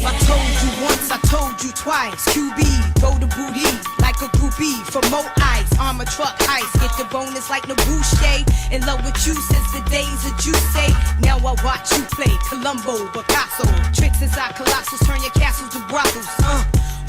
I told you once, I told you twice. QB, throw the booty like a groupie for more ice. Armor truck ice, get the bonus like no Boucher. In love with you since the days that you say. Now I watch you play Columbo, Picasso. Tricks inside Colossus, turn your castles to brothels.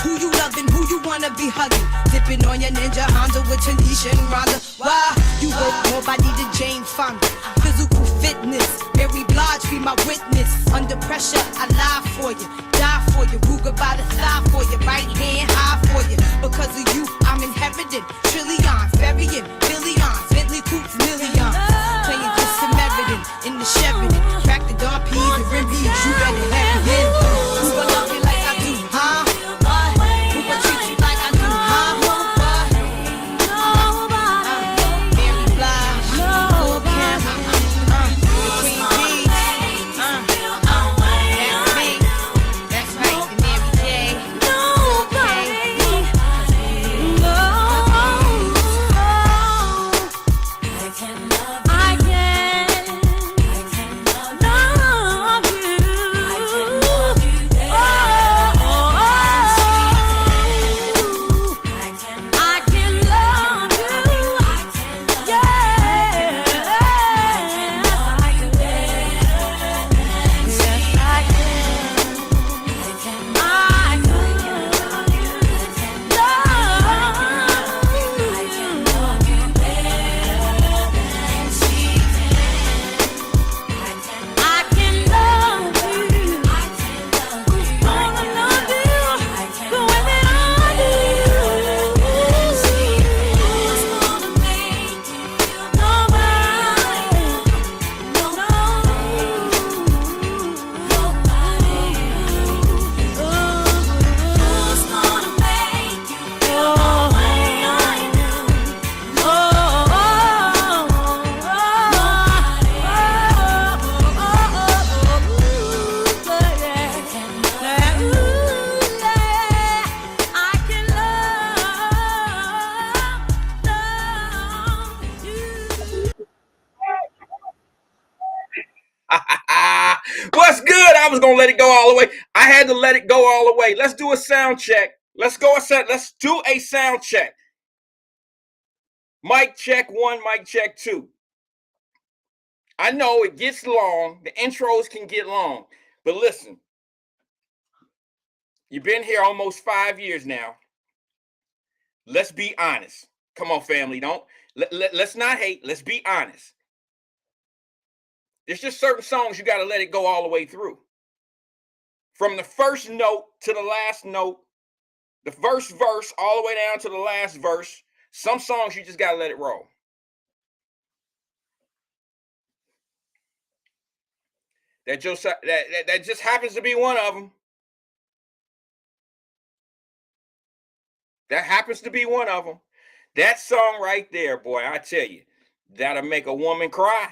Who you loving, who you wanna be hugging? Dipping on your Ninja Honda with Tanisha and Rhonda. Why? You work more body than Jane Fonda. Physical fitness, Mary Blige be my witness. Under pressure, I lie for you, die for you. Ruger by the thigh for you, right hand high for you. Because of you, I'm inheriting trillions, burying billions, Bentley coupes millions. Playing just Samaritan in the Sheridan. Crack the Don P's and rim B's, you better have it in. Who gon' love me like I do, huh? What's good? I was gonna let it go all the way. I had to let it go all the way. Let's do a sound check. Let's do a sound check. Mic check 1, mic check 2. I know it gets long. The intros can get long. But listen, you've been here almost 5 years now. Let's be honest. Come on, family. Let's not hate. Let's be honest. There's just certain songs you got to let it go all the way through. From the first note to the last note, the first verse all the way down to the last verse. Some songs you just got to let it roll. That just happens to be one of them. That happens to be one of them. That song right there, boy, I tell you, that'll make a woman cry.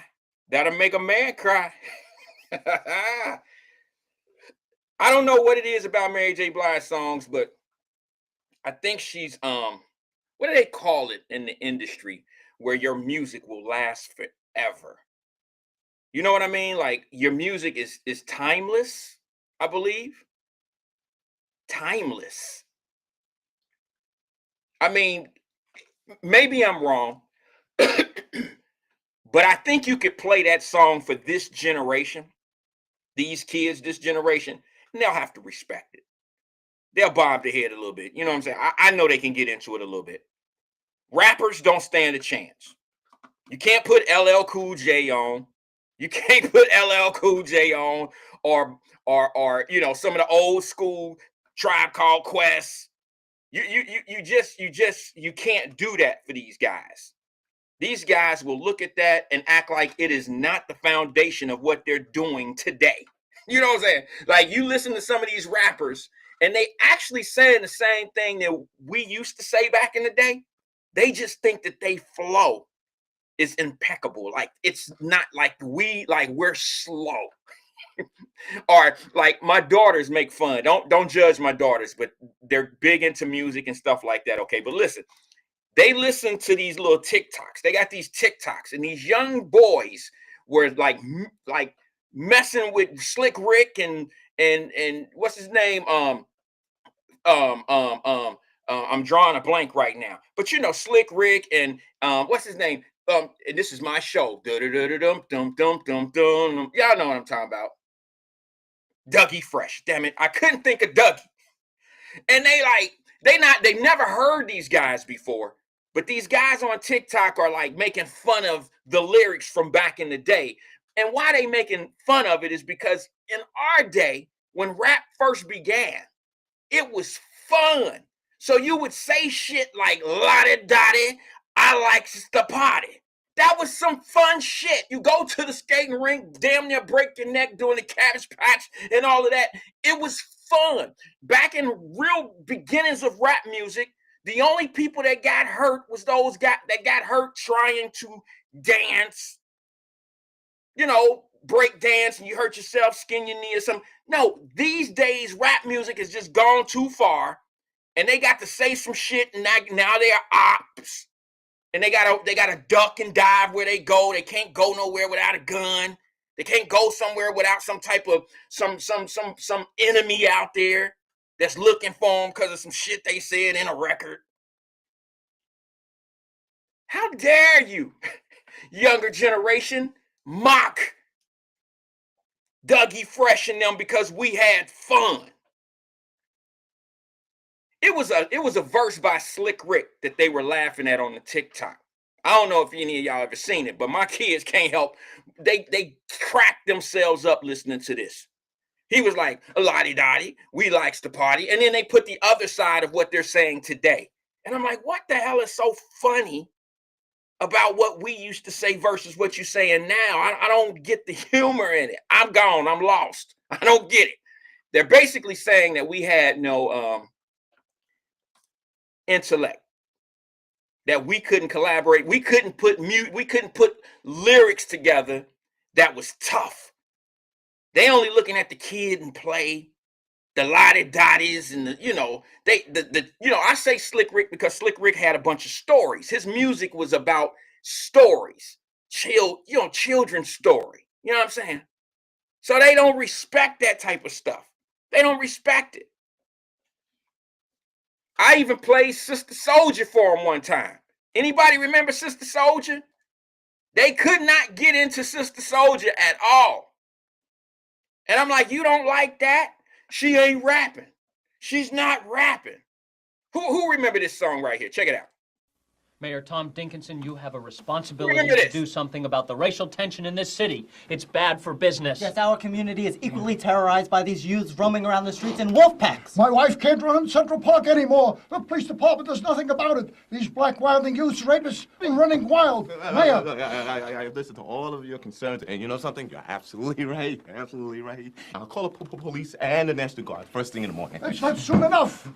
That'll make a man cry. I don't know what it is about Mary J. Blige songs, but I think she's what do they call it in the industry where your music will last forever? You know what I mean? Like your music is timeless, I believe. Timeless. I mean, maybe I'm wrong, but I think you could play that song for this generation, these kids, this generation, and they'll have to respect it. They'll bob their head a little bit. You know what I'm saying? I know they can get into it a little bit. Rappers don't stand a chance. You can't put LL Cool J on. You can't put LL Cool J on, or you know, some of the old school Tribe Called Quest. You can't do that for these guys. These guys will look at that and act like it is not the foundation of what they're doing today. You know what I'm saying? Like you listen to some of these rappers and they actually saying the same thing that we used to say back in the day. They just think that they flow is impeccable. Like it's not like we're slow. Or like my daughters make fun. Don't judge my daughters, but they're big into music and stuff like that. Okay, but listen, they listen to these little TikToks. They got these TikToks, and these young boys were like messing with Slick Rick and what's his name? I'm drawing a blank right now. But you know, Slick Rick and what's his name? And this is my show. Y'all know what I'm talking about. Dougie Fresh. Damn it. I couldn't think of Dougie. And they never heard these guys before. But these guys on TikTok are like making fun of the lyrics from back in the day. And why they making fun of it is because in our day, when rap first began, it was fun. So you would say shit like lottie dottie, I like the party. That was some fun shit. You go to the skating rink, damn near break your neck doing the cabbage patch and all of that. It was fun. Back in real beginnings of rap music, the only people that got hurt was those that got hurt trying to dance. You know, break dance and you hurt yourself, skin your knee or something. No, these days rap music has just gone too far, and they got to say some shit, and now they are ops, and they gotta duck and dive where they go. They can't go nowhere without a gun. They can't go somewhere without some type of some enemy out there that's looking for them because of some shit they said in a record. How dare you, younger generation, mock Dougie Fresh and them because we had fun. It was a verse by Slick Rick that they were laughing at on the TikTok. I don't know if any of y'all ever seen it, but my kids can't help. They cracked themselves up listening to this. He was like, lottie dottie, we likes to party. And then they put the other side of what they're saying today. And I'm like, what the hell is so funny about what we used to say versus what you're saying now? I don't get the humor in it. I'm gone. I'm lost. I don't get it. They're basically saying that we had no intellect, that we couldn't collaborate. We couldn't put lyrics together that was tough. They only looking at the kid and play, the lottie dotties, and I say Slick Rick because Slick Rick had a bunch of stories. His music was about stories, children's story. You know what I'm saying? So they don't respect that type of stuff. They don't respect it. I even played Sister Soldier for him one time. Anybody remember Sister Soldier? They could not get into Sister Soldier at all. And I'm like, you don't like that? She ain't rapping. She's not rapping. Who remember this song right here? Check it out. Mayor Tom Dinkinson, you have a responsibility to do something about the racial tension in this city. It's bad for business. Yes, our community is equally terrorized by these youths roaming around the streets in wolf packs. My wife can't run in Central Park anymore. The police department does nothing about it. These black wilding youths, rapists, running wild. Mayor. I listen to all of your concerns, and you know something? You're absolutely right. You're absolutely right. I'll call the police and the National Guard first thing in the morning. That's not soon enough.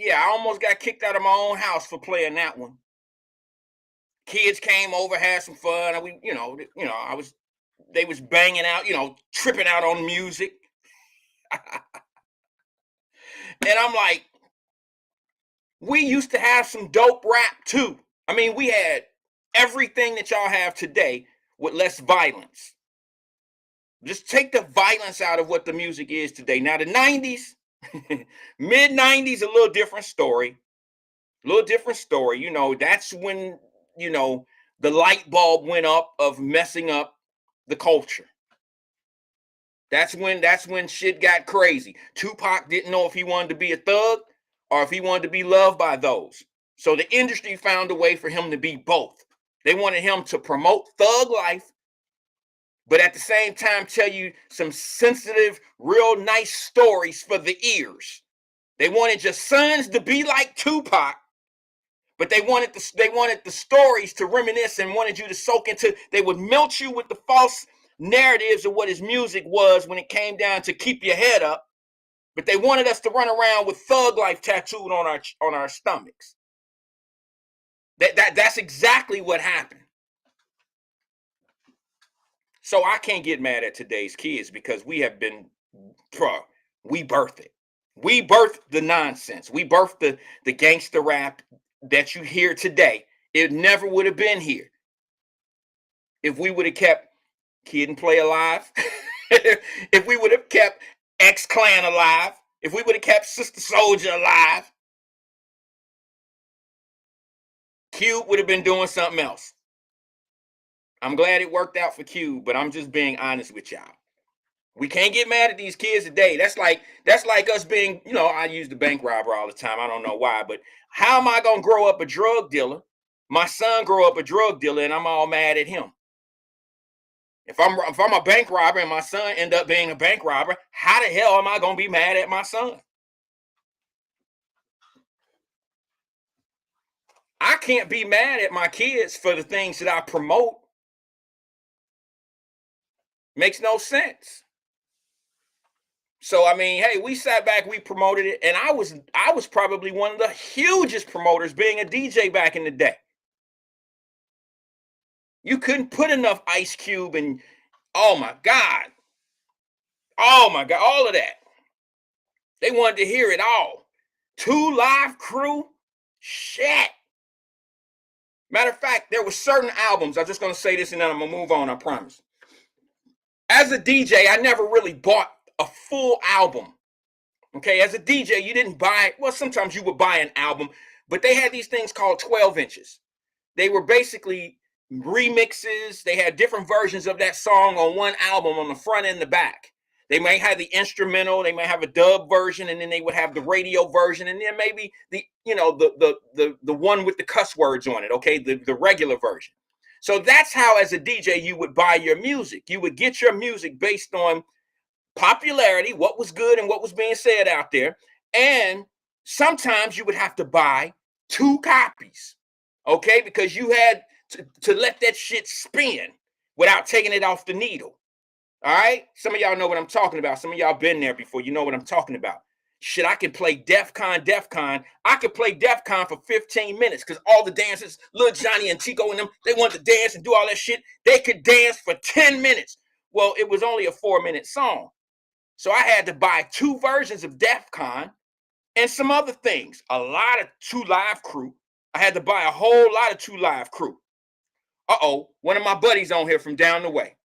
I almost got kicked out of my own house for playing that one. Kids came over, had some fun, and they was banging out, tripping out on music. And I'm like, we used to have some dope rap too. I mean, we had everything that y'all have today with less violence. Just take the violence out of what the music is today. Now, the 90s, mid 90s, a little different story. A little different story. You know, that's when, you know, the light bulb went up of messing up the culture. That's when shit got crazy. Tupac didn't know if he wanted to be a thug or if he wanted to be loved by those. So the industry found a way for him to be both. They wanted him to promote thug life, but at the same time tell you some sensitive, real nice stories for the ears. They wanted your sons to be like Tupac, but they wanted the stories to reminisce and wanted you to soak into. They would melt you with the false narratives of what his music was when it came down to keep your head up, but they wanted us to run around with thug life tattooed on our stomachs. That's exactly what happened. So I can't get mad at today's kids because we have been, we birthed it. We birthed the nonsense. We birthed the gangster rap that you hear today. It never would have been here if we would have kept Kid and Play alive, if we would have kept X-Clan alive, if we would have kept Sister Soldier alive, Cube would have been doing something else. I'm glad it worked out for Cube, but I'm just being honest with y'all. We can't get mad at these kids today. That's like us being, you know, I use the bank robber all the time. I don't know why, but how am I going to grow up a drug dealer? My son grow up a drug dealer and I'm all mad at him. If I'm a bank robber and my son end up being a bank robber, how the hell am I going to be mad at my son? I can't be mad at my kids for the things that I promote. Makes no sense. So, I mean, hey, we sat back, we promoted it, and I was probably one of the hugest promoters being a DJ back in the day. You couldn't put enough Ice Cube and, oh my God, all of that. They wanted to hear it all. 2 Live Crew, shit. Matter of fact, there were certain albums, I'm just going to say this and then I'm going to move on, I promise. As a DJ, I never really bought a full album. Okay, as a DJ, you didn't buy, well, sometimes you would buy an album, but they had these things called 12 inches. They were basically remixes. They had different versions of that song on one album on the front and the back. They may have the instrumental, they may have a dub version, and then they would have the radio version, and then maybe the one with the cuss words on it, okay, the regular version. So that's how, as a DJ, you would buy your music. You would get your music based on popularity, what was good and what was being said out there. And sometimes you would have to buy 2 copies, okay, because you had to let that shit spin without taking it off the needle. All right, some of y'all know what I'm talking about. Some of y'all been there before. You know what I'm talking about. Shit, I can play Def Con. I could play Def Con for 15 minutes because all the dancers, Lil Johnny and Tico and them, they wanted to dance and do all that shit. They could dance for 10 minutes. Well, it was only a 4-minute song. So I had to buy 2 versions of Def Con and some other things. A lot of 2 Live Crew. I had to buy a whole lot of 2 Live Crew. One of my buddies on here from down the way.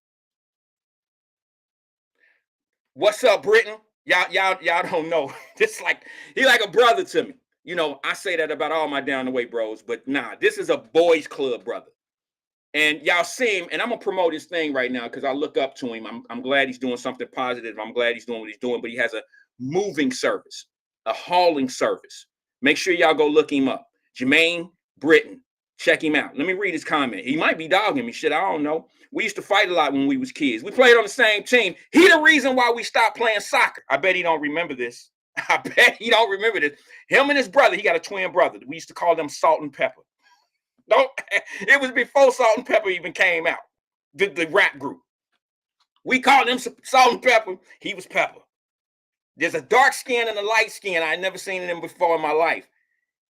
What's up, Britain? Y'all don't know. He like a brother to me. You know, I say that about all my down the way bros, but nah, this is a boys club brother. And y'all see him, and I'm gonna promote his thing right now because I look up to him. I'm glad he's doing something positive. I'm glad he's doing what he's doing, but he has a moving service, a hauling service. Make sure y'all go look him up. Jermaine Britton. Check him out. Let me read his comment. He might be dogging me. Shit, I don't know. We used to fight a lot when we was kids. We played on the same team. He the reason why we stopped playing soccer. I bet he don't remember this. I bet he don't remember this. Him and his brother, he got a twin brother. We used to call them Salt and Pepper. It was before Salt and Pepper even came out, the rap group. We called them Salt and Pepper. He was Pepper. There's a dark skin and a light skin. I had never seen them before in my life.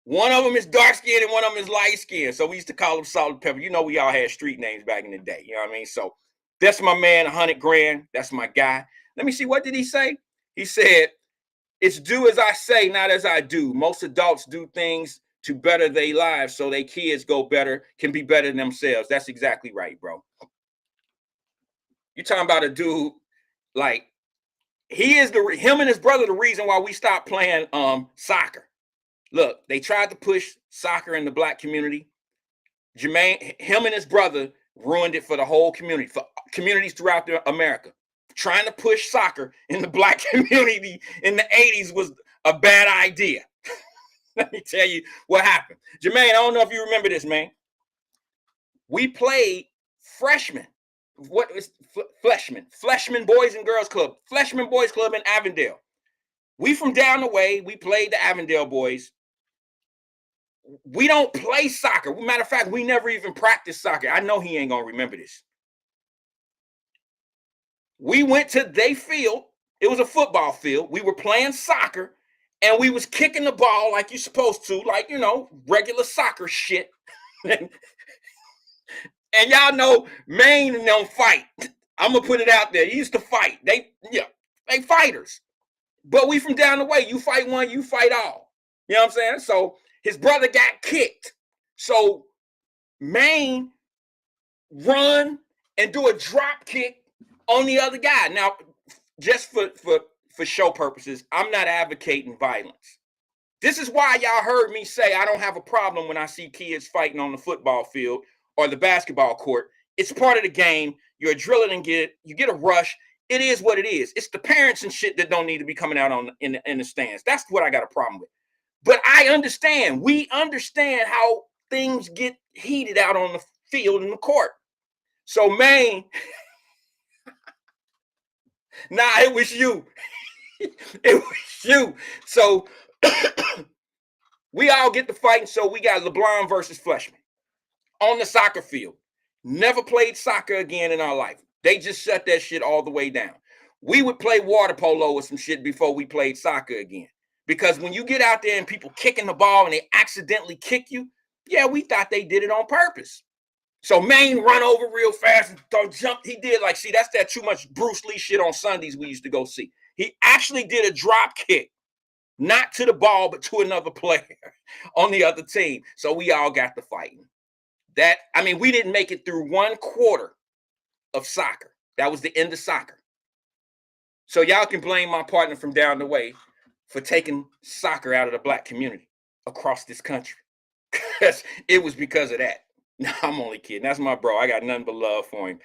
One of them is dark skin and one of them is light skin. So we used to call them Salt and Pepper. You know, we all had street names back in the day. You know what I mean? So that's my man, 100 grand. That's my guy. Let me see. What did he say? He said, it's do as I say, not as I do. Most adults do things to better their lives so their kids can be better than themselves. That's exactly right, bro. You're talking about a dude, like, him and his brother the reason why we stopped playing soccer. Look, they tried to push soccer in the black community. Jermaine, him and his brother ruined it for the whole community, for communities throughout America. Trying to push soccer in the black community in the 80s was a bad idea. Let me tell you what happened. Jermaine, I don't know if you remember this, man. We played freshmen. What is Fleshman? Fleshman Boys and Girls Club. Fleshman Boys Club in Avondale. We from down the way, we played the Avondale boys. We don't play soccer. Matter of fact, we never even practiced soccer. I know he ain't gonna remember this. We went to their field. It was a football field. We were playing soccer, and we was kicking the ball like you're supposed to, like, you know, regular soccer shit. And y'all know Maine don't fight. I'm gonna put it out there. He used to fight. They fighters. But we from down the way. You fight one, you fight all. You know what I'm saying? So his brother got kicked. So Maine run and do a drop kick on the other guy. Now, just for show purposes, I'm not advocating violence. This is why y'all heard me say I don't have a problem when I see kids fighting on the football field or the basketball court. It's part of the game. You're adrenaline, you get a rush. It is what it is. It's the parents and shit that don't need to be coming out in the stands. That's what I got a problem with. But I understand. We understand how things get heated out on the field and the court. So, Maine, nah, it was you. It was you. So we all get to fighting. So we got LeBron versus Fleshman on the soccer field. Never played soccer again in our life. They just shut that shit all the way down. We would play water polo or some shit before we played soccer again. Because when you get out there and people kicking the ball and they accidentally kick you, yeah, we thought they did it on purpose. So Maine run over real fast and don't jump. He did like, see, that's that too much Bruce Lee shit on Sundays we used to go see. He actually did a drop kick, not to the ball, but to another player on the other team. So we all got to fighting. We didn't make it through one quarter of soccer. That was the end of soccer. So y'all can blame my partner from down the way for taking soccer out of the black community across this country. It was because of that. No, I'm only kidding. That's my bro. I got nothing but love for him.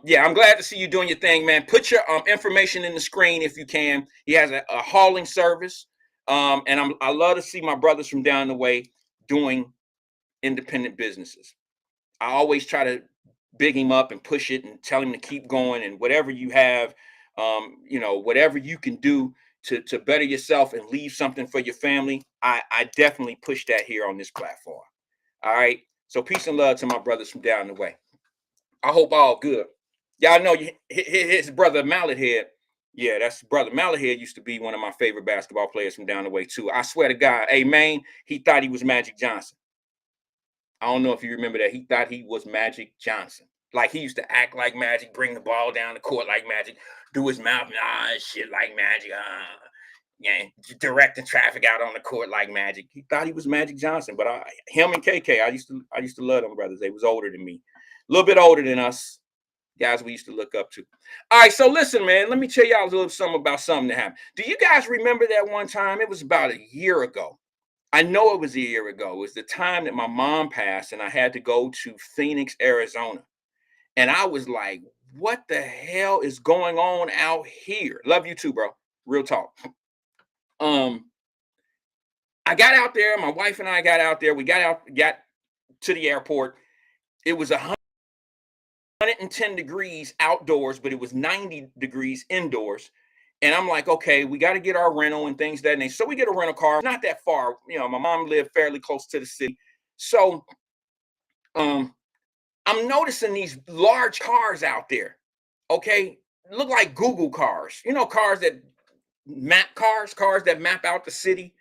Yeah, I'm glad to see you doing your thing, man. Put your information in the screen if you can. He has a hauling service. And I love to see my brothers from down the way doing independent businesses. I always try to big him up and push it and tell him to keep going, and whatever you have, whatever you can do to better yourself and leave something for your family, I definitely push that here on this platform. All right. So peace and love to my brothers from down the way. I hope all good. Y'all know his brother Mallethead. Yeah, that's brother Mallethead used to be one of my favorite basketball players from down the way too. I swear to God, hey man, he thought he was Magic Johnson. I don't know if you remember that. He thought he was Magic Johnson. Like he used to act like Magic, bring the ball down the court like Magic, do his mouth, shit like Magic, directing traffic out on the court like Magic. He thought he was Magic Johnson, but him and KK, I used to love them brothers. They was older than me, a little bit older than us, guys we used to look up to. All right, so listen, man, let me tell y'all a little something about something that happened. Do you guys remember that one time? It was about a year ago. I know it was a year ago. It was the time that my mom passed and I had to go to Phoenix, Arizona. And I was like, what the hell is going on out here? Love you too, bro. Real talk. I got out there. My wife and I got out there. We got to the airport. It was 110 degrees outdoors, but it was 90 degrees indoors. And I'm like, okay, we got to get our rental and things that nature. So we get a rental car, not that far. You know, my mom lived fairly close to the city. So I'm noticing these large cars out there. Okay, look like Google cars. You know, cars that map out the city,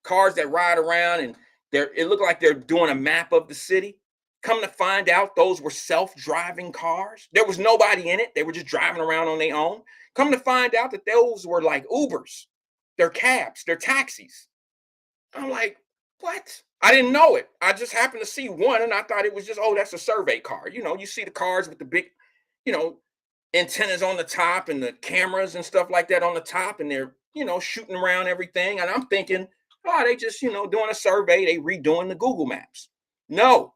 cars that ride around and it looked like they're doing a map of the city. Come to find out, those were self-driving cars. There was nobody in it. They were just driving around on their own. Come to find out that those were like Ubers. They're cabs. They're taxis. I'm like, what? I didn't know it. I just happened to see one, and I thought it was just, oh, that's a survey car. You know, you see the cars with the big, antennas on the top and the cameras and stuff like that on the top, and they're, shooting around everything. And I'm thinking, Oh, they just, doing a survey, they redoing the Google Maps. No,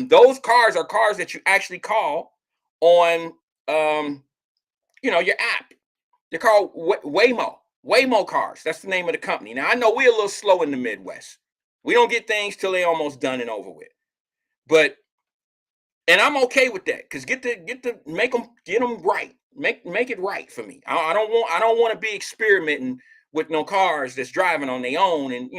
those cars are cars that you actually call on, your app. They're called Waymo cars. That's the name of the company. Now, I know we're a little slow in the Midwest. We don't get things till they're almost done and over with. But, and I'm okay with that, because get them right. Make it right for me. I don't want to be experimenting with no cars that's driving on their own, and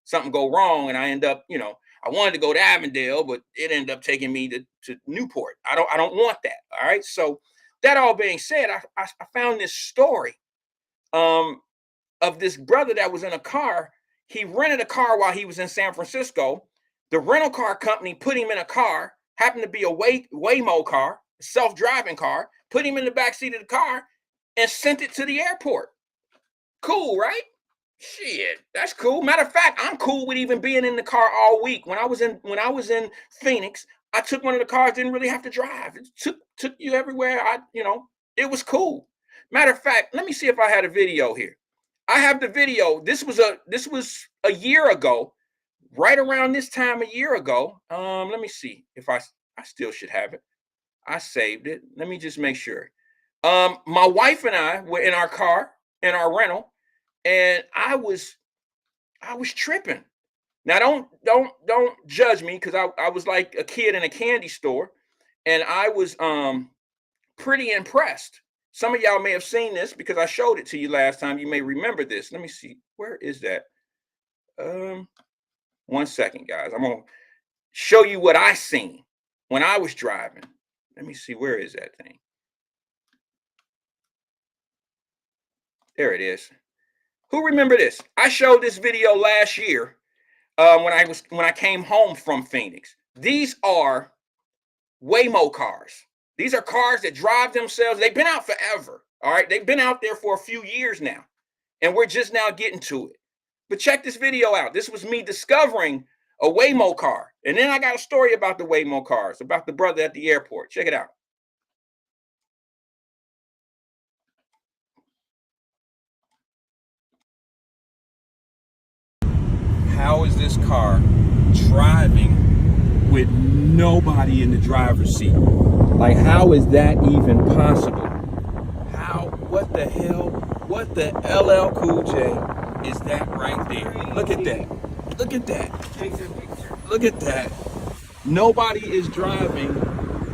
something go wrong and I end up, I wanted to go to Avondale, but it ended up taking me to Newport. I don't want that. All right. So that all being said, I found this story of this brother that was in a car. He rented a car while he was in San Francisco. The rental car company put him in a car, happened to be a Waymo car, a self-driving car, put him in the backseat of the car and sent it to the airport. Cool, right? Shit, that's cool. Matter of fact, I'm cool with even being in the car all week. When I was in Phoenix, I took one of the cars, didn't really have to drive. It took you everywhere. It was cool. Matter of fact, let me see if I had a video here. I have the video. This was a year ago, right around this time a year ago. Let me see if I still should have it. I saved it. Let me just make sure. My wife and I were in our car, in our rental, and I was tripping. Now don't judge me, because I was like a kid in a candy store, and I was pretty impressed. Some of y'all may have seen this because I showed it to you last time. You may remember this. Let me see. Where is that? 1 second, guys. I'm gonna show you what I seen when I was driving. Let me see. Where is that thing? There it is. Who remember this? I showed this video last year when I came home from Phoenix. These are Waymo cars. These are cars that drive themselves. They've been out forever. All right. They've been out there for a few years now, and we're just now getting to it. But check this video out. This was me discovering a Waymo car. And then I got a story about the Waymo cars, about the brother at the airport. Check it out. How is this car driving with nobody in the driver's seat? Like, how is that even possible? What the hell? What the LL Cool J is that right there? Look at that. Look at that. Look at that. Nobody is driving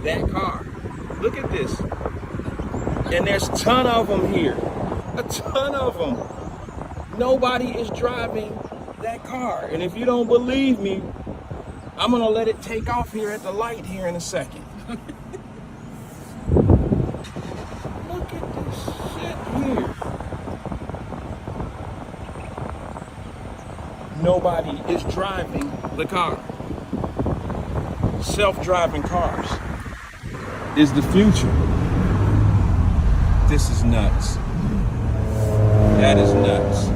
that car. Look at this. And there's a ton of them here. A ton of them. Nobody is driving that car. And if you don't believe me, I'm gonna let it take off here at the light here in a second. Look at this shit here. Nobody is driving the car. Self-driving cars is the future. This is nuts. That is nuts.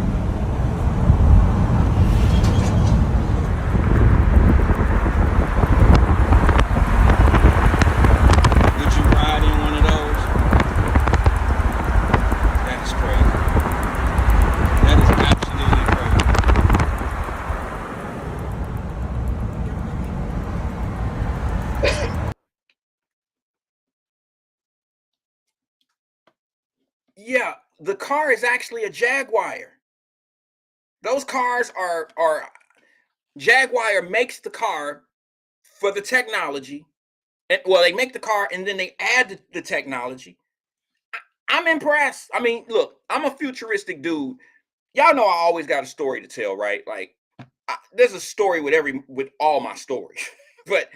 Yeah, the car is actually a Jaguar. Those cars are Jaguar makes the car for the technology. And, well, they make the car and then they add the technology. I'm impressed. I mean, look, I'm a futuristic dude. Y'all know I always got a story to tell, right? Like, there's a story with all my stories. But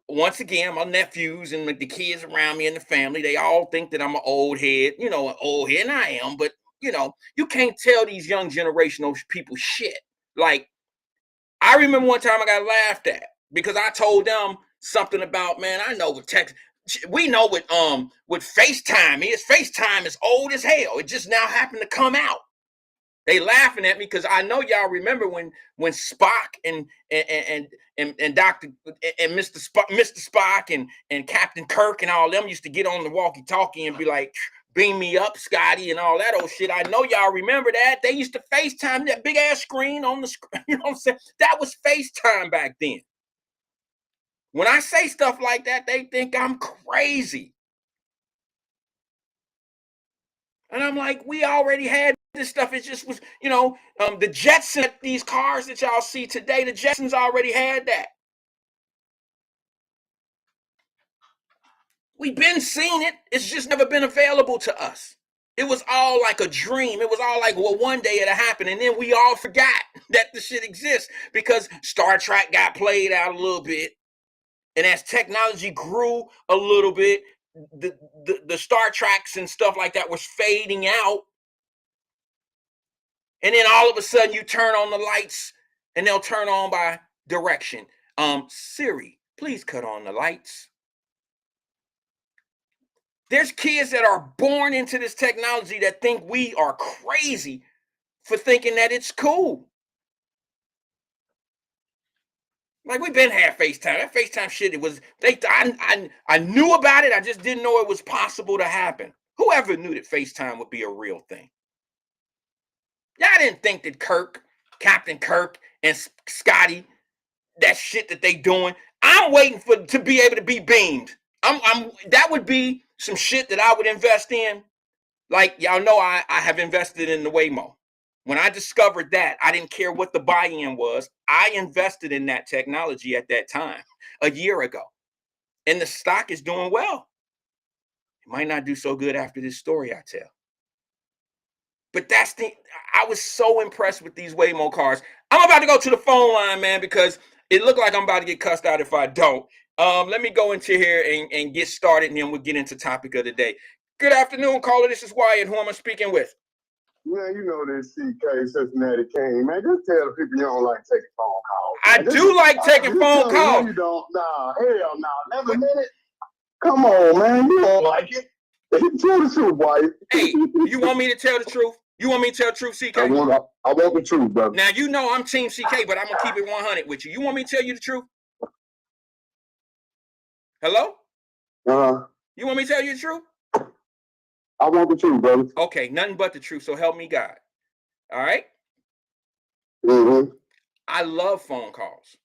once again, my nephews and the kids around me and the family, they all think that I'm an old head, an old head, and I am. But, you can't tell these young generational people shit. Like, I remember one time I got laughed at because I told them something about, man, I know with text. We know with FaceTime is. FaceTime is old as hell. It just now happened to come out. They laughing at me because I know y'all remember when Spock and Dr. and Mr. Spock and Captain Kirk and all them used to get on the walkie-talkie and be like, Beam Me Up, Scotty, and all that old shit. I know y'all remember that. They used to FaceTime that big ass screen on the screen. You know what I'm saying? That was FaceTime back then. When I say stuff like that, they think I'm crazy. And I'm like, we already had this stuff. It just was, you know, the Jetsons, these cars that y'all see today, the Jetsons already had that. We've been seeing it. It's just never been available to us. It was all like a dream. It was all like, well, one day it'll happen. And then we all forgot that the shit exists because Star Trek got played out a little bit. And as technology grew a little bit, the Star Treks and stuff like that was fading out. And then all of a sudden you turn on the lights and they'll turn on by direction. Siri, please cut on the lights. There's kids that are born into this technology that think we are crazy for thinking that it's cool. Like, we've been had FaceTime. That FaceTime shit, it was, I knew about it. I just didn't know it was possible to happen. Whoever knew that FaceTime would be a real thing? Y'all didn't think that Captain Kirk and Scotty, that shit that they doing. I'm waiting to be able to be beamed. That would be some shit that I would invest in. Like, y'all know I have invested in the Waymo. When I discovered that, I didn't care what the buy-in was. I invested in that technology at that time, a year ago. And the stock is doing well. It might not do so good after this story I tell. But I was so impressed with these Waymo cars. I'm about to go to the phone line, man, because it looked like I'm about to get cussed out if I don't. Let me go into here and get started, and then we'll get into topic of the day. Good afternoon, caller. This is Wyatt. Who am I speaking with? Man, you know this CK Cincinnati King, man. Just tell the people you don't like taking phone calls. I do like taking phone calls. No, you don't. Nah, hell no. Never a minute. Come on, man. You don't like it. Tell the truth, Wyatt. Hey, you want me to tell the truth? You want me to tell the truth, CK? I want the truth, brother. Now, you know I'm Team CK, but I'm going to keep it 100 with you. You want me to tell you the truth? Hello? You want me to tell you the truth? I want the truth, brother. Okay, nothing but the truth, so help me God. All right? Mm-hmm. I love phone calls.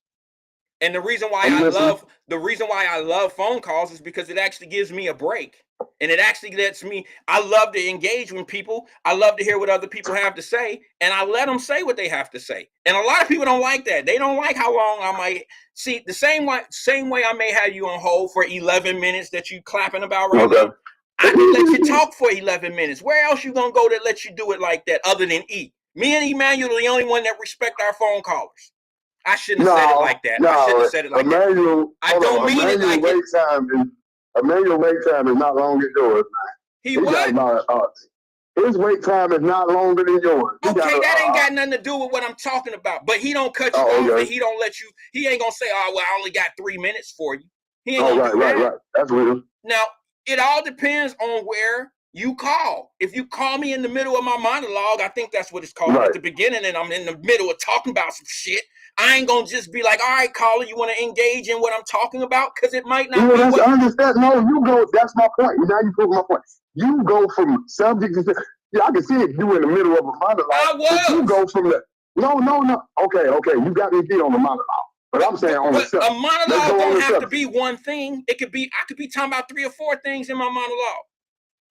And the reason why I love phone calls is because it actually gives me a break. And it actually lets me, I love to engage with people. I love to hear what other people have to say. And I let them say what they have to say. And a lot of people don't like that. They don't like how long I might see. The same way I may have you on hold for 11 minutes that you clapping about right now. I can let you talk for 11 minutes. Where else you gonna go that lets you do it like that other than eat? Me and Emmanuel are the only one that respect our phone callers. I shouldn't have said it like that. I shouldn't have said it like that. I don't mean it like that. Emmanuel's wait time is not longer than yours, man. He what? His wait time is not longer than yours. Okay, that ain't got nothing to do with what I'm talking about. But he don't cut you off and he don't let you, he ain't gonna say, oh, well, I only got 3 minutes for you. He ain't gonna do that. Right. That's real. Now, it all depends on where you call. If you call me in the middle of my monologue, I think that's what it's called at the beginning, and I'm in the middle of talking about some shit, I ain't gonna just be like, all right, caller, you want to engage in what I'm talking about? Because it might not be what... I understand. No, you go, that's my point. Now you prove my point. You go from subject to... Yeah, I can see it. You in the middle of a monologue. I was. You go from the... No. Okay. You got me beat on the monologue. But I'm saying on the subject. A monologue don't have to be one thing. I could be talking about 3 or 4 things in my monologue.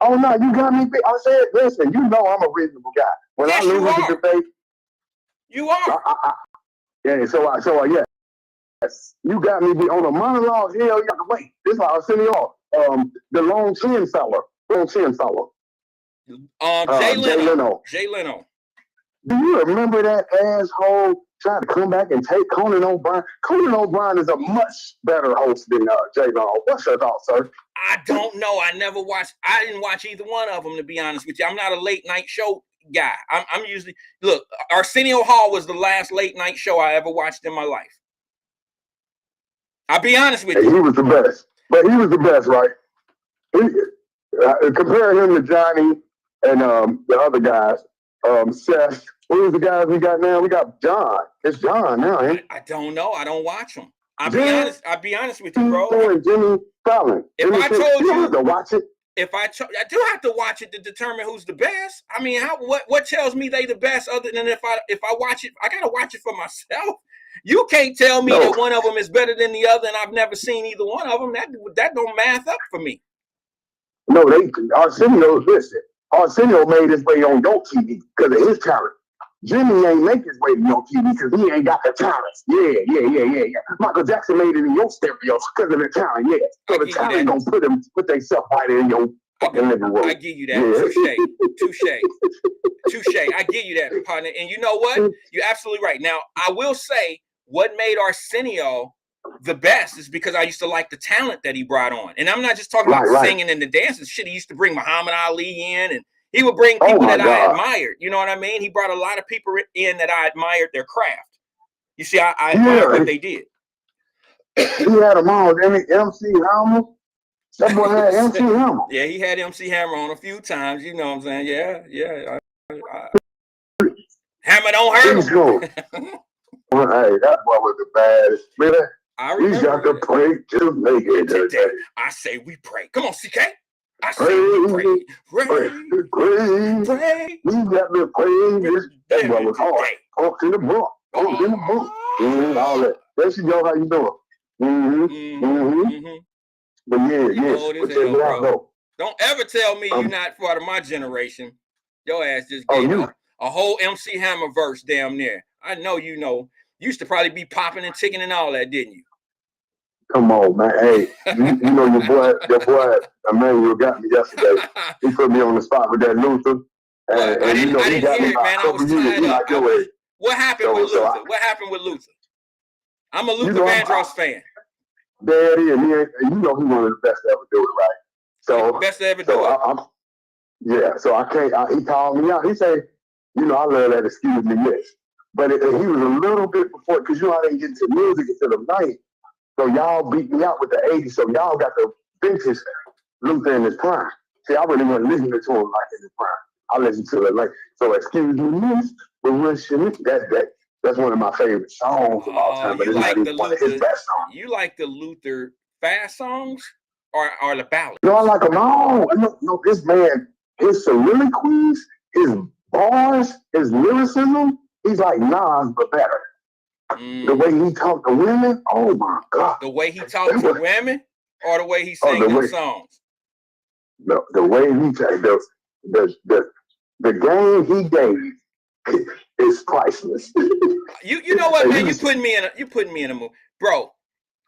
Oh, no, you got me beat. I said, listen, you know I'm a reasonable guy. When yes, I listen to debate... You are. Yeah, so yes, you got me on a monologue. Hell, you got to wait. This is how I send you off. The lone chin seller. Jay Leno. Do you remember that asshole trying to come back and take Conan O'Brien? Conan O'Brien is a much better host than Jay Leno. What's your thought, sir? I don't know. I didn't watch either one of them, to be honest with you. I'm not a late night show guy. I'm usually, look, Arsenio Hall was the last late night show I ever watched in my life. I'll be honest with you. He was the best. But he was the best, right? Compare him to Johnny and the other guys. Seth. What is the guys we got now? We got John. It's John now, ain't it? I don't know. I don't watch them. I'll be honest with you, bro. And Jimmy Fallon. If I told you to watch it. I do have to watch it to determine who's the best. I mean, what tells me they the best other than if I watch it, I gotta watch it for myself. You can't tell me that one of them is better than the other, and I've never seen either one of them. That don't math up for me. No, Arsenio, listen. Arsenio made his way on your TV because of his talent. Jimmy ain't make his way to your TV because he ain't got the talent. Yeah. Michael Jackson made it in your stereos because of the talent, yeah. So the talent gonna put themselves right in your fucking living room. I give you that. Yeah. Touche. I give you that, partner. And you know what? You're absolutely right. Now, I will say what made Arsenio the best is because I used to like the talent that he brought on. And I'm not just talking about singing and the dancing shit. He used to bring Muhammad Ali in, and he would bring people that I admired. You know what I mean? He brought a lot of people in that I admired their craft. You see, I admired what they did. He had them on, MC Hammer. That boy had MC Hammer. Yeah, he had MC Hammer on a few times. You know what I'm saying? Yeah. Hammer don't hurt him. Well, hey, that boy was the baddest. Really? I remember. We got to pray to make it today. I say we pray. Come on, CK. I say we pray. Pray. We got to pray. That boy was hard. Talk in the book. Talk in the book. All that. There you go. How you doing? But yeah. Don't ever tell me you're not part of my generation. Your ass just gave a whole MC Hammer verse damn near. I know you know. You used to probably be popping and ticking and all that, didn't you? Come on, man. Hey, you know your boy, Emmanuel got me yesterday. He put me on the spot with that Luther. I didn't hear it, man. I was tied up. What happened with Luther? What happened with Luther? I'm a Luther Vandross fan. Daddy, and you know he's one of the best to ever do it, right? So best to ever do it. So I can't. He called me out. He said, "You know, I love that. Excuse me, yes." But he was a little bit before, because you know I didn't get into music until the 90s. So y'all beat me out with the 80s. So y'all got the vintage Luther in his prime. See, I really wasn't listening to him like in his prime. I listened to it like, so excuse me, miss, but that's one of my favorite songs of all time. But it's not even one of his best songs. You like the Luther fast songs or the ballads? No, I like them all. No, this man, his soliloquies, his bars, his lyricism, he's like Nas, but better. The way he talked to women, oh my God. The way he talked to women, or the way he sang them songs? The way he talked, the game he gave is priceless. You know what, man? You putting me in a mood, bro.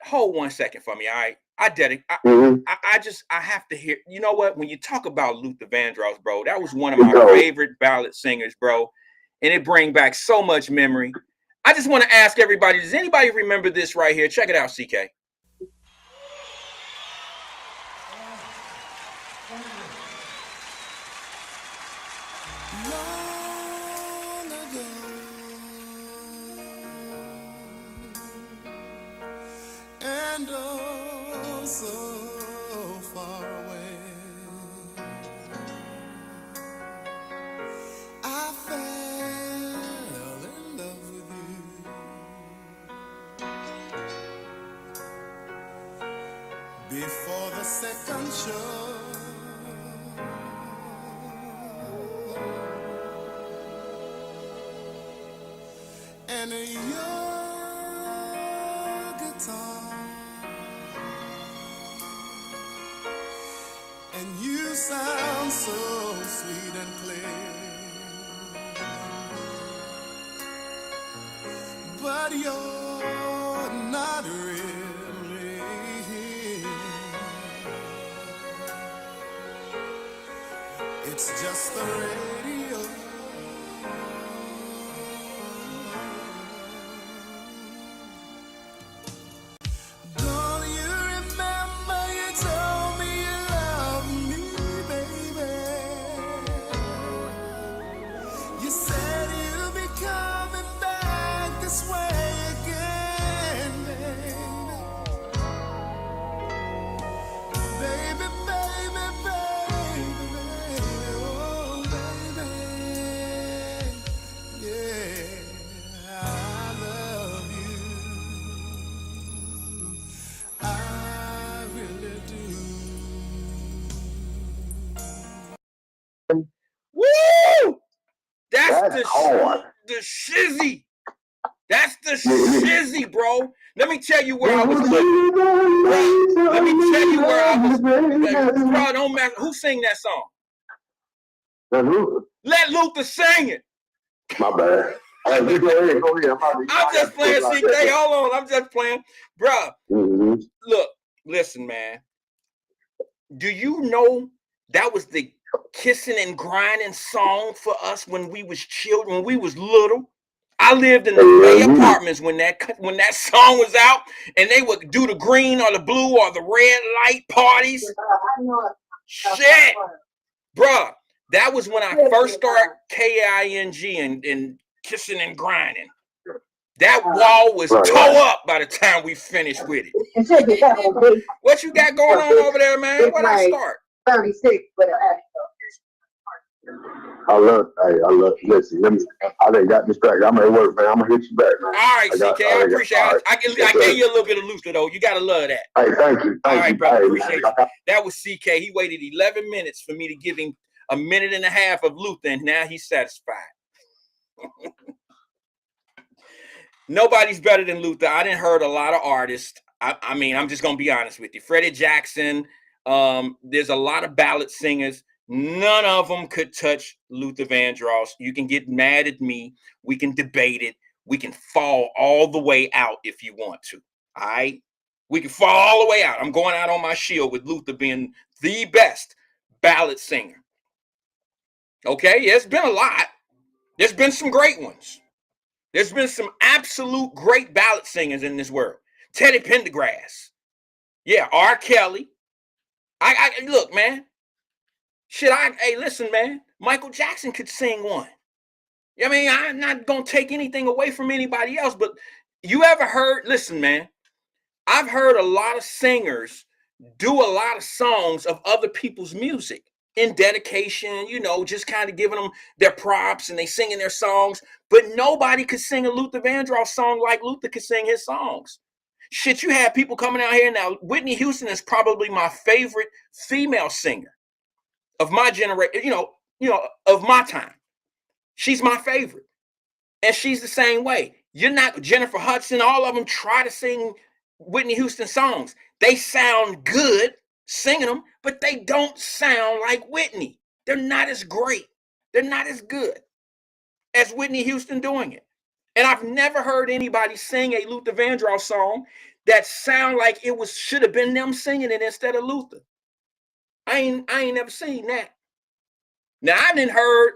Hold 1 second for me, all right? I have to hear. You know what? When you talk about Luther Vandross, bro, that was one of my favorite ballad singers, bro, and it brings back so much memory. I just want to ask everybody, does anybody remember this right here? Check it out, CK. Long ago, and oh so far away, I fell in love with you before the second show. And your guitar, and you sound so sweet and clear, but you're not really here. It's just the radio. Baby, baby, baby, oh baby. Woo! That's the hard. the shizzy. That's the shizzy, bro. Let me tell you where I was living. Let me tell you where I was. Bro, don't matter. Who sing that song? Let Luther sing it. My bad. Go ahead. I'm just playing, CK. Hold on. I'm just playing. Bro, look, listen, man. Do you know that was the kissing and grinding song for us when we was children, when we was little? I lived in the Bay apartments when that song was out, and they would do the green or the blue or the red light parties. Shit, bruh, that was when I first started KING and kissing and grinding. That wall was toe up by the time we finished with it. What you got going on over there, man? When I start? 36, but I love, listen, I done got distracted. I'm at work, man. I'm gonna hit you back, man. All right, CK, I appreciate it. I gave you a little bit of Luther, though. You gotta love that. Hey, thank you. All right, brother, appreciate it. That was CK. He waited 11 minutes for me to give him a minute and a half of Luther, and now he's satisfied. Nobody's better than Luther. I didn't heard a lot of artists. I mean, I'm just gonna be honest with you. Freddie Jackson. There's a lot of ballad singers. None of them could touch Luther Vandross. You can get mad at me. We can debate it. We can fall all the way out if you want to. All right? We can fall all the way out. I'm going out on my shield with Luther being the best ballad singer. Okay? Yeah, it's been a lot. There's been some great ones. There's been some absolute great ballad singers in this world. Teddy Pendergrass. Yeah, R. Kelly. I look, man. Hey, listen, man. Michael Jackson could sing one. I mean, I'm not going to take anything away from anybody else, but you ever heard, listen, man, I've heard a lot of singers do a lot of songs of other people's music in dedication, you know, just kind of giving them their props and they singing their songs, but nobody could sing a Luther Vandross song like Luther could sing his songs. Shit, you have people coming out here now. Whitney Houston is probably my favorite female singer of my generation, you know, of my time. She's my favorite. And she's the same way. You're not Jennifer Hudson, all of them try to sing Whitney Houston songs. They sound good singing them, but they don't sound like Whitney. They're not as great. They're not as good as Whitney Houston doing it. And I've never heard anybody sing a Luther Vandross song that sound like it should have been them singing it instead of Luther. I ain't never seen that. Now, I didn't heard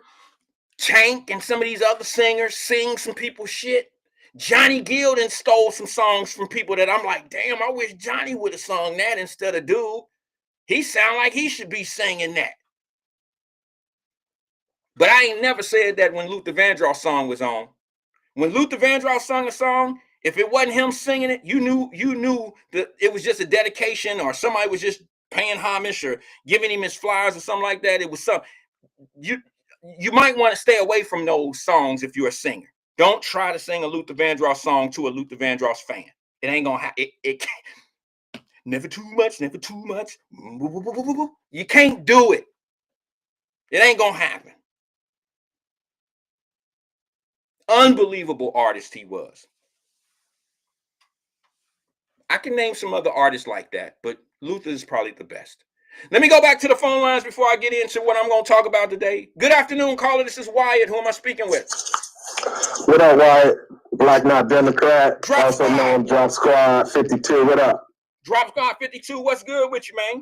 Tank and some of these other singers sing some people's shit. Johnny Gilden stole some songs from people that I'm like, damn, I wish Johnny would have sung that instead of dude. He sound like he should be singing that. But I ain't never said that when Luther Vandross song was on. When Luther Vandross sung a song, if it wasn't him singing it, you knew that it was just a dedication or somebody was just paying homage or giving him his flowers or something like that. It was something. You might want to stay away from those songs if you're a singer. Don't try to sing a Luther Vandross song to a Luther Vandross fan. It ain't gonna happen. It never too much, never too much. You can't do it. It ain't gonna happen. Unbelievable artist he was. I can name some other artists like that, but Luther is probably the best. Let me go back to the phone lines before I get into what I'm going to talk about today. Good afternoon, caller. This is Wyatt. Who am I speaking with? What up, Wyatt? Black Not Democrat, Drop also Squad. known Drop Squad 52. What up? Drop Squad 52. What's good with you, man?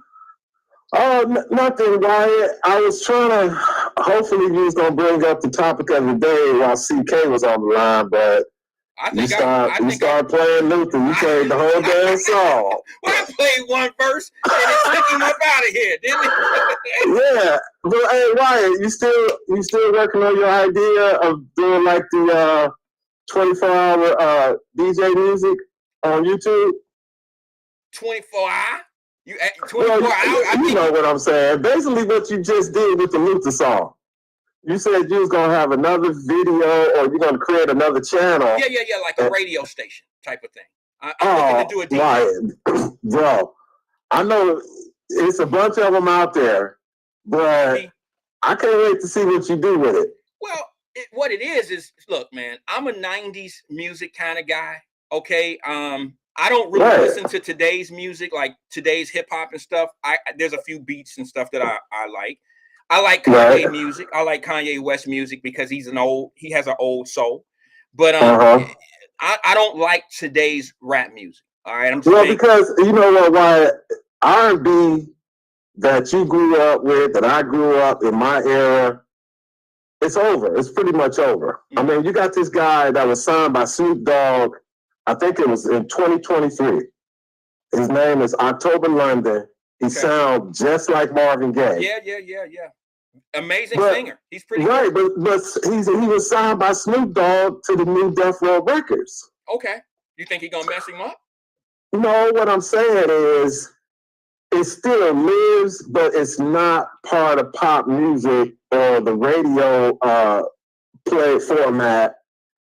Oh, nothing, Wyatt. I was trying to, hopefully you was going to bring up the topic of the day while CK was on the line, but you start playing Luther. You played the whole damn song. Well, I played one first, and it took him up out of here, didn't it? Yeah, but hey, Wyatt, you still working on your idea of doing like the 24-hour DJ music on YouTube? 24 hour? You 24 hours? You know what I'm saying. Basically, what you just did with the Luther song. You said you was gonna have another video, or you're gonna create another channel. Yeah, like a radio station type of thing. I'm looking to do a DJ. Right. Bro, I know it's a bunch of them out there, but I can't wait to see what you do with it. Well, what it is look, man, I'm a 90s music kind of guy. Okay. I don't really listen to today's music, like today's hip hop and stuff. There's a few beats and stuff that I like. I like Kanye music. I like Kanye West music because he has an old soul. But I don't like today's rap music. All right. Because you know what, Wyatt, R&B that you grew up with, that I grew up in my era, it's over. It's pretty much over. I mean, you got this guy that was signed by Snoop Dogg. I think it was in 2023. His name is October London. He sounds just like Marvin Gaye. Yeah. Amazing singer. He's pretty good. But he was signed by Snoop Dogg to the new Death Row Records. Okay. You think he's gonna mess him up? No, what I'm saying is it still lives, but it's not part of pop music or the radio play format.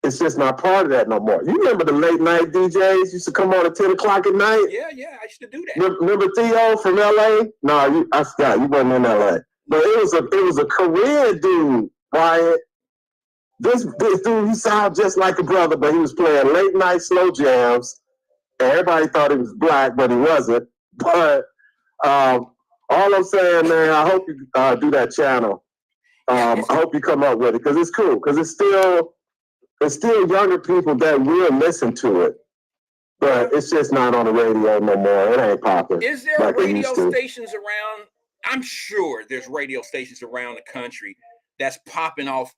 It's just not part of that no more. You remember the late night DJs used to come on at 10 o'clock at night? Yeah, I used to do that. Remember Theo from LA? No, I forgot. You wasn't in LA. But it was a Korean dude, Wyatt. This dude, he sounded just like a brother, but he was playing late night slow jams. And everybody thought he was black, but he wasn't. But all I'm saying, man, I hope you do that channel. I hope you come up with it because it's cool. Because it's still younger people that will listen to it, but it's just not on the radio no more. It ain't popping. Is there radio stations around? I'm sure there's radio stations around the country that's popping off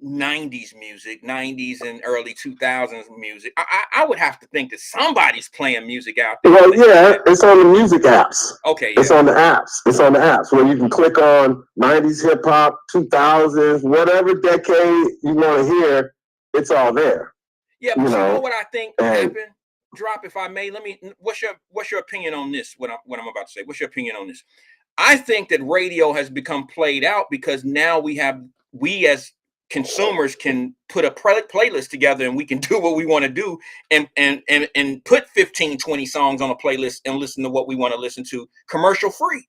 90s music, 90s and early 2000s music. I would have to think that somebody's playing music out there. Well, yeah, it's on the music apps. Okay, it's on the apps. It's on the apps where you can click on 90s hip hop, 2000s, whatever decade you want to hear. It's all there. Yeah, but you know what I think happened? Drop, if I may. What's your opinion on this? What I'm about to say. What's your opinion on this? I think that radio has become played out because now we as consumers can put a playlist together and we can do what we want to do and put 15, 20 songs on a playlist and listen to what we want to listen to commercial free.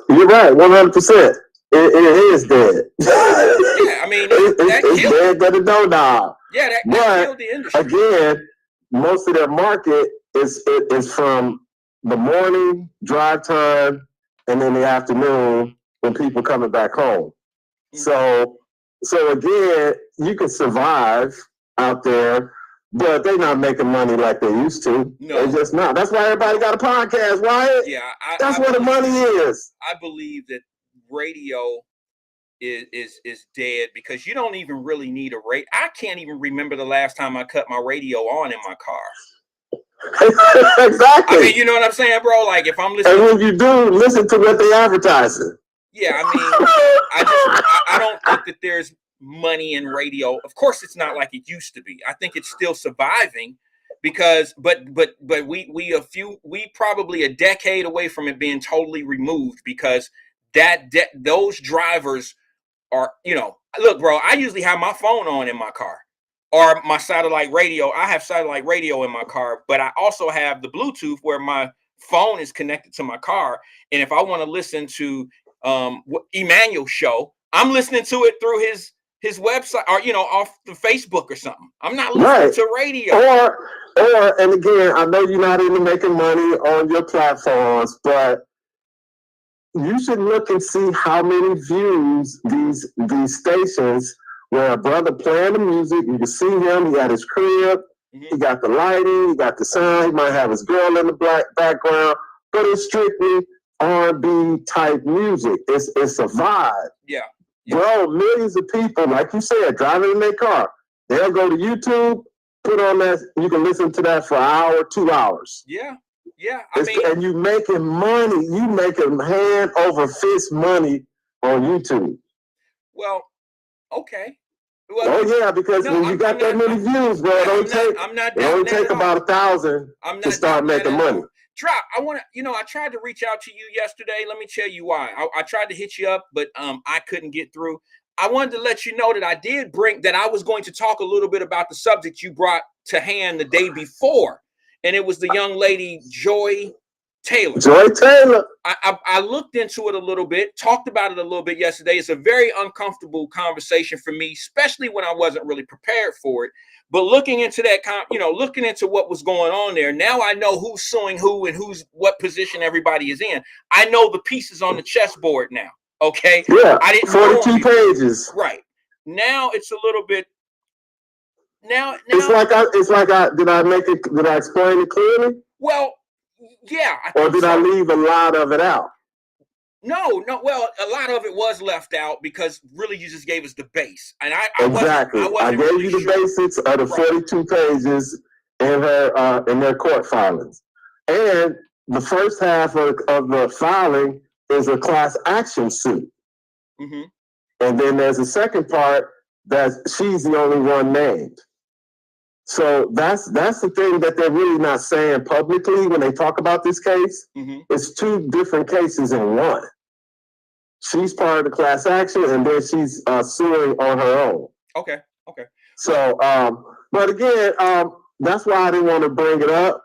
You're right, 100%. It is dead. Yeah, I mean, it's dead but it don't die. Yeah, that killed the industry. Again, most of their market is from the morning drive time and then the afternoon when people coming back home. So again, you can survive out there, but they're not making money like they used to. No. They're just not. That's why everybody got a podcast, Wyatt. Yeah, that's where the money is. I believe that radio is dead because you don't even really need a radio. I can't even remember the last time I cut my radio on in my car. Exactly. I mean, you know what I'm saying, bro? Like if I'm listening, and when you do, listen to what they advertising. Yeah, I mean, I don't think that there's money in radio. Of course, it's not like it used to be. I think it's still surviving because, but we probably a decade away from it being totally removed because those drivers are, look, bro, I usually have my phone on in my car or my satellite radio. I have satellite radio in my car, but I also have the Bluetooth where my phone is connected to my car. And if I want to listen to Emmanuel's show, I'm listening to it through his website or off the Facebook or something. I'm not listening to radio. Or and again, I know you're not even making money on your platforms, but you should look and see how many views these stations where a brother playing the music, you can see him, he got his crib, he got the lighting, he got the sound, he might have his girl in the background, but it's strictly R&B type music. It's a vibe. Yeah. Bro, millions of people, like you said, driving in their car, they'll go to YouTube, put on that, you can listen to that for an hour, 2 hours. Yeah. And you making money, you making hand over fist money on YouTube. Well, okay. Well, because when you got that many views, bro, it only take about 1,000 to start making money. Drop. I tried to reach out to you yesterday. Let me tell you why. I tried to hit you up, but I couldn't get through. I wanted to let you know that I was going to talk a little bit about the subject you brought to hand the day before. And it was the young lady, Joy Taylor. Joy Taylor. I looked into it a little bit, talked about it a little bit yesterday. It's a very uncomfortable conversation for me, especially when I wasn't really prepared for it. But looking into that, looking into what was going on there, now I know who's suing who and what position everybody is in. I know the pieces on the chessboard now. Okay. Yeah. I didn't 42 pages. Right. Now it's a little bit. Now it's like I did I explain it clearly? Well, yeah. Or did I leave a lot of it out? No. Well, a lot of it was left out because really you just gave us the base, and I gave really you the basics of the 42 pages in their court filings, and the first half of the filing is a class action suit, and then there's a second part that she's the only one named. So that's the thing that they're really not saying publicly when they talk about this case. It's two different cases in one. She's part of the class action, and then she's suing on her own. Okay. So, but again, that's why I didn't want to bring it up.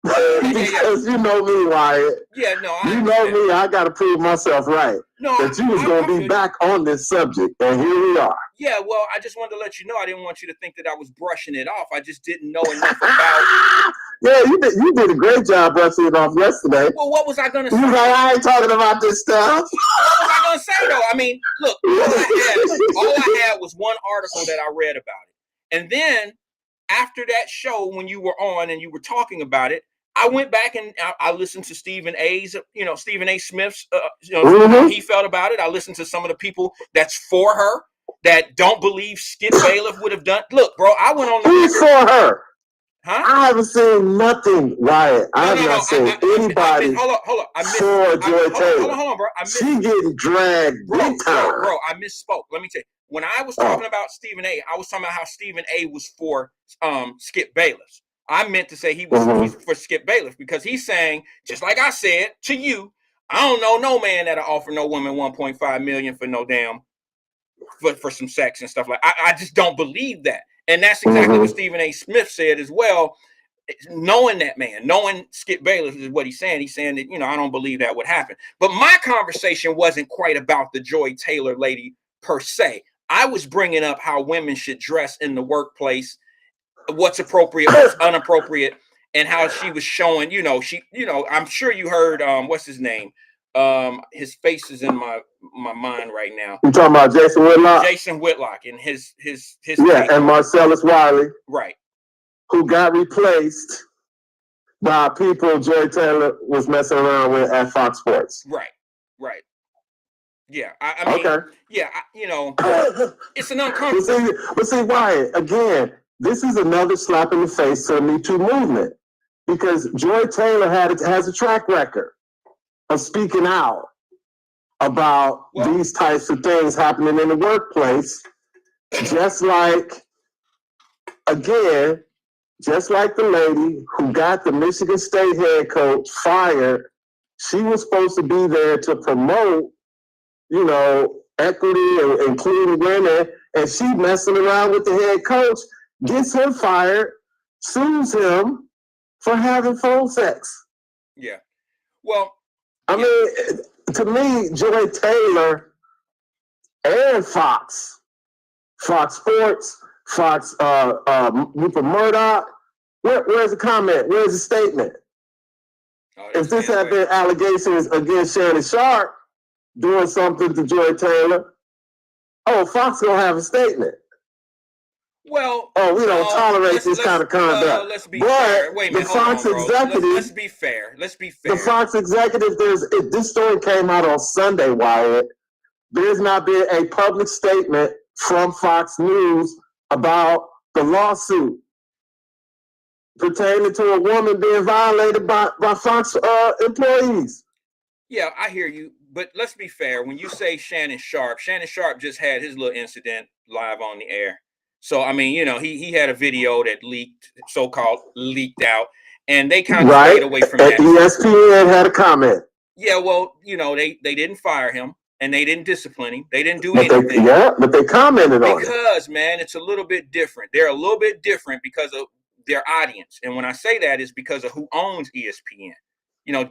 Because you know me, Wyatt. Yeah, no, you know me. I got to prove myself right. No, that you was going to be back on this subject, and here we are. Yeah, well, I just wanted to let you know. I didn't want you to think that I was brushing it off. I just didn't know enough about. Yeah, you did a great job brushing it off yesterday. Well, what was I going to say? You was like, I ain't talking about this stuff. What was I going to say though? I mean, look, all I had was one article that I read about it, and then after that show, when you were on and you were talking about it, I went back and I listened to Stephen A. Smith's, how he felt about it. I listened to some of the people that's for her that don't believe Skip Bailiff would have done. Look, bro, I went on. Who's for her? Huh? I haven't seen nothing, Wyatt. I have not seen anybody hold on. for Joy Taylor. Hold on, bro. She getting dragged big time. Bro, I misspoke. Let me tell you. When I was talking about Stephen A., I was talking about how Stephen A. was for Skip Bailiff. I meant to say he's for Skip Bailiff because he's saying, just like I said to you, I don't know no man that'll offer no woman $1.5 million for no damn for some sex and stuff like. I just don't believe that, and that's exactly what Stephen A. Smith said as well. Knowing that man, knowing Skip Bailiff is what he's saying. He's saying that I don't believe that would happen. But my conversation wasn't quite about the Joy Taylor lady per se. I was bringing up how women should dress in the workplace. What's appropriate, what's inappropriate, and how she was showing, I'm sure you heard, what's his name? His face is in my mind right now. You talking about Jason Whitlock? Jason Whitlock and his and Marcellus Wiley. Right. Who got replaced by people Joy Taylor was messing around with at Fox Sports. Right. Yeah, I mean, okay. Yeah, it's an uncomfortable. But see, Wyatt, again, this is another slap in the face to the Me Too movement because Joy Taylor has a track record of speaking out about these types of things happening in the workplace, just like the lady who got the Michigan State head coach fired. She was supposed to be there to promote, equity and including women, and she messing around with the head coach. Gets him fired, sues him for having phone sex. Yeah. Well, I mean, to me, Joy Taylor and Fox Sports, Fox, Rupert Murdoch, where's the comment? Where's the statement? If this had been allegations against Shannon Sharp doing something to Joy Taylor, Fox gonna have a statement. Well, we don't tolerate this kind of conduct. Let's be fair. Wait a minute, the Fox executive. Let's be fair. The Fox executive. If this story came out on Sunday, Wyatt, there's not been a public statement from Fox News about the lawsuit pertaining to a woman being violated by Fox employees. Yeah, I hear you, but let's be fair. When you say Shannon Sharp just had his little incident live on the air. So, I mean, he had a video that so-called leaked out, and they kind of stayed away from that. ESPN had a comment. Yeah, well, they didn't fire him, and they didn't discipline him. They didn't do anything. But they commented on it. Because, man, it's a little bit different. They're a little bit different because of their audience. And when I say that, it's because of who owns ESPN.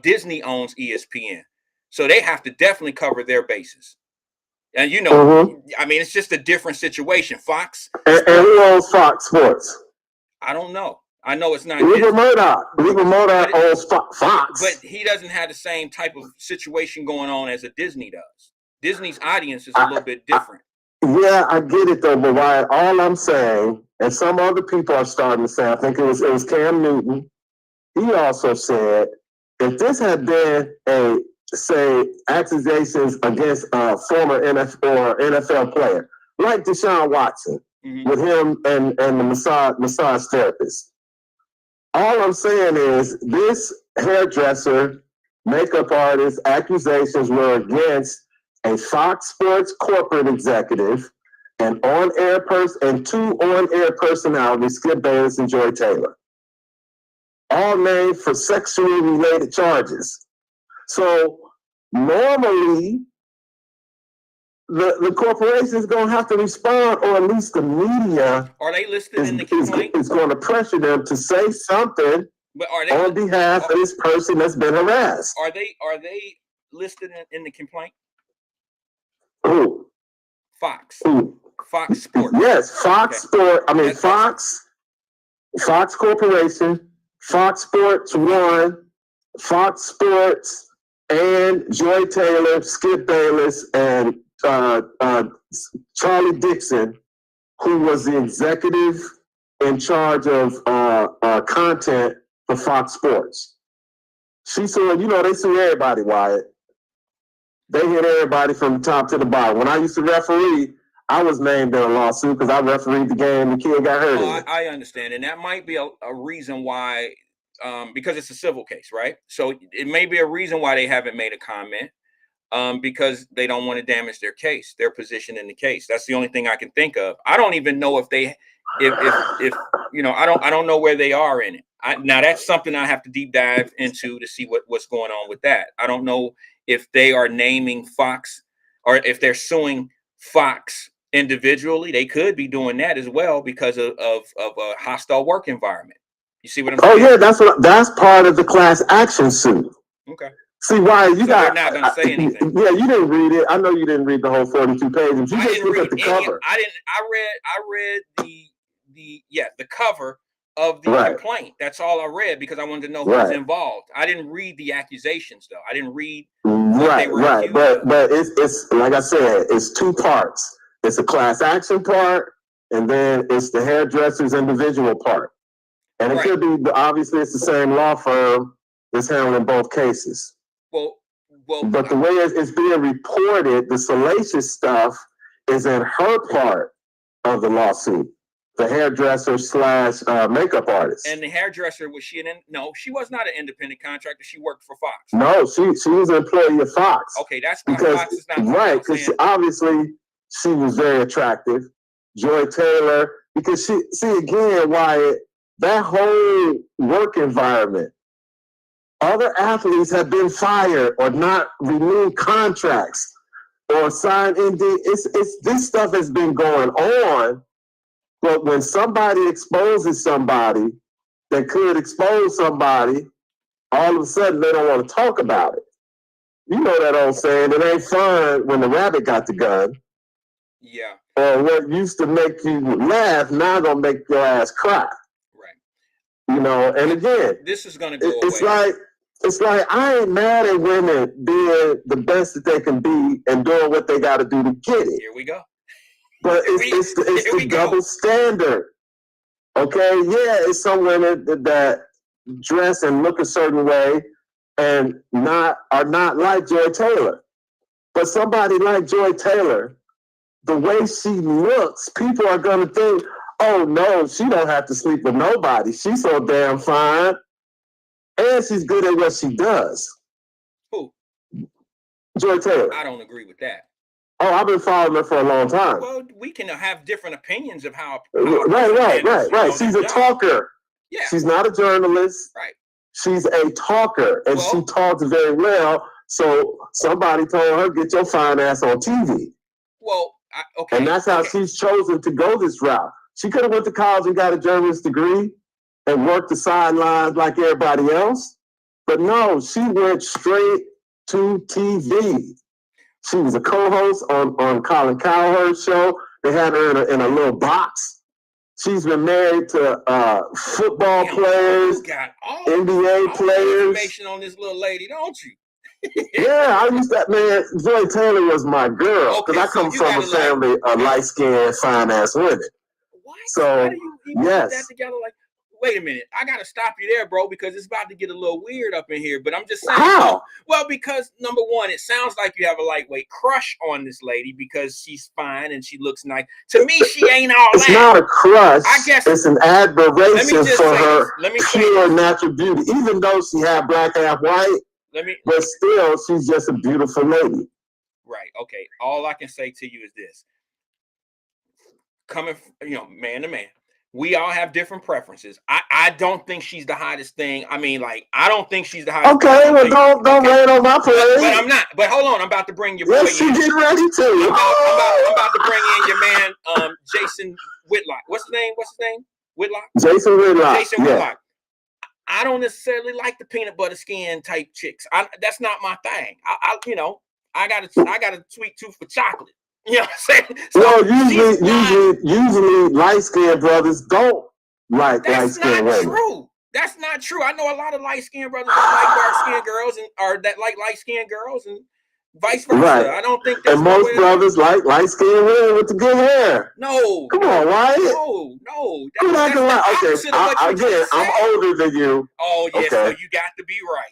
Disney owns ESPN, so they have to definitely cover their bases. And I mean, it's just a different situation. Fox and who owns Fox Sports? I don't know. I know it's not Rupert Murdoch. Rupert Murdoch owns Fox. But he doesn't have the same type of situation going on as a Disney does. Disney's audience is a little bit different. Yeah, I get it though, but Wyatt, all I'm saying, and some other people are starting to say, I think it was Cam Newton. He also said, if this had been accusations against a former NFL player, like Deshaun Watson, with him and the massage therapist. All I'm saying is this hairdresser, makeup artist accusations were against a Fox Sports corporate executive and two on-air personalities, Skip Bayless and Joy Taylor, all named for sexually related charges. So normally, the corporation is going to have to respond, or at least the media are they listed in the complaint? Is going to pressure them to say something on behalf of this person that's been harassed. Are they listed in the complaint? Who? Fox. Who? Fox Sports. Yes, Fox Sport. I mean, Fox Corporation, Fox Sports 1, Fox Sports, and Joy Taylor, Skip Bayless, and Charlie Dixon, who was the executive in charge of content for Fox Sports. She sued, they sue everybody, Wyatt. They hit everybody from the top to the bottom. When I used to referee, I was named in a lawsuit because I refereed the game. The kid got hurt. I understand, and that might be a reason why, because it's a civil case, right? So it may be a reason why they haven't made a comment, because they don't want to damage their case, their position in the case. That's the only thing I can think of. I don't even know if I don't know where they are in it. Now that's something I have to deep dive into to see what's going on with that. I don't know if they are naming Fox or if they're suing Fox individually. They could be doing that as well because of a hostile work environment. You see what I'm saying? Oh yeah, that's part of the class action suit. Okay. See why they're not going to say anything. Yeah, you didn't read it. I know you didn't read the whole 42 pages. You just looked at the cover. I read the cover of the complaint. That's all I read because I wanted to know who was involved. I didn't read the accusations though. I didn't read what they were accused of. But it's like I said, it's two parts. It's a class action part, and then it's the hairdresser's individual part. And it could be, obviously, it's the same law firm that's handling both cases. But the way it's being reported, the salacious stuff is in her part of the lawsuit. The hairdresser / makeup artist. And the hairdresser, was she no, she was not an independent contractor. She worked for Fox. No, she was an employee of Fox. Okay, that's why Fox is not right. Because obviously she was very attractive. Joy Taylor, because again, Wyatt, that whole work environment. Other athletes have been fired or not renewed contracts or signed ND. This stuff has been going on. But when somebody exposes somebody that could expose somebody, all of a sudden they don't want to talk about it. You know that old saying, it ain't fun when the rabbit got the gun. Yeah. Or what used to make you laugh, now gonna make your ass cry. Right. And again, this is gonna go away. It's like I ain't mad at women being the best that they can be and doing what they gotta do to get it. Here we go. But it's the double standard. Okay, yeah, it's some women that dress and look a certain way and are not like Joy Taylor. But somebody like Joy Taylor, the way she looks, people are gonna think, oh no, she don't have to sleep with nobody. She's so damn fine. And she's good at what she does. Who? Joy Taylor. I don't agree with that. Oh, I've been following her for a long time. Well, we can have different opinions of how right. She's a talker. Yeah. She's not a journalist. Right. She's a talker, and she talks very well. So somebody told her, get your fine ass on TV. Well, okay. And that's how she's chosen to go this route. She could have went to college and got a journalist degree and worked the sidelines like everybody else. But no, she went straight to TV. She was a co-host on Colin Cowherd's show. They had her in a little box. She's been married to football players, NBA players. Information on this little lady, don't you? Yeah, I used that, man. Joy Taylor was my girl because I come from a family of light-skinned, fine-ass women. What? So, how do you even put that together? Like, wait a minute, I gotta stop you there, bro, because it's about to get a little weird up in here. But I'm just saying, how? Well, because number one, it sounds like you have a lightweight crush on this lady because she's fine and she looks nice. To me, she ain't all it's that. It's not a crush. I guess it's an admiration for her pure natural beauty, even though she had black half white. But still, she's just a beautiful lady. Right. Okay. All I can say to you is this: coming, man to man, we all have different preferences. I don't think she's the hottest thing. I mean, like, I don't think she's the hottest. Okay, well, don't rain on my parade. But I'm not. But hold on, I'm about to bring your boy yes, you get ready to. I'm about to bring in your man, Jason Whitlock. What's his name? Whitlock. Jason Whitlock. Jason Whitlock. I don't necessarily like the peanut butter skin type chicks. That's not my thing. I got a sweet tooth for chocolate. You know what I'm saying? So well, usually light skinned brothers don't like light skinned women. True. That's not true. I know a lot of light skinned brothers that like dark skinned girls or that like light skinned girls and vice versa. Right. I don't think that's and most brothers like light skinned women with the good hair. No. Come on, Wyatt. No. Okay. I'm older than you. Oh yeah, okay. So you got to be right.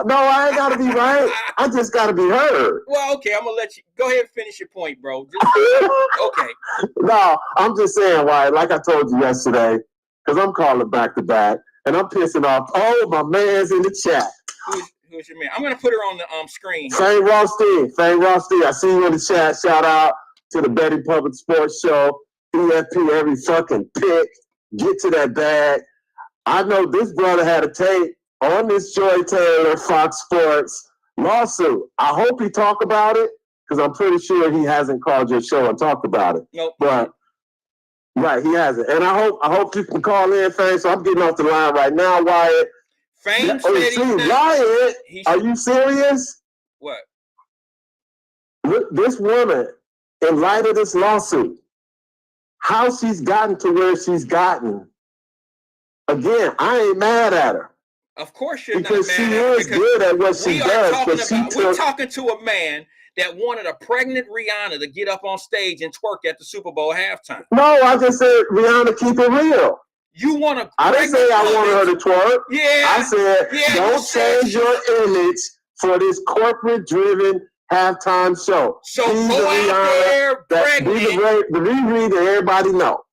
No, I ain't gotta be right. I just gotta be heard. Well, okay, I'm gonna let you go ahead and finish your point, bro. Okay. No, I'm just saying, Wyatt, like I told you yesterday, because I'm calling back to back, and I'm pissing off all my mans in the chat. Who's your man? I'm gonna put her on the screen. Fane Rothstein. I see you in the chat. Shout out to the Betty Public Sports Show. EFP every fucking pick. Get to that bag. I know this brother had a tape on this Joy Taylor Fox Sports lawsuit. I hope he talk about it because I'm pretty sure he hasn't called your show and talked about it. Nope. But right, he hasn't. And I hope you can call in, Fane. So I'm getting off the line right now, Wyatt. Fane Wyatt, are you serious? What? This woman, in light of this lawsuit, how she's gotten to where she's gotten. Again, I ain't mad at her. Of course you're because not she mad is good at what she does. We're talking to a man that wanted a pregnant Rihanna to get up on stage and twerk at the Super Bowl halftime. No, I just said Rihanna, keep it real. You want to? I didn't say I wanted her to twerk. Yeah. I said don't change your image for this corporate-driven halftime show. So go out there pregnant. The Riri that everybody know.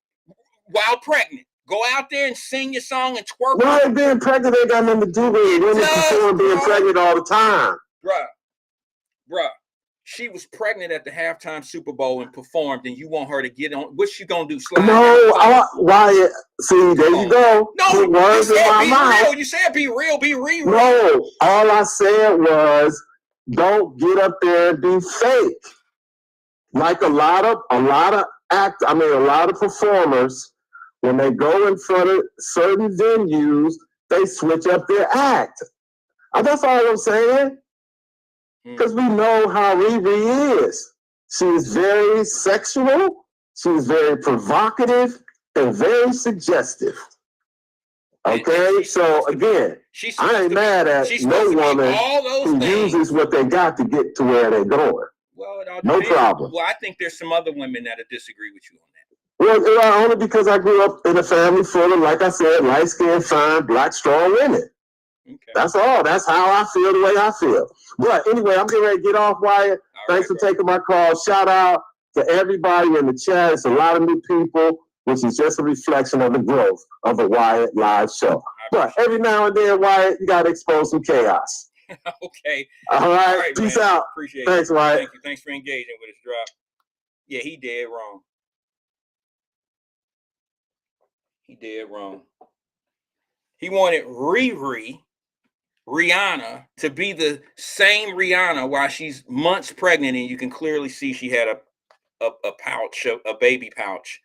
While pregnant. Go out there and sing your song and twerk. Why being pregnant ain't got nothing to do with it? Women perform being pregnant all the time. Bruh. She was pregnant at the halftime Super Bowl and performed, and you want her to get on. What's she gonna do? Slide Wyatt. See, there you go. No, put words in my mouth. You said be real, be real. No, all I said was don't get up there and be fake. Like a lot of performers. When they go in front of certain venues, they switch up their act. That's all I'm saying. Because we know how Riri is. She is very sexual, she is very provocative, and very suggestive. Okay? So, again, I ain't mad at no woman who uses what they got to get to where they're going. Well, no problem. Well, I think there's some other women that disagree with you on that. Well, only because I grew up in a family full of, like I said, light-skinned, fine, black, strong women. Okay. That's all. That's how I feel the way I feel. But anyway, I'm getting ready to get off, Wyatt. Thanks for taking my call. Shout out to everybody in the chat. It's a lot of new people, which is just a reflection of the growth of the Wyatt Live show. But every now and then, Wyatt, you got to expose some chaos. Okay. All right. Peace out. Appreciate it. Thanks, Wyatt. Thank you. Thanks for engaging with us, Drop. Yeah, he dead wrong. He did wrong. He wanted Rihanna to be the same Rihanna while she's months pregnant, and you can clearly see she had a pouch, a baby pouch.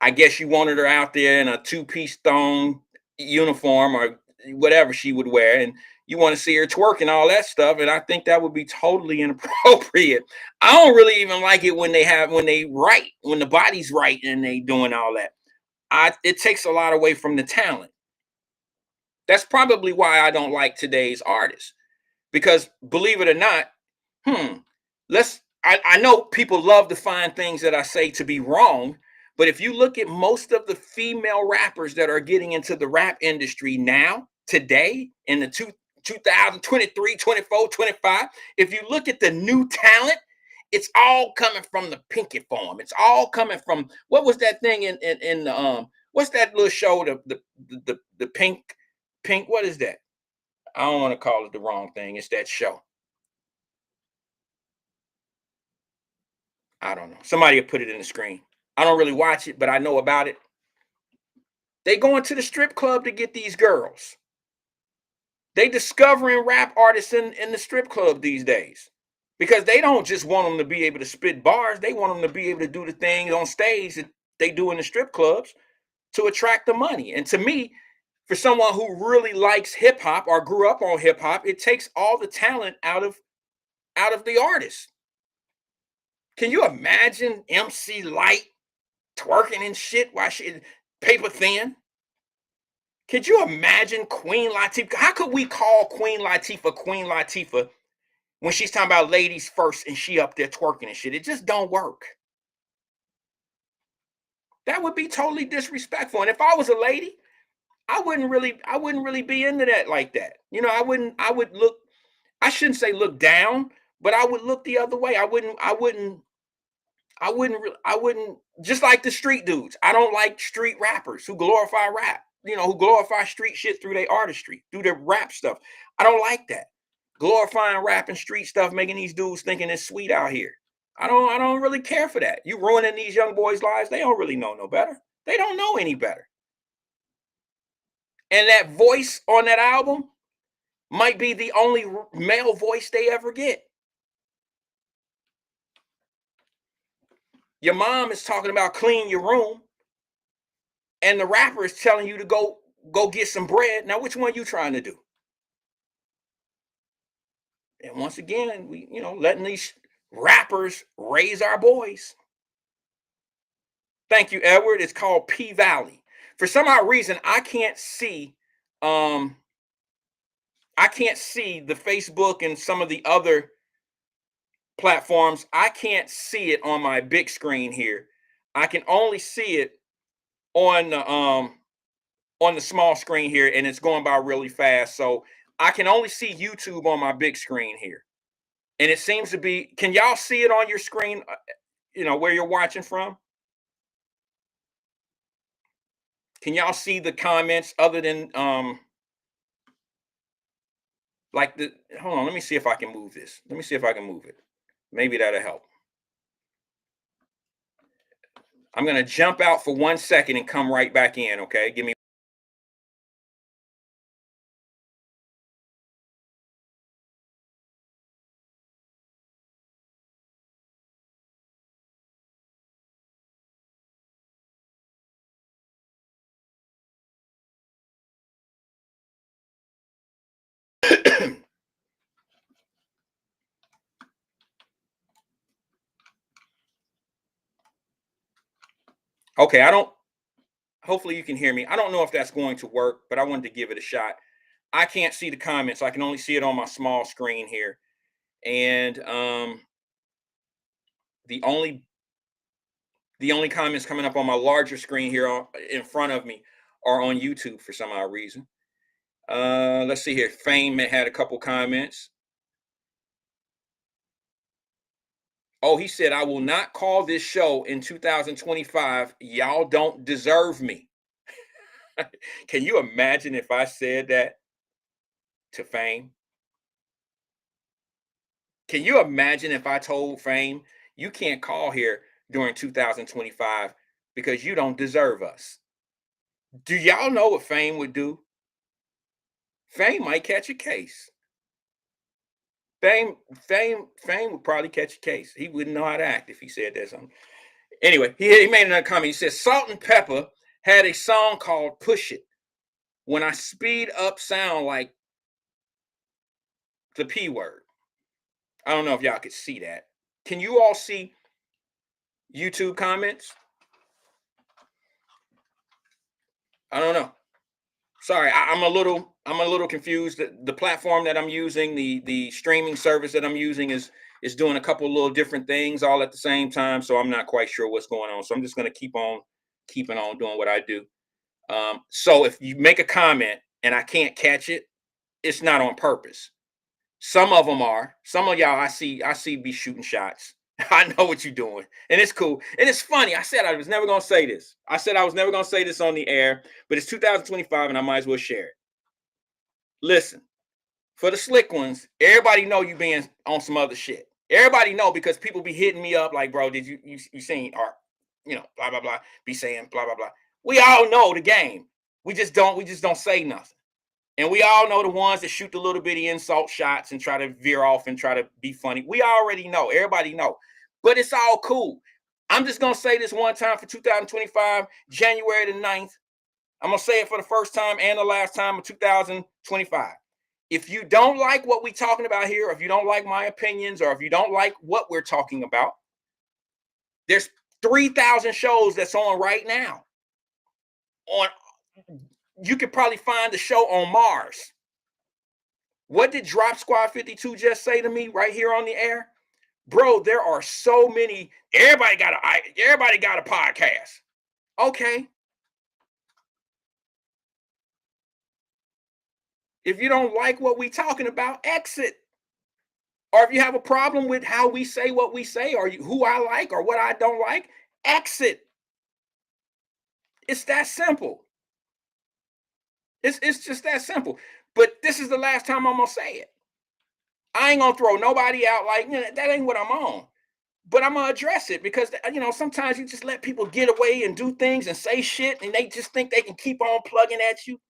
I guess you wanted her out there in a two-piece thong uniform or whatever she would wear, and you want to see her twerk and all that stuff, and I think that would be totally inappropriate. I don't really even like it when when the body's right and they doing all that. It takes a lot away from the talent. That's probably why I don't like today's artists, because believe it or not, I know people love to find things that I say to be wrong, but if you look at most of the female rappers that are getting into the rap industry now, today, in the 2023, 24, 25, if you look at the new talent, it's all coming from the pinky form. It's all coming from, what was that thing in the what's that little show, the pink, what is that? I don't want to call it the wrong thing. It's that show. I don't know. Somebody will put it in the screen. I don't really watch it, but I know about it. They going to the strip club to get these girls. They discovering rap artists in the strip club these days, because they don't just want them to be able to spit bars. They want them to be able to do the things on stage that they do in the strip clubs to attract the money. And to me, for someone who really likes hip hop or grew up on hip hop, it takes all the talent out of the artist. Can you imagine MC Light twerking and shit while she paper thin? Could you imagine Queen Latifah? How could we call Queen Latifah when she's talking about ladies first and she up there twerking and shit? It just don't work. That would be totally disrespectful. And if I was a lady, I wouldn't really be into that like that. You know, I shouldn't say look down, but I would look the other way. I wouldn't, just like the street dudes. I don't like street rappers who glorify rap, who glorify street shit through their artistry, through their rap stuff. I don't like that. Glorifying rap and street stuff, making these dudes thinking it's sweet out here. I don't really care for that. You ruining these young boys' lives. They don't really know no better. They don't know any better. And that voice on that album might be the only male voice they ever get. Your mom is talking about clean your room, and the rapper is telling you to go get some bread. Now, which one are you trying to do? And once again, we, letting these rappers raise our boys. Thank you, Edward. It's called P Valley. For some odd reason, I can't see the Facebook and some of the other platforms. I can't see it on my big screen here. I can only see it on the small screen here, and it's going by really fast. So I can only see YouTube on my big screen here. And it seems to be, can y'all see it on your screen, where you're watching from? Can y'all see the comments other than hold on, let me see if I can move this. Let me see if I can move it. Maybe that'll help. I'm going to jump out for 1 second and come right back in, okay? Give me. Okay, hopefully you can hear me. I don't know if that's going to work, but I wanted to give it a shot. I can't see the comments. I can only see it on my small screen here. And the only comments coming up on my larger screen here in front of me are on YouTube for some odd reason. Let's see here. Fame had a couple comments. Oh, he said, I will not call this show in 2025. Y'all don't deserve me. Can you imagine if I said that to Fame? Can you imagine if I told Fame, you can't call here during 2025 because you don't deserve us? Do y'all know what Fame would do? Fame might catch a case. Fame would probably catch a case. He wouldn't know how to act if he said that something. Anyway, he made another comment. He said Salt and Pepper had a song called Push It. when I speed up sound like the P word. I don't know if y'all could see that. Can you all see YouTube comments? I don't know. Sorry, I'm a little confused. The platform that I'm using, the streaming service that I'm using is doing a couple little different things all at the same time. So I'm not quite sure what's going on. So I'm just going to keep on keeping on doing what I do. So if you make a comment and I can't catch it, it's not on purpose. Some of them are. Some of y'all I see be shooting shots. I know what you're doing, and it's cool, and it's funny. I said I was never gonna say this. I said I was never gonna say this on the air, but it's 2025, and I might as well share it. Listen, for the slick ones, everybody know you being on some other shit. Everybody know because people be hitting me up like, bro, did you seen or blah blah blah, be saying blah blah blah. We all know the game. We just don't say nothing. And we all know the ones that shoot the little bitty insult shots and try to veer off and try to be funny. We already know. Everybody know. But it's all cool. I'm just going to say this one time for 2025, January the 9th. I'm going to say it for the first time and the last time of 2025. If you don't like what we're talking about here, or if you don't like my opinions, or if you don't like what we're talking about, there's 3,000 shows that's on right now. You could probably find the show on Mars. What did Drop Squad 52 just say to me right here on the air? Bro, there are so many. Everybody got a podcast. Okay. If you don't like what we talking about, exit. Or if you have a problem with how we say what we say, or who I like or what I don't like, exit. It's that simple. It's just that simple. But this is the last time I'm gonna say it. I ain't gonna throw nobody out like that ain't what I'm on. But I'm gonna address it because sometimes you just let people get away and do things and say shit and they just think they can keep on plugging at you.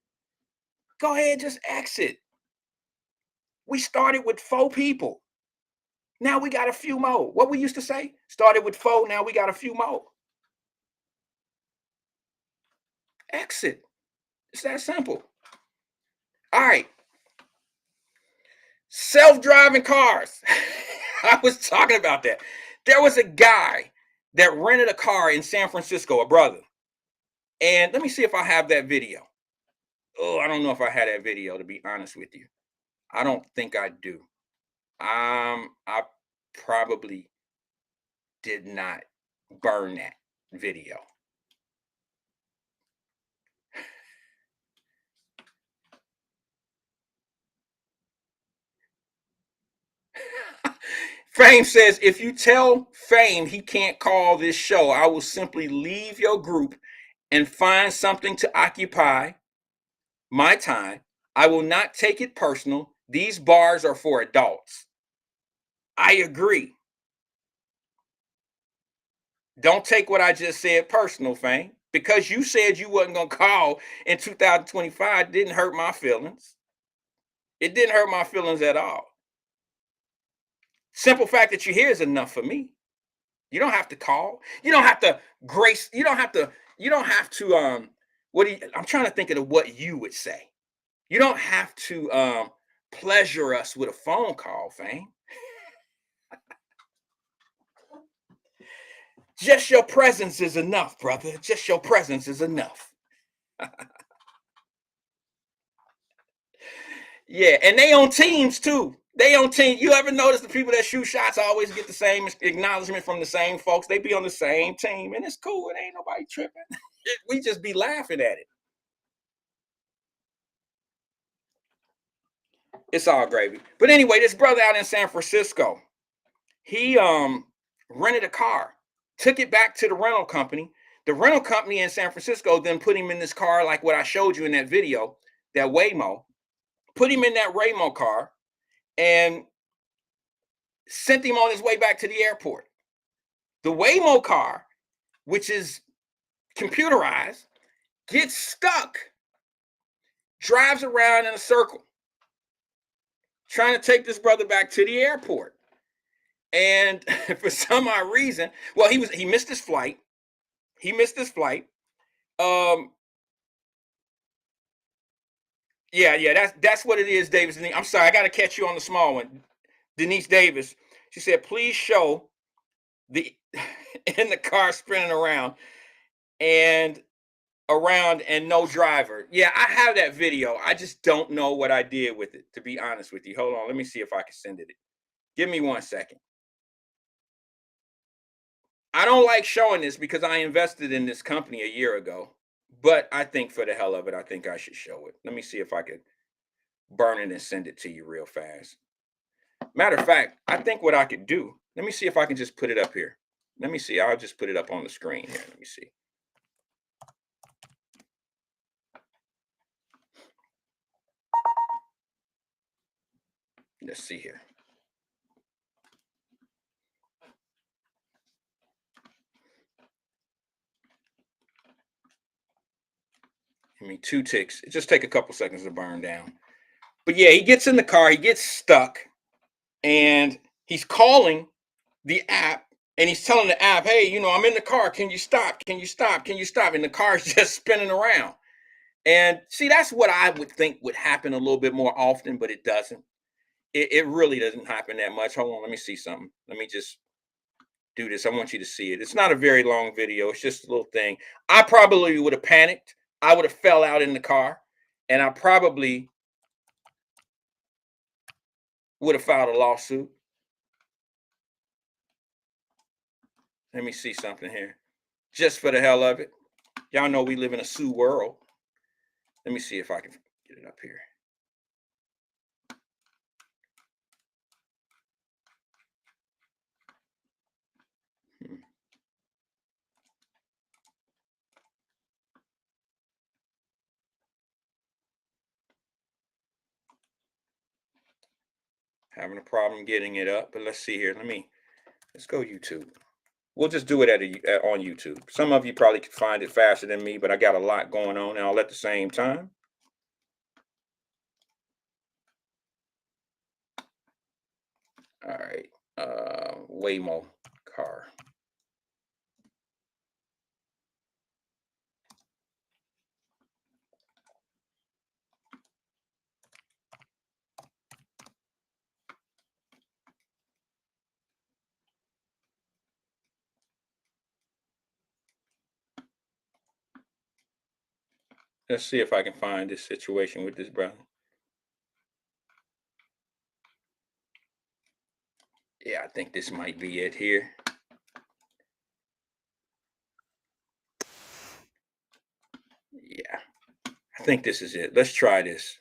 Go ahead, just exit. We started with 4 people. Now we got a few more. What we used to say? Started with 4, now we got a few more. Exit. It's that simple. All right. Self-driving cars. I was talking about that. There was a guy that rented a car in San Francisco, a brother. And let me see if I have that video. Oh, I don't know if I had that video, to be honest with you. I don't think I do. I probably did not burn that video. Fame says, if you tell Fame he can't call this show, I will simply leave your group and find something to occupy my time. I will not take it personal. These bars are for adults. I agree. Don't take what I just said personal, Fame. Because you said you wasn't going to call in 2025 didn't hurt my feelings. It didn't hurt my feelings at all. Simple fact that you're here is enough for me. You don't have to call. You don't have to grace. You don't have to, I'm trying to think of what you would say. You don't have to pleasure us with a phone call, Fame. Just your presence is enough, brother. Just your presence is enough. Yeah, and they on teams too. They on team. You ever notice the people that shoot shots always get the same acknowledgement from the same folks? They be on the same team, and it's cool. It ain't nobody tripping. We just be laughing at it. It's all gravy. But anyway, this brother out in San Francisco, he rented a car, took it back to the rental company. The rental company in San Francisco then put him in this car like what I showed you in that video, that Waymo. Put him in that Waymo car and sent him on his way back to the airport. The Waymo car, which is computerized, gets stuck, drives around in a circle, trying to take this brother back to the airport. And for some odd reason, well, he missed his flight. Yeah, that's what it is, Davis. I'm sorry, I got to catch you on the small one. Denise Davis, she said, please show the in the car spinning around and no driver. Yeah, I have that video. I just don't know what I did with it, to be honest with you. Hold on, let me see if I can send it. Give me 1 second. I don't like showing this because I invested in this company a year ago, but I think for the hell of it, I think I should show it. Let me see if I could burn it and send it to you real fast. Matter of fact, I think what I could do, let me see if I can just put it up here. Let me see. I'll just put it up on the screen here. Let me see. Let's see here. Give me 2 ticks. It just take a couple seconds to burn down. But yeah, he gets in the car, he gets stuck, and he's calling the app, and he's telling the app, hey, you know, I'm in the car. Can you stop? Can you stop? Can you stop? And the car's just spinning around. And see, that's what I would think would happen a little bit more often, but it doesn't. It really doesn't happen that much. Hold on, let me see something. Let me just do this. I want you to see it. It's not a very long video. It's just a little thing. I probably would have panicked. I would have fell out in the car, and I probably would have filed a lawsuit. Let me see something here. Just for the hell of it. Y'all know we live in a sue world. Let me see if I can get it up here. Having a problem getting it up, but let's see here. Let's go YouTube. We'll just do it on YouTube. Some of you probably could find it faster than me, but I got a lot going on all at the same time. All right, Waymo car. Let's see if I can find this situation with this brother. Yeah, I think this might be it here. Yeah, I think this is it. Let's try this.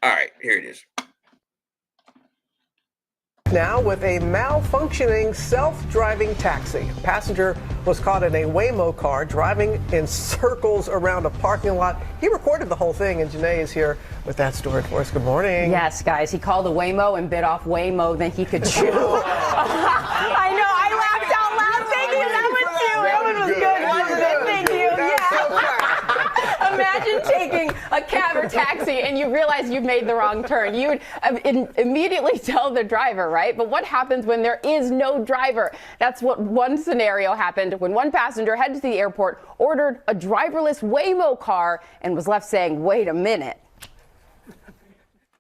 All right, here it is. Now with a malfunctioning self-driving taxi. A passenger was caught in a Waymo car driving in circles around a parking lot. He recorded the whole thing, and Janae is here with that story for us. Good morning. Yes, guys. He called a Waymo and bit off Waymo than he could chew. I know. I laughed out loud thinking that was you. That one was good, wasn't it? Thank you. Yeah. Imagine taking a cab or taxi and you realize you've made the wrong turn. You would immediately tell the driver, right? But what happens when there is no driver? That's what one scenario happened when one passenger headed to the airport, ordered a driverless Waymo car, and was left saying, wait a minute.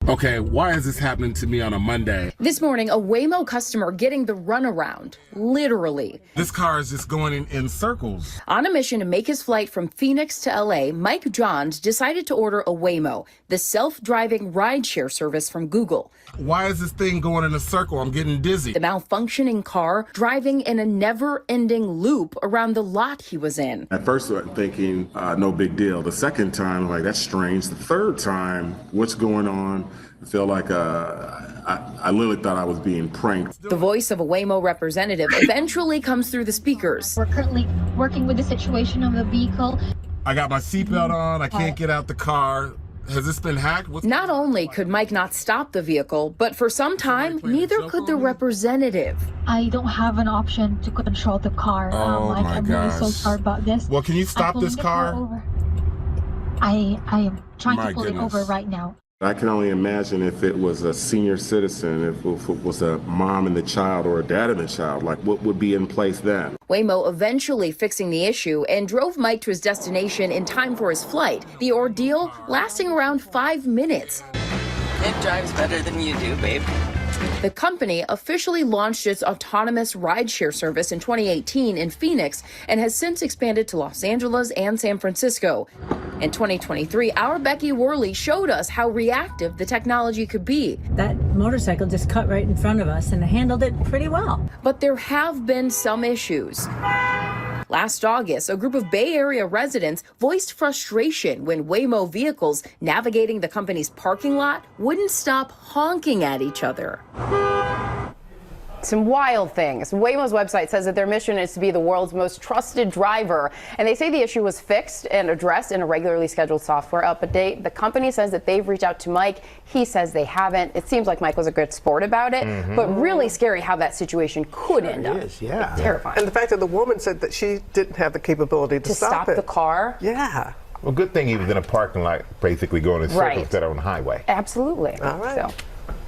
Okay, why is this happening to me on a Monday? This morning, a Waymo customer getting the runaround, literally. This car is just going in circles. On a mission to make his flight from Phoenix to LA, Mike Johns decided to order a Waymo, the self-driving rideshare service from Google. Why is this thing going in a circle? I'm getting dizzy. The malfunctioning car driving in a never-ending loop around the lot he was in. At first, I'm thinking, no big deal. The second time, I'm like, that's strange. The third time, what's going on? I feel like I literally thought I was being pranked. The voice of a Waymo representative eventually comes through the speakers. We're currently working with the situation of the vehicle. I got my seatbelt on. I can't get out the car. Has this been hacked? Not only could Mike not stop the vehicle, but for some time, neither could the representative. I don't have an option to control the car. I'm really so sorry about this. Well, can you stop this car? I am trying to pull it over right now. I can only imagine if it was a senior citizen, if it was a mom and the child or a dad and the child, like what would be in place then? Waymo eventually fixing the issue and drove Mike to his destination in time for his flight. The ordeal lasting around 5 minutes. It drives better than you do, babe. The company officially launched its autonomous rideshare service in 2018 in Phoenix and has since expanded to Los Angeles and San Francisco. In 2023, our Becky Worley showed us how reactive the technology could be. That motorcycle just cut right in front of us and handled it pretty well. But there have been some issues. Last August, a group of Bay Area residents voiced frustration when Waymo vehicles navigating the company's parking lot wouldn't stop honking at each other. Some wild things. Waymo's website says that their mission is to be the world's most trusted driver, and they say the issue was fixed and addressed in a regularly scheduled software update. The company says that they've reached out to Mike. He says they haven't. It seems like Mike was a good sport about it, but really scary how that situation could end up. Yeah. Terrifying. And the fact that the woman said that she didn't have the capability to stop it. the car. Yeah. Well, good thing he was in a parking lot, basically going in circles Right. instead of on the highway. Absolutely. All right. So,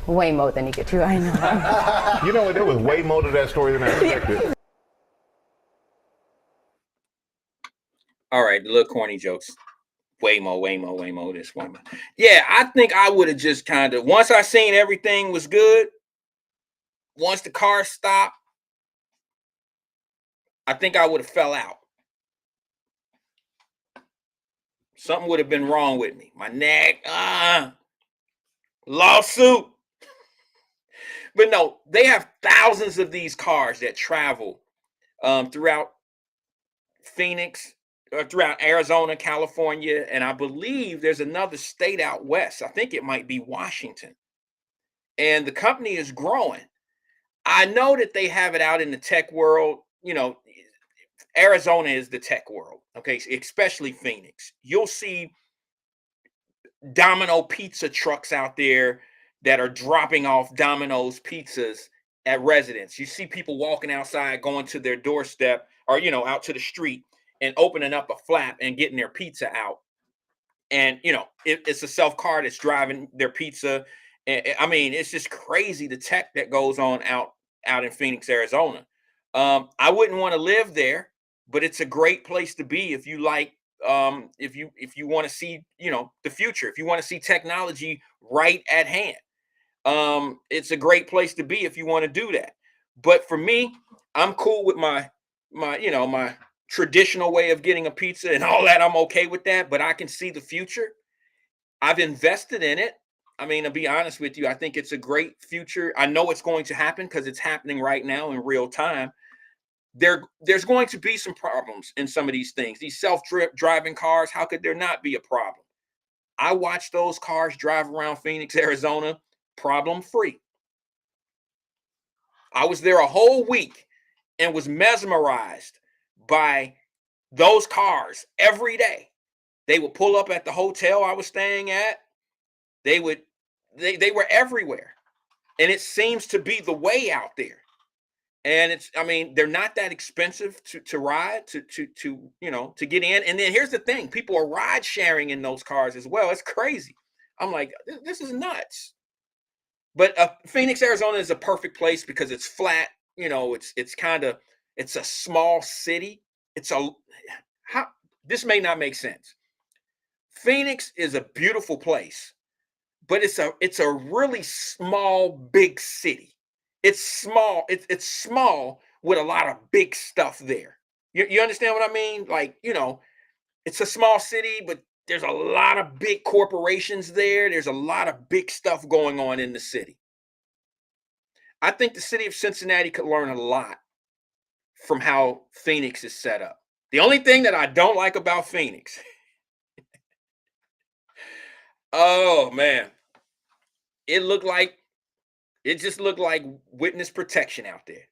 Waymo than you get to. I know. You know what? There was way more to that story than I expected. All right, the little corny jokes. Waymo, this Waymo. Yeah, I think I would have just kind of, once I seen everything was good, once the car stopped, I think I would have fell out. Something would have been wrong with me. My neck, lawsuit. But no, they have thousands of these cars that travel throughout Phoenix, or throughout Arizona, California, and I believe there's another state out west. I think it might be Washington. And the company is growing. I know that they have it out in the tech world. You know, Arizona is the tech world, okay? Especially Phoenix. You'll see Domino pizza trucks out there that are dropping off Domino's pizzas at residents. You see people walking outside, going to their doorstep or, you know, out to the street and opening up a flap and getting their pizza out. And, you know, it's a self-car that's driving their pizza. And, I mean, it's just crazy, the tech that goes on out in Phoenix, Arizona. I wouldn't want to live there, but it's a great place to be if you like, if you want to see, you know, the future, if you want to see technology right at hand. It's a great place to be if you want to do that. But for me, I'm cool with my traditional way of getting a pizza and all that. I'm okay with that, but I can see the future. I've invested in it. I mean, to be honest with you, I think it's a great future. I know it's going to happen because it's happening right now in real time. There's going to be some problems in some of these things. These self-driving cars, how could there not be a problem? I watched those cars drive around Phoenix, Arizona, problem-free. I was there a whole week and was mesmerized by those cars every day. They would pull up at the hotel I was staying at. They were everywhere. And it seems to be the way out there. And they're not that expensive to ride, to get in. And then here's the thing, people are ride sharing in those cars as well. It's crazy. I'm like, this is nuts. But Phoenix, Arizona is a perfect place because it's flat. You know, it's a small city. This may not make sense. Phoenix is a beautiful place, but it's a really small, big city. It's small. It's small with a lot of big stuff there. You understand what I mean? Like, you know, it's a small city, but there's a lot of big corporations there. There's a lot of big stuff going on in the city. I think the city of Cincinnati could learn a lot from how Phoenix is set up. The only thing that I don't like about Phoenix, oh man, it just looked like witness protection out there.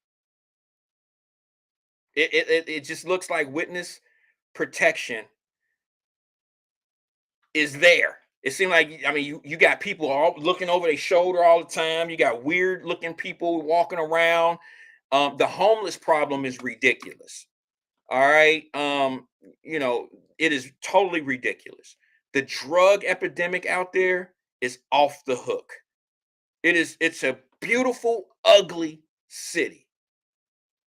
It just looks like witness protection is there. It seemed like, I mean, you got people all looking over their shoulder all the time. You got weird looking people walking around. The homeless problem is ridiculous. All right. You know, it is totally ridiculous. The drug epidemic out there is off the hook. It's a beautiful, ugly city.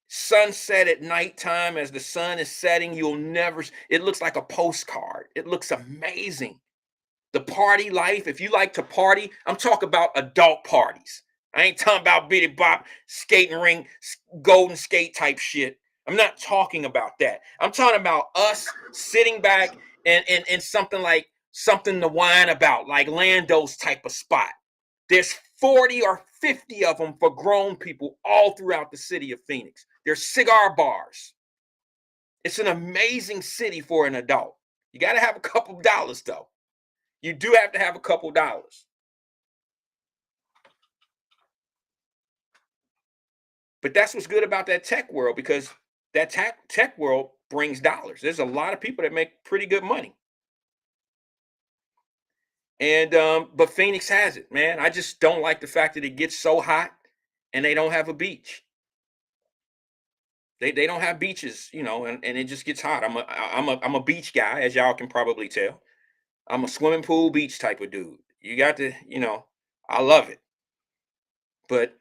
Sunset at nighttime as the sun is setting, it looks like a postcard. It looks amazing. The party life, if you like to party, I'm talking about adult parties. I ain't talking about bitty bop, skating ring, golden skate type shit. I'm not talking about that. I'm talking about us sitting back and something to whine about, like Lando's type of spot. There's 40 or 50 of them for grown people all throughout the city of Phoenix. There's cigar bars. It's an amazing city for an adult. You got to have a couple dollars, though. You do have to have a couple dollars. But that's what's good about that tech world, because that tech world brings dollars. There's a lot of people that make pretty good money. And but Phoenix has it, man. I just don't like the fact that it gets so hot and they don't have a beach. They don't have beaches, and it just gets hot. I'm a beach guy, as y'all can probably tell. I'm a swimming pool beach type of dude. You got to, I love it. But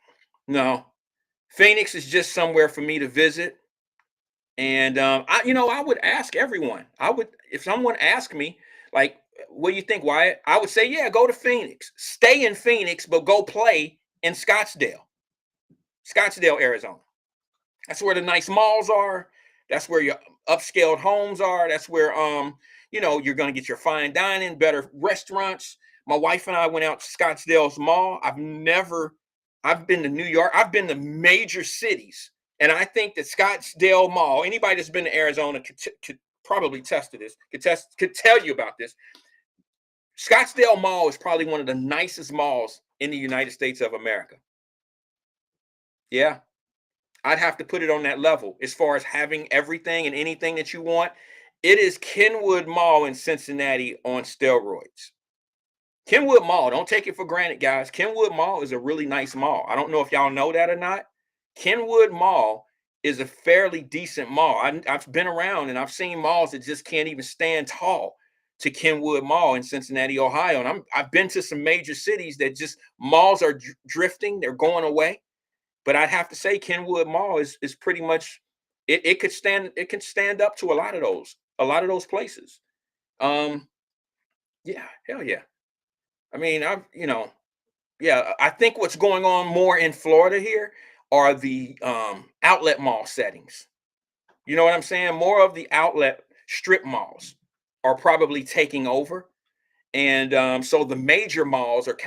no, Phoenix is just somewhere for me to visit. And I would ask everyone. If someone asked me, like, what do you think, Wyatt? I would say, yeah, go to Phoenix. Stay in Phoenix, but go play in Scottsdale, Arizona. That's where the nice malls are. That's where your upscaled homes are. That's where you're going to get your fine dining, better restaurants. My wife and I went out to Scottsdale's mall. I've been to New York. I've been to major cities. And I think that Scottsdale Mall, anybody that's been to Arizona could probably could tell you about this. Scottsdale Mall is probably one of the nicest malls in the United States of America. Yeah. I'd have to put it on that level as far as having everything and anything that you want. It is Kenwood Mall in Cincinnati on steroids. Kenwood Mall, don't take it for granted, guys. Kenwood Mall is a really nice mall. I don't know if y'all know that or not. Kenwood Mall is a fairly decent mall. I've been around and I've seen malls that just can't even stand tall to Kenwood Mall in Cincinnati, Ohio. And I've been to some major cities that just malls are drifting. They're going away. But I'd have to say Kenwood Mall is pretty much it can stand up to a lot of those places. Yeah, hell yeah. I mean, I think what's going on more in Florida here are the outlet mall settings. You know what I'm saying? More of the outlet strip malls are probably taking over. And so the major malls are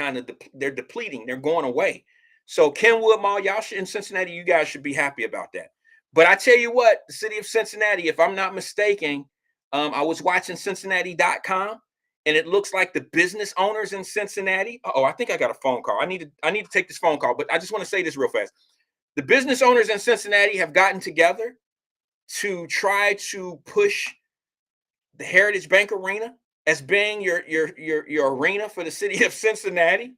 they're depleting, they're going away. So Kenwood Mall, y'all in Cincinnati, you guys should be happy about that. But I tell you what, the city of Cincinnati, if I'm not mistaken, I was watching Cincinnati.com, and it looks like the business owners in Cincinnati. Oh, I think I got a phone call. I need to take this phone call, but I just want to say this real fast. The business owners in Cincinnati have gotten together to try to push the Heritage Bank Arena as being your arena for the city of Cincinnati.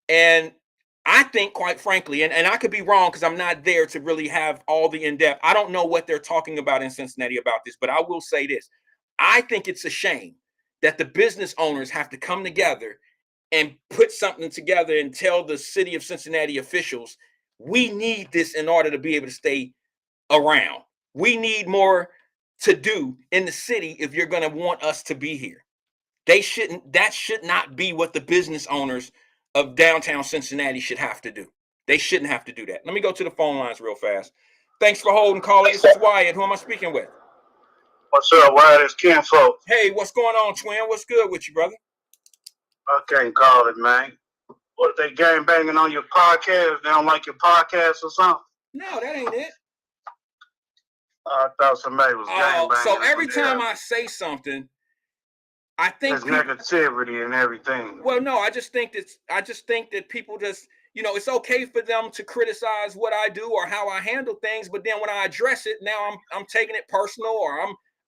And I think, quite frankly, and I could be wrong because I'm not there to really have all the in-depth. I don't know what they're talking about in Cincinnati about this, but I will say this. I think it's a shame that the business owners have to come together and put something together and tell the city of Cincinnati officials, we need this in order to be able to stay around. We need more to do in the city if you're going to want us to be here. That should not be what the business owners of downtown Cincinnati should have to do. They shouldn't have to do that. Let me go to the phone lines real fast. Thanks for holding, caller. This is Wyatt. Who am I speaking with? What's up, Wyatt? It's Ken folks. Hey, what's going on, twin? What's good with you, brother? I can't call it, man. What, they gang banging on your podcast? They don't like your podcast or something? No, that ain't it. I thought somebody was gang banging. So every time I say something, I think there's negativity and everything. Well, no, I just think that people just, it's okay for them to criticize what I do or how I handle things, but then when I address it, now I'm taking it personal or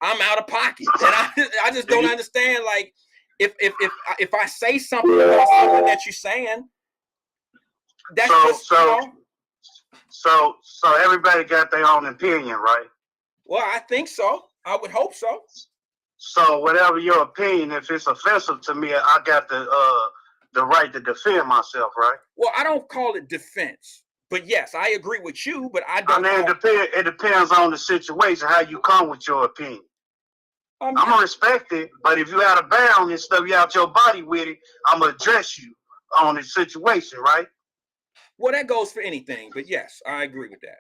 I'm out of pocket, and I just don't understand. Like, if I say something about something that you're saying, that's so everybody got their own opinion, right? Well, I think so. I would hope so. So whatever your opinion, if it's offensive to me, I got the the right to defend myself, right? Well, I don't call it defense, but yes, I agree with you. But I don't. I mean, it depends on the situation, how you come with your opinion. I'm gonna respect it, but if you out of bounds and stuff, you out your body with it, I'm gonna address you on the situation, right? Well, that goes for anything, but yes, I agree with that.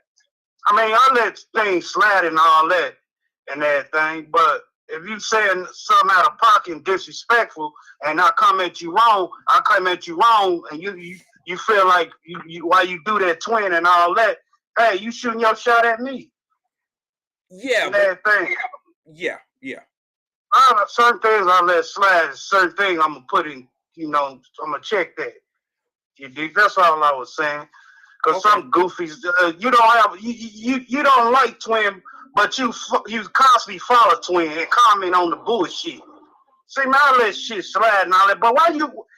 I mean, I let things slide and all that and everything, but if you saying something out of pocket and disrespectful, and I come at you wrong, and you feel like you why you do that, twin, and all that. Hey, you shooting your shot at me. Yeah, and everything. Yeah. Certain things I let slide. Certain things I'm gonna put in. I'm gonna check that. You dig? That's all I was saying. Because some goofies, you don't like twin, but you constantly follow twin and comment on the bullshit. See, man, I let shit slide and all that. But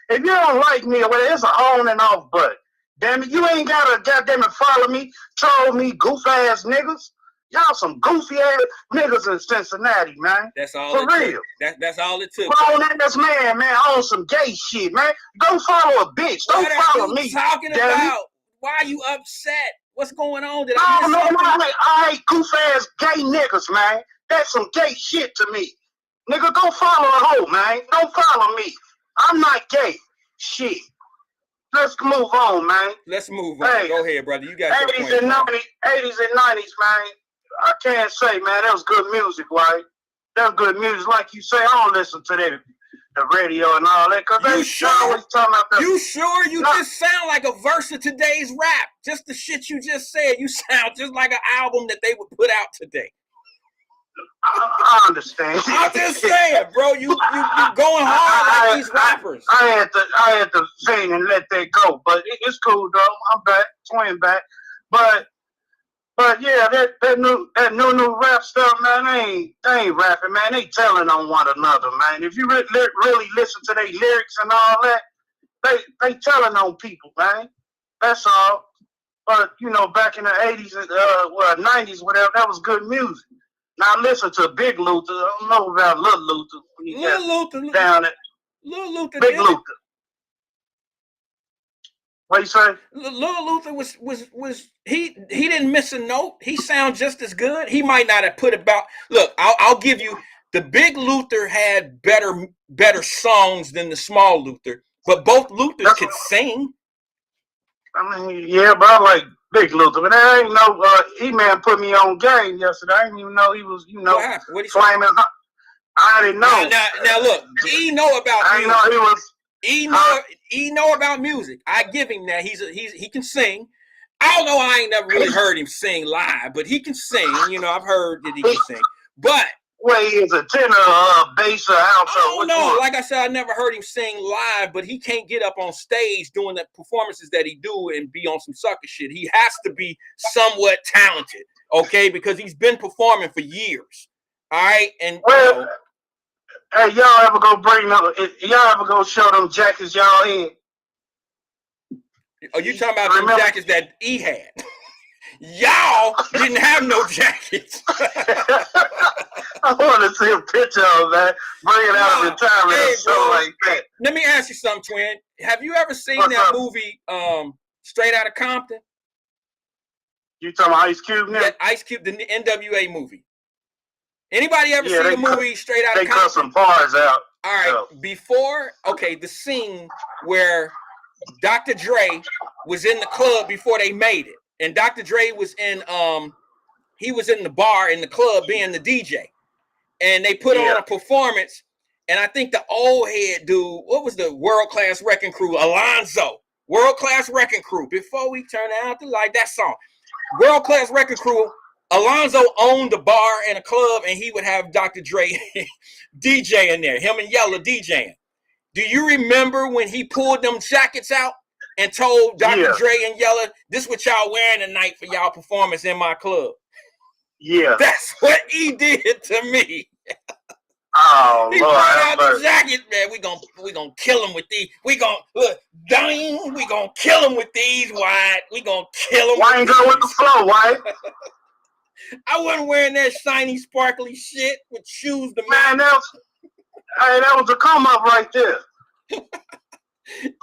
if you don't like me, well, it's an on and off button. Damn it, you ain't gotta goddamn it follow me, troll me, goof ass niggas. Y'all some goofy ass niggas in Cincinnati, man. That's all. For real. That's all it took. Grown ass man, on some gay shit, man. Go follow a bitch. Don't follow me. Talking about? Why are you upset? What's going on? I hate goof ass gay niggas, man. That's some gay shit to me. Nigga, go follow a hoe, man. Don't follow me. I'm not gay. Shit. Let's move on, man. Let's move on. Hey, go ahead, brother. You got 80s and 90s, man. I can't say, man, that was good music, right? That was good music. Like you say, I don't listen to the radio and all that. Cause you sure? Always talking about that. You sure? You just sound like a verse of today's rap. Just the shit you just said. You sound just like an album that they would put out today. I understand. I'm just saying, bro. You going hard like these rappers. I had to sing and let that go, but it's cool though. I'm back, twin back, but yeah, that new rap stuff, man. They ain't rapping, man. They telling on one another, man. If you really listen to their lyrics and all that, they telling on people, man. That's all. But back in the 80s, 90s, whatever, that was good music. Now listen to Big Luther. I don't know about Little Luther. Little Luther. Big Luther. What you say? Little Luther was he didn't miss a note. He sounds just as good. He might not have put about. Look, I'll give you the Big Luther had better songs than the Small Luther, but both Luthers could sing. I mean, yeah, but I like Big Luther, but I ain't know. E-Man put me on game yesterday. I didn't even know he was, flaming. I didn't know. Now look, he know about music. I didn't know he was. He know about music. I give him that. He can sing. I don't know. I ain't never really heard him sing live, but he can sing. I've heard that he can sing. But he is a tenor, bass, or alto. I don't know. Like I said, I never heard him sing live, but he can't get up on stage doing the performances that he do and be on some sucker shit. He has to be somewhat talented, okay? Because he's been performing for years. All right, and hey, y'all ever go show them jackets y'all in? Oh, you talking about them jackets that he had? Y'all didn't have no jackets. I want to see a picture of that. Bring it out of retirement or something like that. Let me ask you something, twin. Have you ever seen that movie, Straight Outta Compton? You talking about Ice Cube now? Yeah, Ice Cube, the NWA movie. Anybody ever seen the movie Straight Outta Compton? They cut some bars out. All right, the scene where Dr. Dre was in the club before they made it. And Dr. Dre was in the bar in the club being the DJ. And they put on a performance. And I think the old head dude, what was the World Class Wrecking Crew? Alonzo. World Class Wrecking Crew. Before we turn out the light, that song. World Class Wrecking Crew. Alonzo owned the bar and a club, and he would have Dr. Dre DJ in there. Him and Yella DJing. Do you remember when he pulled them jackets out and told Dr. Dre and Yella, this what y'all wearing tonight for y'all performance in my club? Yeah. That's what he did to me. Oh, he Lord. brought out the jacket, man. We gonna kill him with these. We gonna kill him with these, Wyatt. We gonna kill him. Why ain't go with the flow, Wyatt? I wasn't wearing that shiny, sparkly shit with shoes to man. That was a come up right there.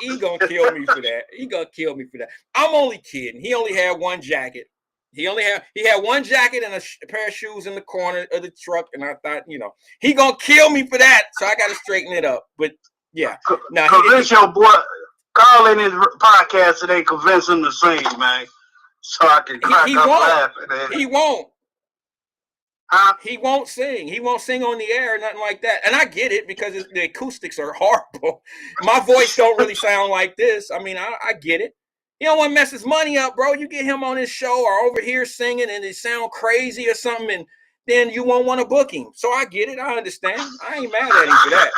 He gonna kill me for that. He gonna kill me for that. I'm only kidding. He only had one jacket. He had one jacket and a pair of shoes in the corner of the truck, and I thought, he gonna kill me for that. So I got to straighten it up. But yeah, now convince your boy. Call in his podcast today. Convince him to sing, man, so I can crack up laughing. Man. He won't. He won't sing. He won't sing on the air or nothing like that. And I get it because the acoustics are horrible. My voice don't really sound like this. I mean, I get it. You don't want to mess his money up, bro. You get him on his show or over here singing and it sound crazy or something, and then you won't want to book him. So I get it. I understand. I ain't mad at him for that.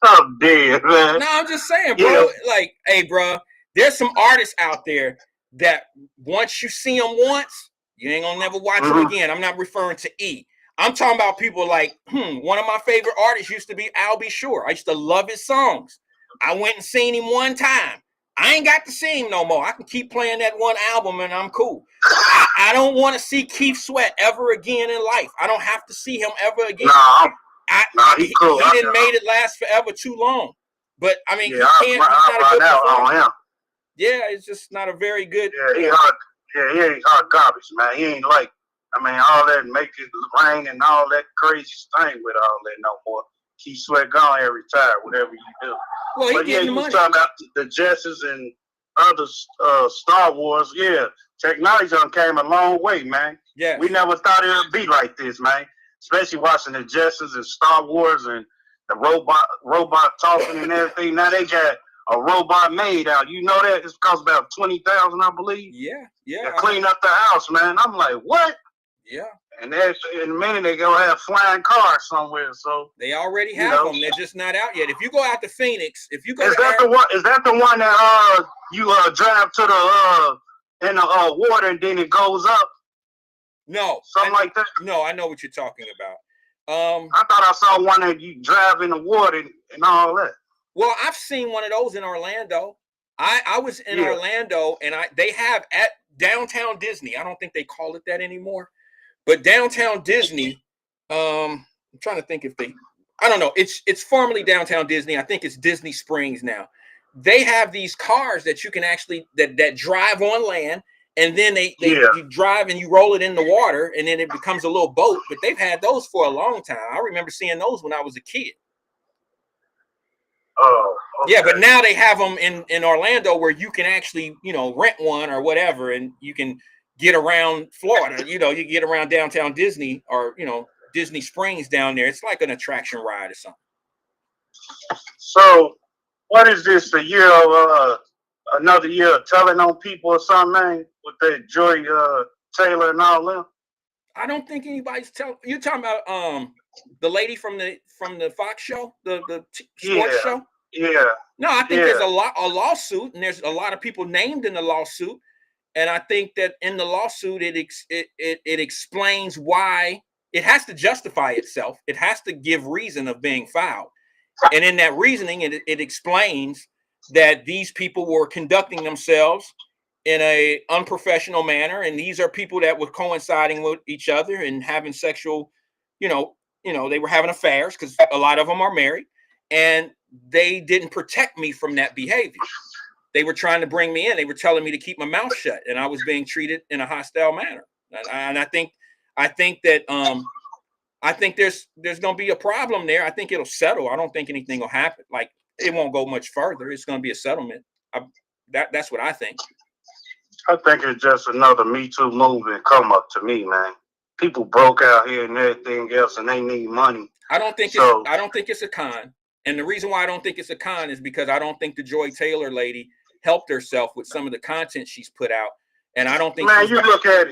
I'm dead, man. No, I'm just saying, bro. Yeah. Like, hey, bro, there's some artists out there that once you see them once, you ain't gonna never watch them again. I'm not referring to E. I'm talking about people like, one of my favorite artists used to be Al B. Sure. I used to love his songs. I went and seen him one time. I ain't got to see him no more. I can keep playing that one album and I'm cool. I don't want to see Keith Sweat ever again in life. I don't have to see him ever again. He cool. He didn't made it last forever too long. But I mean, yeah, he's not a good on him. Yeah, it's just not a very good. Yeah, he ain't hot garbage, man. He ain't like, all that make it rain and all that crazy thing with all that no more. Keith Sweat gone every time, whatever you do. Well, but yeah, you was talking about the Jetsons and other Star Wars. Yeah, technology done came a long way, man. Yeah, we never thought it would be like this, man. Especially watching the Jetsons and Star Wars and the robot talking and everything. Now they got a robot made out. You know that? It's cost about $20,000, I believe. Yeah. To clean up the house, man. I'm like, what? Yeah. And in a minute they gonna have flying cars somewhere. So they already have them. They're just not out yet. If you go out to Phoenix, is that the one that you drive to the in the water and then it goes up? No, something like that. No, I know what you're talking about. I thought I saw one that you drive in the water and all that. Well, I've seen one of those in Orlando. I was in Orlando, and they have at downtown Disney. I don't think they call it that anymore. But downtown Disney, I'm trying to think I don't know. It's formerly downtown Disney. I think it's Disney Springs now. They have these cars that you can actually that drive on land, and then you drive and you roll it in the water, and then it becomes a little boat. But they've had those for a long time. I remember seeing those when I was a kid. Oh, okay. Yeah, but now they have them in Orlando where you can actually, rent one or whatever, and you can get around Florida. You get around downtown Disney or, Disney Springs down there. It's like an attraction ride or something. So what is this, a year of another year of telling on people or something, man, with that Joy Taylor and all them? I don't think anybody's telling. You're talking about the lady from the Fox show, the sports show. Yeah. No, I think there's a lawsuit, and there's a lot of people named in the lawsuit, and I think that in the lawsuit it explains why it has to justify itself. It has to give reason of being filed, and in that reasoning, it explains that these people were conducting themselves in a unprofessional manner, and these are people that were coinciding with each other and having sexual, they were having affairs because a lot of them are married, and they didn't protect me from that behavior. They were trying to bring me in. They were telling me to keep my mouth shut, and I was being treated in a hostile manner. And I think that I think there's going to be a problem there. I think it'll settle. I don't think anything will happen. Like, it won't go much further. It's going to be a settlement. That's what I think. I think it's just another Me Too movement come up to me, man. People broke out here and everything else, and they need money. I don't think it's a con. And the reason why I don't think it's a con is because I don't think the Joy Taylor lady helped herself with some of the content she's put out. And I don't think, man, you look at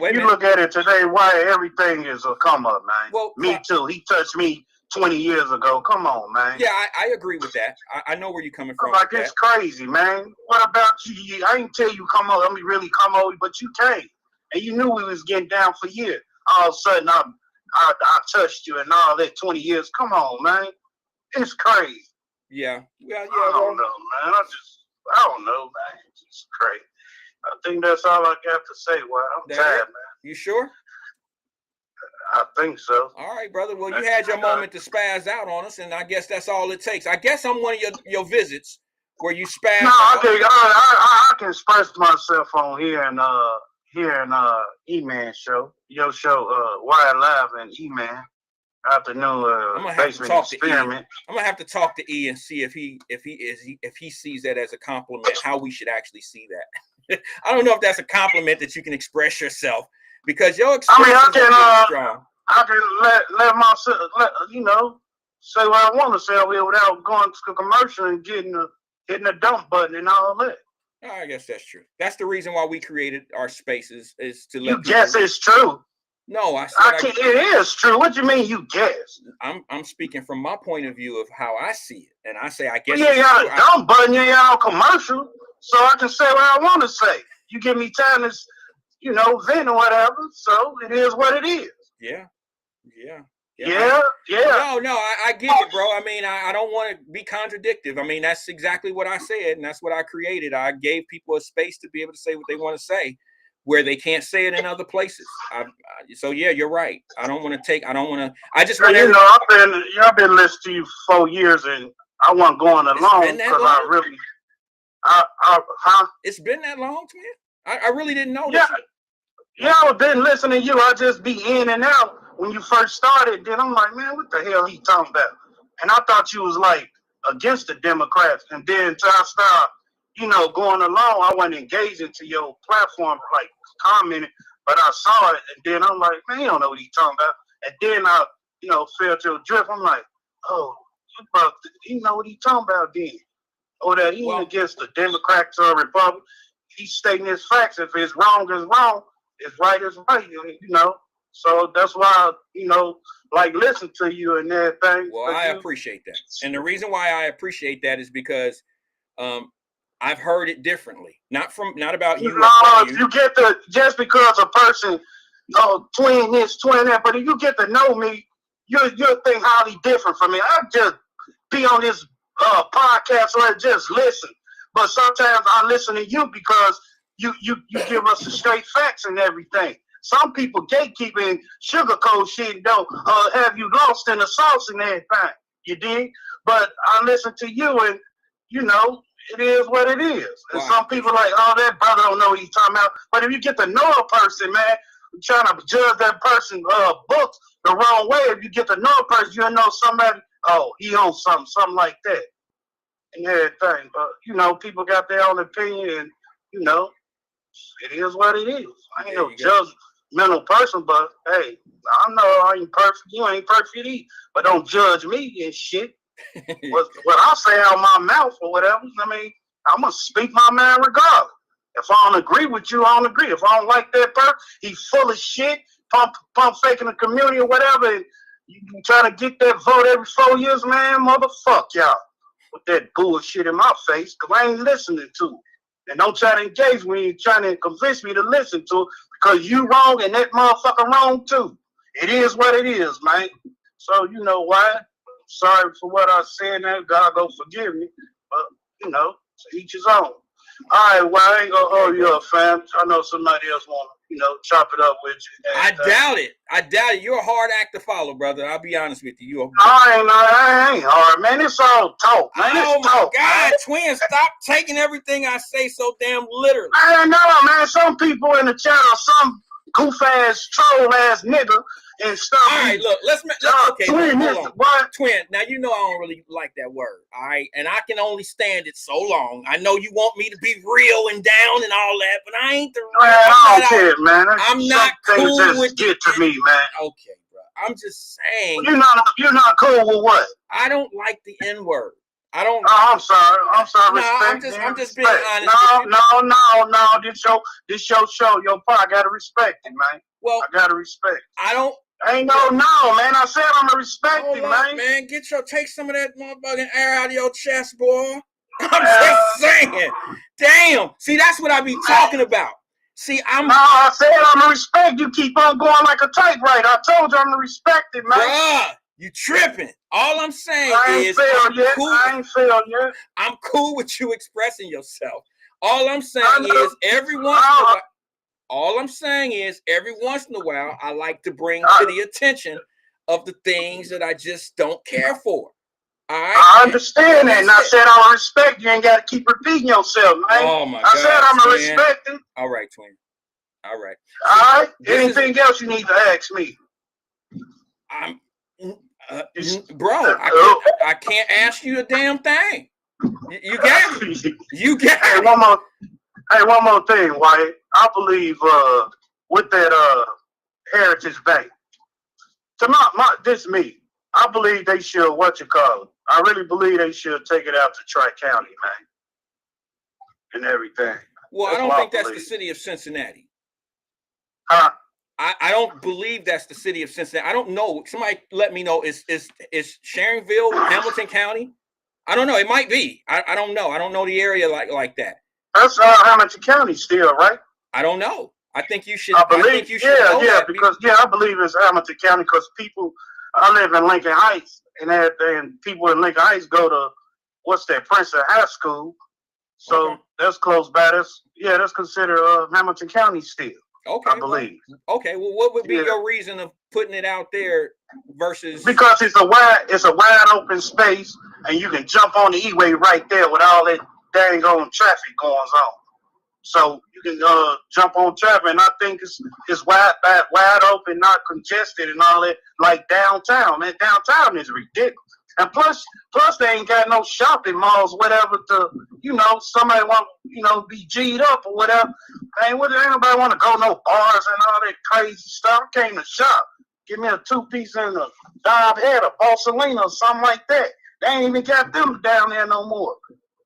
it today, why everything is a come up, man. Well, Me Too. He touched me 20 years ago. Come on, man. Yeah, I agree with that. I know where you're coming from. Like, it's crazy, man. What about you? I didn't tell you come over. I mean, really come over, but you came. And you knew we was getting down for years. All of a sudden, I touched you and all that 20 years. Come on, man. It's crazy. Yeah. I don't know, man. I don't know, man. It's just crazy. I think that's all I got to say. Well, I'm tired, man. You sure? I think so. All right, brother. Well, you had your moment to spaz out on us, and I guess that's all it takes. I guess I'm one of your visits where you spaz No, out. I can express myself on here and E-Man show, your show, Wyatt Live and E-Man. Afternoon I'm gonna have to basement talk to E. experiment. I'm gonna have to talk to E and see if he sees that as a compliment. How we should actually see that. I don't know if that's a compliment that you can express yourself because your expressions are pretty strong. I can let myself say what I want to say over here without going to commercial and hitting the dump button and all that. I guess that's true. That's the reason why we created our spaces is to let you guess it's true. No, I said it is true. What do you mean you guess? I'm speaking from my point of view of how I see it, and I say I guess. You ain't got a dumb button. You ain't got no commercial, so I can say what I want to say. You give me time to, vent or whatever. So it is what it is. Yeah. No, I get it, bro. I mean, I don't want to be contradictive. I mean, that's exactly what I said, and that's what I created. I gave people a space to be able to say what they want to say, where they can't say it in other places. So yeah, you're right. I just want to. I've been listening to you for 4 years, and I wasn't going along because I really. It's been that long, man. I really didn't know. Yeah, I've been listening to you. I just be in and out when you first started. Then I'm like, man, what the hell he talking about? And I thought you was like against the Democrats. And then until I started, going along, I wasn't engaged into your platform, like commenting, but I saw it. And then I'm like, man, you don't know what he's talking about. And then I, fell to a drift. I'm like, oh, you know what he's talking about then. Or that he ain't against the Democrats or Republicans. He's stating his facts. If it's wrong, it's wrong. It's right, it's right, So that's why, listen to you and everything. Well, I appreciate that. And the reason why I appreciate that is because I've heard it differently. Not about you. No, you get just because a person, twin this, twin that, but if you get to know me, you'll think highly different from me. I just be on this podcast or just listen. But sometimes I listen to you because you give us the straight facts and everything. Some people gatekeeping, sugarcoat shit, and don't have you lost in the sauce and everything. You dig? But I listen to you, and it is what it is. And some people like, oh, that brother don't know what he's talking about. But if you get to know a person, man, trying to judge that person books the wrong way. If you get to know a person, you'll know somebody. Oh, he owns something like that, and everything. But people got their own opinion, and it is what it is. I ain't no judgmental person, but hey, I know I ain't perfect. You ain't perfect either, but don't judge me and shit. what I say out my mouth or whatever. I mean, I'm gonna speak my mind regardless. If I don't agree with you, I don't agree. If I don't like that person, he's full of shit, pump faking the community or whatever. And you trying to get that vote every 4 years, man, motherfuck y'all with that bullshit in my face, because I ain't listening to it. And don't try to engage when you're trying to convince me to listen to it, because you wrong and that motherfucker wrong too. It is what it is, man. So you know why? Sorry for what I said now. God go forgive me. But to each his own. All right, well, I ain't gonna hold you up, fam. I know somebody else want to, chop it up with you. I doubt it. You're a hard act to follow, brother. I'll be honest with you. I ain't hard, man. It's all talk, man. Oh my God, twin, stop taking everything I say so damn literally. I know, man. Some people in the chat are some goof ass, troll ass nigga and stuff. All right, look, let's okay. Twin, hold on. Twin. Now I don't really like that word. All right, and I can only stand it so long. I know you want me to be real and down and all that, but I ain't the. I don't care, man. I'm not cool with get to me, man. Okay, bro. I'm just saying. You're not cool with what? I don't like the N-word. I don't. Oh, I'm sorry. No, I'm just being honest. No. This your show. Your part. I gotta respect it, man. Well, I gotta respect. Ain't no, man. I said I'm gonna respect it, man. Man, take some of that motherfucking air out of your chest, boy. I'm just saying. Damn. See, that's what I be talking about. See, I said I'm gonna respect. You keep on going like a typewriter. I told you I'm gonna respect it, man. Bruh, you tripping. All I'm saying is I ain't failed yet. I'm cool with you expressing yourself. All I'm saying is everyone. All I'm saying is every once in a while, I like to bring to the attention of the things that I just don't care for. All right? I understand that, and I said I respect you. Ain't got to keep repeating yourself, man. Oh my I said I'm twin. respecting. All right, twin. All right. All right. Anything else you need to ask me? I'm, bro. I can't ask you a damn thing. You got it. You got it. One more thing, Wyatt. I believe with that Heritage Bank. This me. I believe they should I really believe they should take it out to Tri-County, man. And everything. Well, I don't think that's the city of Cincinnati. Huh? I don't believe that's the city of Cincinnati. I don't know. Somebody let me know. Is Sharonville Hamilton County? I don't know. It might be. I don't know. I don't know the area like that. That's Hamilton County still, right? I don't know. I think you should. I believe you should know that I believe it's Hamilton County because people. I live in Lincoln Heights, and people in Lincoln Heights go to Princeton High School. So that's close by. That's considered Hamilton County still. Okay, I believe. Okay, well, what would be your reason of putting it out there versus? Because it's a wide open space, and you can jump on the E-way right there with all that dang on traffic going on. So you can jump on traffic, and I think it's wide open, not congested, and all that. Like downtown, man, downtown is ridiculous. And plus they ain't got no shopping malls, whatever. To somebody want be G'd up or whatever. Ain't anybody want to go no bars and all that crazy stuff. I came to shop. Give me a 2-piece and a Dive Head, a Barcelona, or something like that. They ain't even got them down there no more.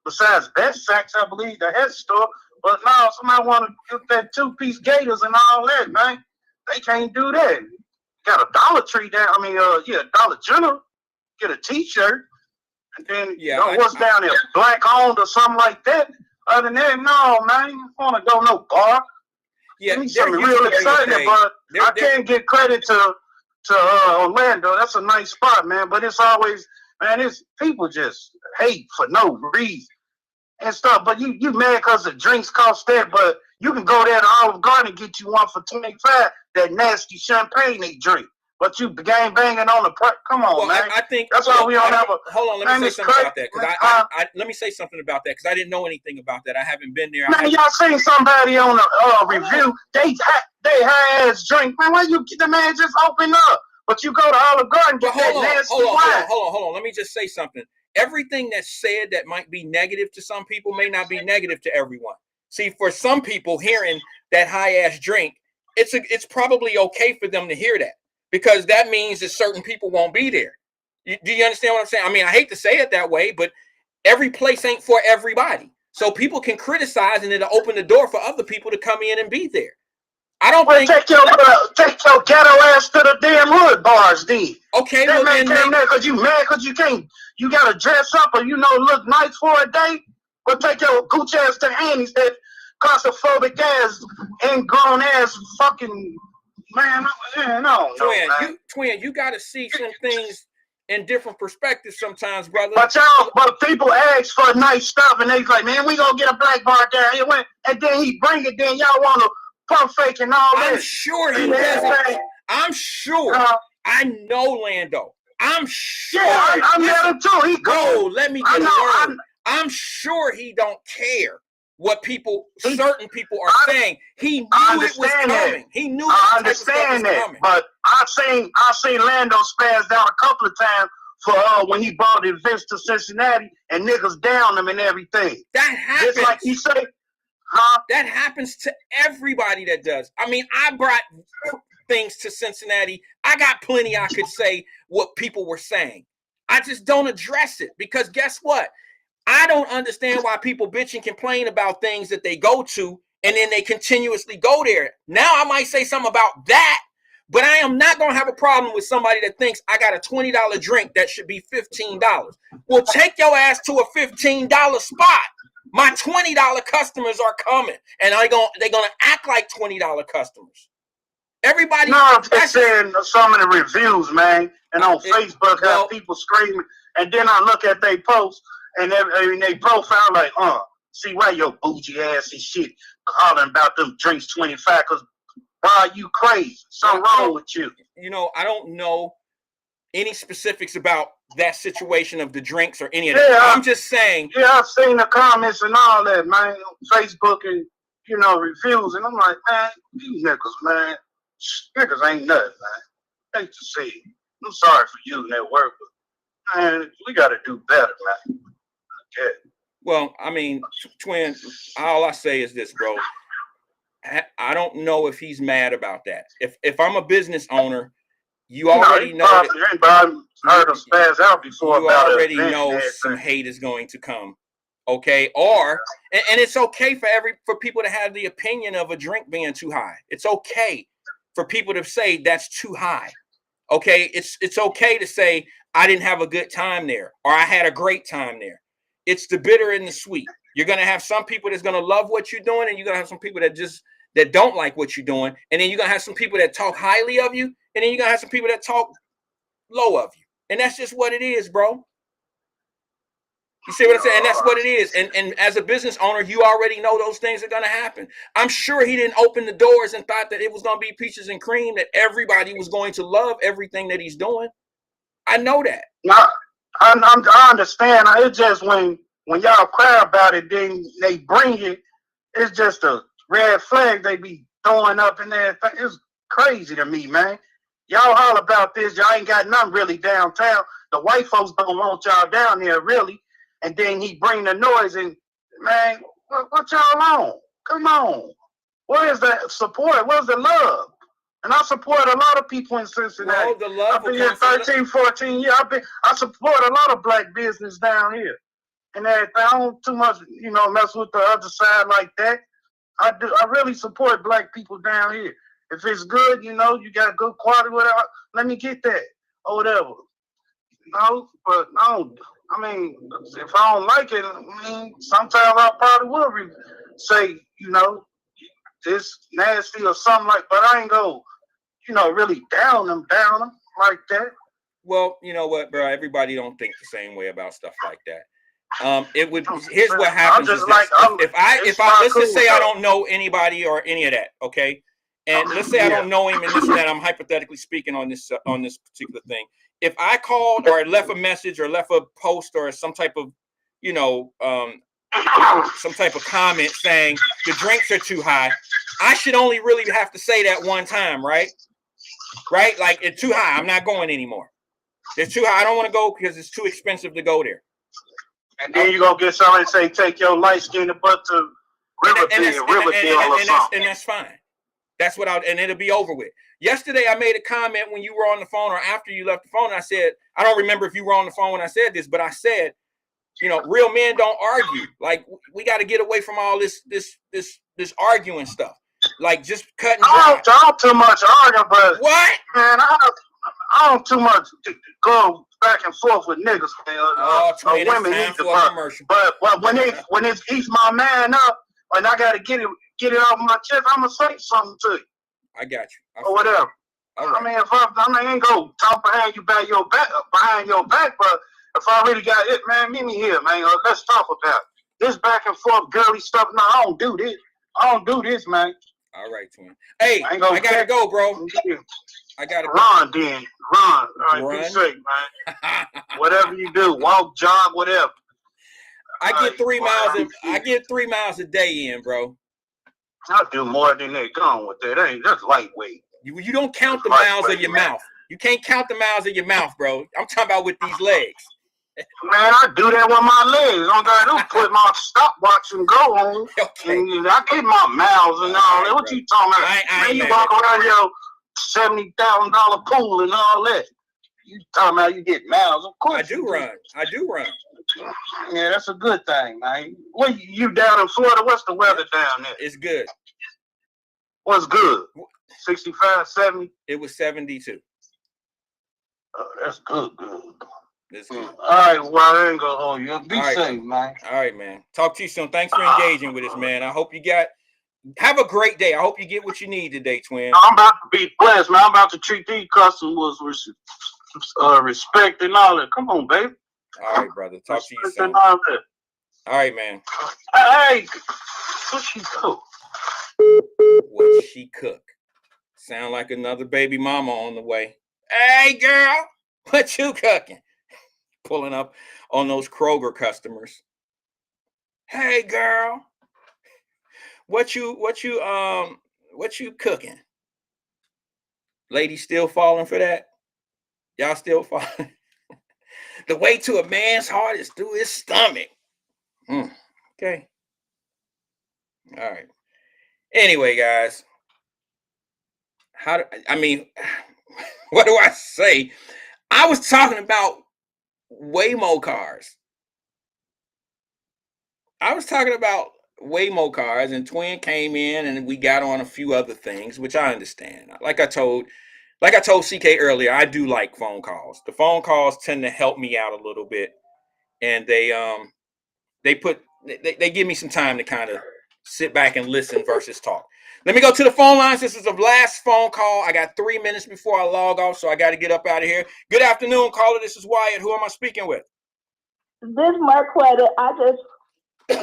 Besides Best Sacks, I believe, the head store. But now somebody want to get that 2-piece Gators and all that, man. They can't do that. Got a Dollar Tree down. Dollar General. Get a T-shirt, and then what's down there, black owned or something like that. Other than that, no, man, you want to go no bar. Yeah, something real exciting, but I can't give credit to Orlando. That's a nice spot, man. But it's always, man, it's people just hate for no reason and stuff. But you mad because the drinks cost that, but you can go there to Olive Garden and get you one for $25. That nasty champagne they drink. But you gang banging on the come on, man. I think that's why we don't have a. Hold on, let me say something about that because let me say something about that because I didn't know anything about that. I haven't been there. Man, y'all seen somebody on a review? They high ass drink, man. Why you the man just open up? But you go to Olive Garden, get that nasty wine. Hold on. Let me just say something. Everything that's said that might be negative to some people may not be negative to everyone. See, for some people, hearing that high ass drink, it's probably okay for them to hear that. Because that means that certain people won't be there. Do you understand what I'm saying? I mean, I hate to say it that way, but every place ain't for everybody. So people can criticize and it'll open the door for other people to come in and be there. I don't think... Take your ghetto ass to the damn hood bars, then. Okay, that man came there because you mad because you can't... You got to dress up or, look nice for a day? But take your gooch ass to Annie's that claustrophobic ass and grown ass fucking... Man, no, Twin, you got to see some things in different perspectives sometimes, brother. But people ask for nice stuff, and they like, man, we gonna get a black bar down here, and then he bring it. Then y'all want to pump fake and all that. I'm sure he doesn't. I'm sure. I know Lando. I'm sure. Yeah, I'm there too. He go. Let me get a word. I'm sure he don't care what certain people are saying. He knew it was coming. He knew I understand that. Coming. But I've seen Lando spaz out a couple of times for when he brought events to Cincinnati and niggas down him and everything. That happens. Just like you say, that happens to everybody that does. I mean, I brought things to Cincinnati. I got plenty I could say what people were saying. I just don't address it because guess what? I don't understand why people bitch and complain about things that they go to and then they continuously go there. Now I might say something about that, but I am not going to have a problem with somebody that thinks I got a $20 drink that should be $15. Well, take your ass to a $15 spot. My $20 customers are coming and they're going to act like $20 customers. Everybody. No, I'm just saying some of the reviews, man, and on Facebook have people screaming, and then I look at their posts. And they profile like, see why your bougie ass and shit hollering about them drinks 25 because, why you crazy? Something wrong with you. You know, I don't know any specifics about that situation of the drinks or any of that. I'm just saying. Yeah, I've seen the comments and all that, man. Facebook and, you know, reviews. And I'm like, man, these niggas, man. Niggas ain't nothing, man. Hate to see it. I'm sorry for using that word, but, man, we got to do better, man. Okay. Well, I mean, Twin, all I say is this, bro. I don't know if he's mad about that. If I'm a business owner, you already know that heard him spaz out before. You already know some hate is going to come, okay? Or and it's okay for people to have the opinion of a drink being too high. It's okay for people to say that's too high. Okay, it's okay to say I didn't have a good time there or I had a great time there. It's the bitter and the sweet. You're gonna have some people that's gonna love what you're doing, and you're gonna have some people that don't like what you're doing, and then you're gonna have some people that talk highly of you, and then you're gonna have some people that talk low of you. And that's just what it is, bro. You see what I'm saying? And that's what it is. And as a business owner, you already know those things are gonna happen. I'm sure he didn't open the doors and thought that it was gonna be peaches and cream, that everybody was going to love everything that he's doing. I know that. No, I understand. It's just when y'all cry about it, then they bring it. It's just a red flag they be throwing up in there. It's crazy to me, man. Y'all holler about this. Y'all ain't got nothing really downtown. The white folks don't want y'all down there, really. And then he bring the noise and, man, what y'all on? Come on. Where's the support? Where's the love? And I support a lot of people in Cincinnati. Well, the love I've been here 13, 14 years. I support a lot of black business down here. And everything. I don't too much, you know, mess with the other side like that. I really support black people down here. If it's good, you know, you got good quality, whatever, let me get that or whatever. No, but no, I mean, if I don't like it, I mean, sometimes I probably will say, you know, this nasty or something like, but I ain't go, you know, really down them like that. Well, you know what, bro? Everybody don't think the same way about stuff like that. Here's what happens. If I let's just say I don't know anybody or any of that, okay? And let's say I don't know him and this and that. I'm hypothetically speaking on this particular thing. If I called or left a message or left a post or some type of, you know, some type of comment saying the drinks are too high, I should only really have to say that one time, right? Right? Like, it's too high. I'm not going anymore. It's too high. I don't want to go because it's too expensive to go there. And then you're going to get somebody say, take your light skin butt to Riverdale or something. And that's fine. That's what and it'll be over with. Yesterday, I made a comment when you were on the phone or after you left the phone. And I said, I don't remember if you were on the phone when I said this, but I said, you know, real men don't argue. Like, we got to get away from all this arguing stuff. Like, just cut and dry. I don't too much argue, but what? Man, I don't too much go back and forth with niggas, man. Women either, but when it eats my man up, and I gotta get it off my chest, I'ma say something to you. I got you. Or whatever. Right. I mean, I ain't go talk behind your back, but if I really got it, man, meet me here, man. Let's talk about it. This back and forth girly stuff. No, I don't do this. Man. All right, twin. Hey, I gotta go, bro. I gotta run, then run. All right, be safe, man. Whatever you do, walk, jog, whatever. I get 3 miles. I get 3 miles a day in, bro. I do more than that. Go on with that. That's lightweight. You don't count the miles of your mouth. You can't count the miles of your mouth, bro. I'm talking about with these legs. Man, I do that with my legs. I don't put my stopwatch and go on. Okay. And I keep my miles and all that. What you talking about? Man, you walk around your $70,000 pool and all that. You talking about you get miles? Of course. I do run. Yeah, that's a good thing, man. What you down in Florida? What's the weather down there? It's good. What's good? 65, 70? It was 72. Oh, that's good. That's good. All right, well, I ain't gonna hold you. Be safe, man. All right, man. Talk to you soon. Thanks for engaging with us, man. I hope you have a great day. I hope you get what you need today, twin. I'm about to be blessed, man. I'm about to treat these customers with respect and all that. Come on, baby. All right, brother. Talk to you soon. All right, man. Hey, what you do? what she cook. Sound like another baby mama on the way. Hey, girl, what you cooking? Pulling up on those Kroger customers. Hey, girl, what you cooking? Ladies still falling for that? Y'all still falling? The way to a man's heart is through his stomach. Okay. All right. Anyway, guys, what do I say? I was talking about Waymo cars. And Twin came in and we got on a few other things, which I understand. Like I told CK earlier, I do like phone calls. The phone calls tend to help me out a little bit, and they give me some time to kind of sit back and listen versus talk. Let me go to the phone lines. This is the last phone call. I got 3 minutes before I log off, so I got to get up out of here. Good afternoon, caller. This is Wyatt. Who am I speaking with? This Marquetta, I just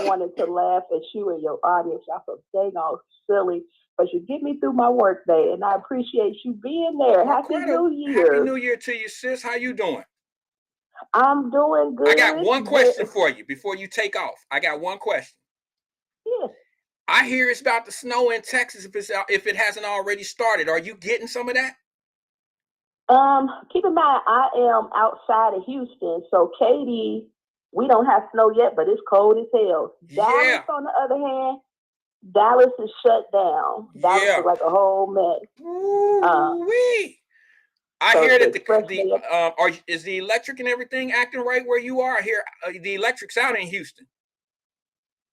wanted to laugh at you and your audience. Y'all so dang all silly, but you get me through my work day, and I appreciate you being there. Happy New Year. Happy New Year to you, sis. How you doing? I'm doing good. I got one question for you before you take off. I got one question. Yeah. I hear it's about to snow in Texas if it hasn't already started. Are you getting some of that? Keep in mind, I am outside of Houston, so Katie, we don't have snow yet, but it's cold as hell. Dallas, on the other hand, Dallas is shut down. Dallas is like a whole mess. I hear that is the electric and everything acting right where you are? I hear the electric's out in Houston.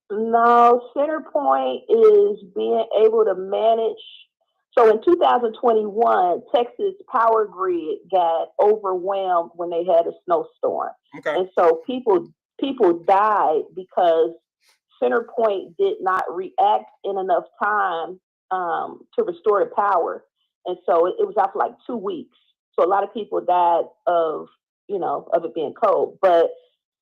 No, CenterPoint is being able to manage. So in 2021, Texas power grid got overwhelmed when they had a snowstorm. Okay. And so people died because CenterPoint did not react in enough time to restore the power. And so it was out for like 2 weeks. So a lot of people died of it being cold. But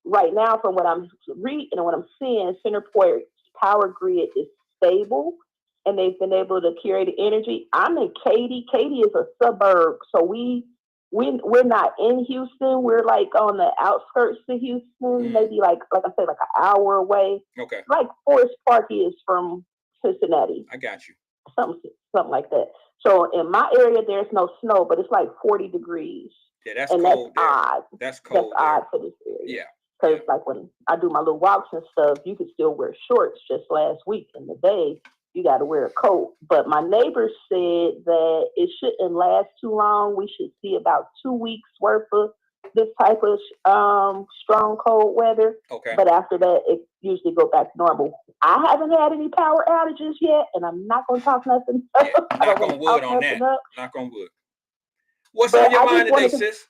right now, from what I'm reading and what I'm seeing, CenterPoint's power grid is stable, and they've been able to carry the energy. I'm in Katy. Katy is a suburb, so we're not in Houston. We're like on the outskirts of Houston, maybe like I said, like an hour away. Okay. Like Forest Park is from Cincinnati. I got you. Something like that. So in my area, there's no snow, but it's like 40 degrees. Yeah, that's and cold. That's odd. That's cold. That's odd for this area. Yeah. Because like when I do my little walks and stuff, you could still wear shorts. Just last week in the day, you got to wear a coat. But my neighbor said that it shouldn't last too long. We should see about 2 weeks worth of this type of strong cold weather. Okay. But after that, it usually go back to normal. I haven't had any power outages yet, and I'm not going to talk nothing. Yeah, knock on wood on that. Knock on wood. What's on your mind today, sis?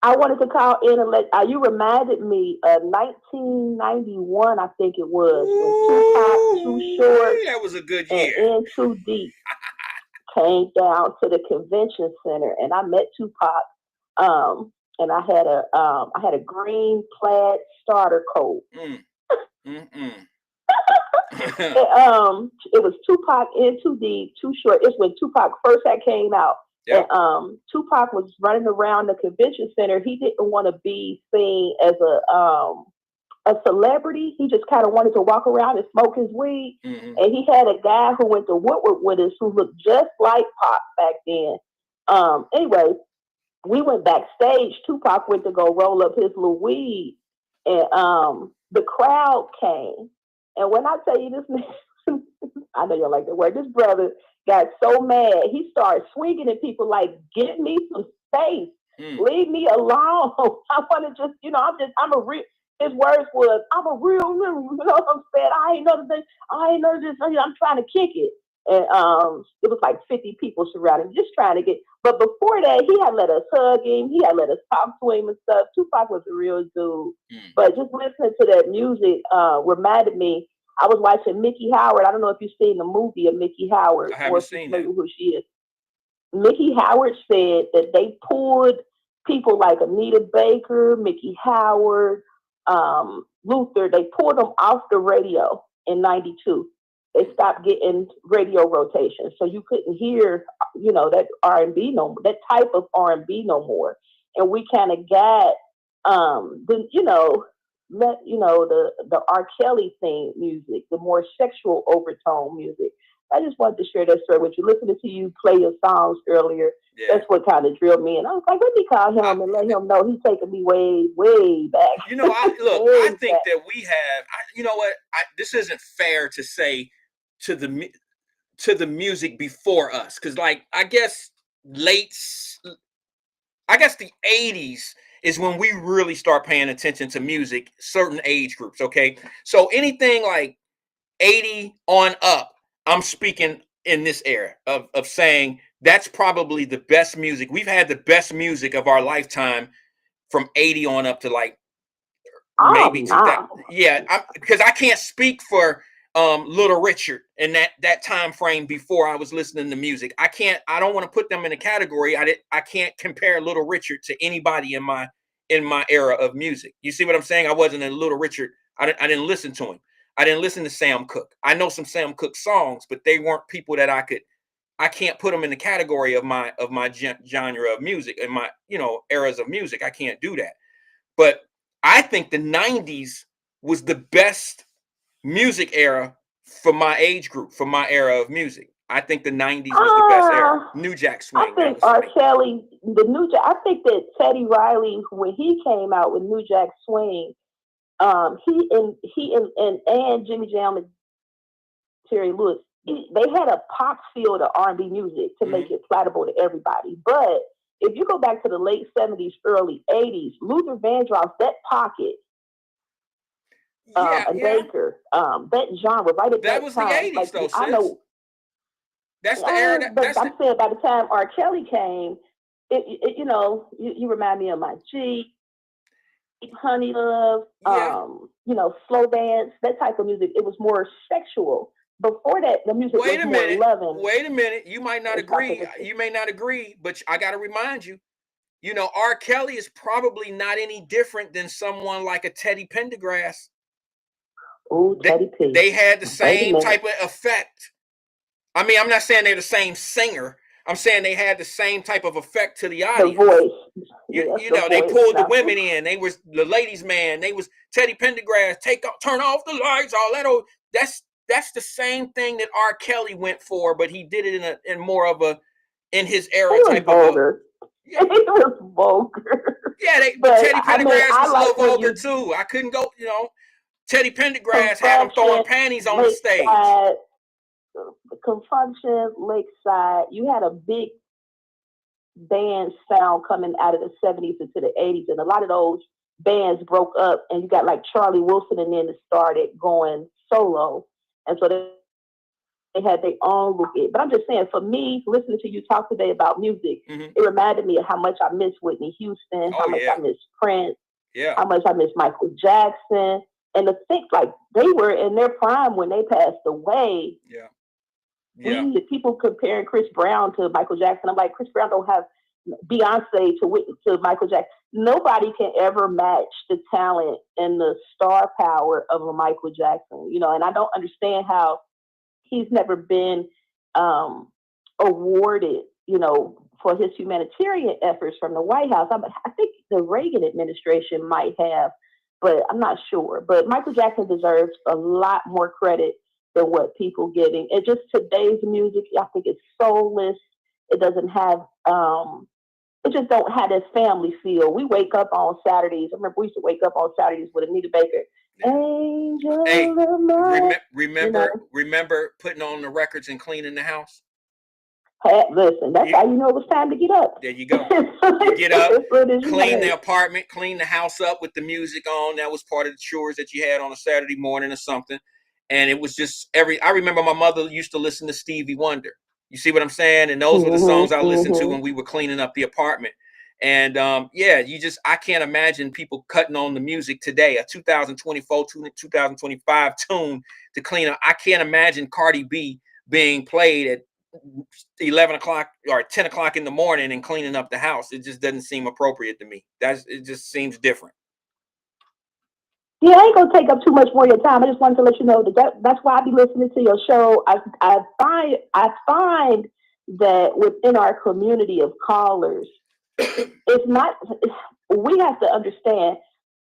I wanted to call in and you reminded me of 1991, I think it was, when Tupac, Too Short, that was a good year, and In Too Deep came down to the convention center, and I met Tupac, and I had a green plaid starter coat. It was Tupac, In Too Deep, Too Short. It's when Tupac first came out. Yep. And Tupac was running around the convention center. He didn't want to be seen as a celebrity. He just kind of wanted to walk around and smoke his weed. Mm-hmm. And he had a guy who went to Woodward with us who looked just like Pac back then. Anyway, we went backstage. Tupac went to go roll up his little weed, and the crowd came. And when I tell you this, I know you don't like the word. This brother got so mad, he started swinging at people like, "Give me some space, leave me alone. I want to just, I'm a real." His words was, "I'm a real, you know what I'm saying? I ain't know this. I'm trying to kick it." And it was like 50 people surrounding, just trying to get. But before that, he had let us hug him. He had let us talk to him and stuff. Tupac was a real dude. But just listening to that music reminded me. I was watching Mickey Howard. I don't know if you've seen the movie of Mickey Howard. I haven't seen that. Who she is. Mickey Howard said that they pulled people like Anita Baker, Mickey Howard, Luther. They pulled them off the radio in '92. they stopped getting radio rotation, so you couldn't hear, that R&B no more, that type of R&B no more. And we kind of got, the R. Kelly theme music, the more sexual overtone music. I just wanted to share that story with you. Listening to you play your songs earlier, that's what kind of drilled me. And I was like, let me call him and let him know he's taking me way, way back. I think that we have. You know what? This isn't fair to say to the music before us, because I guess the 80s is when we really start paying attention to music, certain age groups. Okay, so anything like 80 on up, I'm speaking in this era of saying that's probably the best music. We've had the best music of our lifetime from 80 on up to maybe 2000. Yeah, because I can't speak for Little Richard and that time frame before I was listening to music. I don't want to put them in a category. I can't compare Little Richard to anybody in my era of music. You see what I'm saying? I wasn't a Little Richard. I didn't listen to him. I didn't listen to Sam Cooke. I know some Sam Cooke songs, but they weren't people that I can't put them in the category of my genre of music and my eras of music. I can't do that. But I think the 90s was the best music era for my age group, for my era of music. I think the 90s was the best era. New Jack Swing. I think R. Kelly, I think that Teddy Riley, when he came out with New Jack Swing, he and Jimmy Jam and Terry Lewis, they had a pop feel to R&B music to make it palatable to everybody. But if you go back to the late 70s, early 80s, Luther Vandross, that pocket, Baker, that genre, right at that was time. The 80s, though, sis. I know. That's the era. But I'm saying by the time R. Kelly came, you remind me of my G, Honey Love, slow dance, that type of music. It was more sexual. Before that, the music was more loving. Wait a minute. You might not agree. You may not agree, but I got to remind you, R. Kelly is probably not any different than someone like a Teddy Pendergrass. Oh, Teddy P. They had the same type of effect. I mean, I'm not saying they're the same singer. I'm saying they had the same type of effect to the audience. The voice. They pulled the women in. They was the ladies' man. They was Teddy Pendergrass. Turn off the lights. All that. That's the same thing that R. Kelly went for, but he did it in more of in his era type vulgar. of. Yeah. It was vulgar. Yeah, Teddy Pendergrass was a little vulgar too. I couldn't go. Teddy Pendergrass had him throwing panties on the stage. Confunction, Lakeside. You had a big band sound coming out of the 70s into the 80s, and a lot of those bands broke up, and you got like Charlie Wilson and then it started going solo, and so they had their own look. But I'm just saying, for me, listening to you talk today about music, it reminded me of how much I miss Whitney Houston, how much I miss Prince, how much I miss Michael Jackson, and to think like they were in their prime when they passed away. People comparing Chris Brown to Michael Jackson. I'm like, Chris Brown don't have Beyonce to Michael Jackson. Nobody can ever match the talent and the star power of a Michael Jackson, and I don't understand how he's never been awarded, for his humanitarian efforts from the White House. I think the Reagan administration might have, but I'm not sure. But Michael Jackson deserves a lot more credit than what people getting. And just today's music, I think it's soulless. It doesn't have, it just don't have this family feel. We wake up on Saturdays. I remember we used to wake up on Saturdays with Anita Baker. Angel of mine. Remember putting on the records and cleaning the house? Listen, that's how you know it was time to get up. There you go. You get up, clean the apartment, clean the house up with the music on. That was part of the chores that you had on a Saturday morning or something. And it was just I remember my mother used to listen to Stevie Wonder. You see what I'm saying? And those were the songs I listened to when we were cleaning up the apartment. And I can't imagine people cutting on the music today, a 2024, 2025 tune to clean up. I can't imagine Cardi B being played at 11 o'clock or 10 o'clock in the morning and cleaning up the house. It just doesn't seem appropriate to me. It just seems different. Yeah, I ain't gonna take up too much more of your time. I just wanted to let you know that's why I be listening to your show. I find that within our community of callers, it's not. We have to understand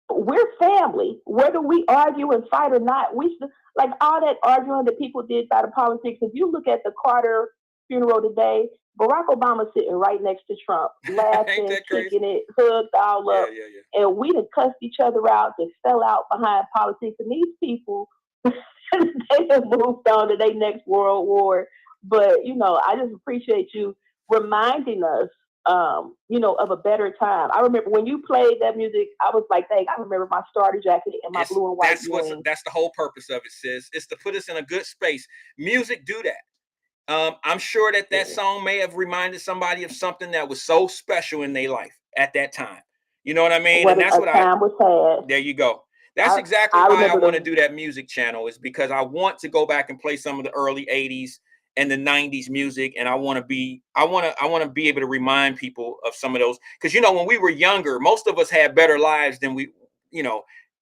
we're family. Whether we argue and fight or not, we like all that arguing that people did about the politics. If you look at the Carter funeral today, Barack Obama sitting right next to Trump, laughing, kicking it, hugged all up. And we done cussed each other out, just fell out behind politics. And these people, they have moved on to their next world war. But, I just appreciate you reminding us, of a better time. I remember when you played that music, I was like, dang, I remember my starter jacket and my blue and white jeans. That's the whole purpose of it, sis. It's to put us in a good space. Music do that. I'm sure that song may have reminded somebody of something that was so special in their life at that time. You know what I mean? And that's what time was had. There you go. That's exactly why I want to do that music channel, is because I want to go back and play some of the early 80s and the 90s music, and I want to be able to remind people of some of those, because when we were younger, most of us had better lives than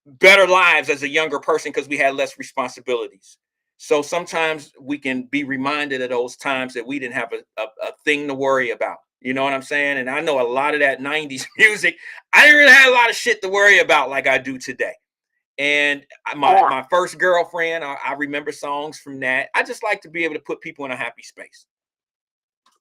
better lives as a younger person, because we had less responsibilities. So sometimes we can be reminded of those times that we didn't have a thing to worry about. You know what I'm saying? And I know a lot of that 90s music, I didn't really have a lot of shit to worry about like I do today. And my first girlfriend, I remember songs from that. I just like to be able to put people in a happy space.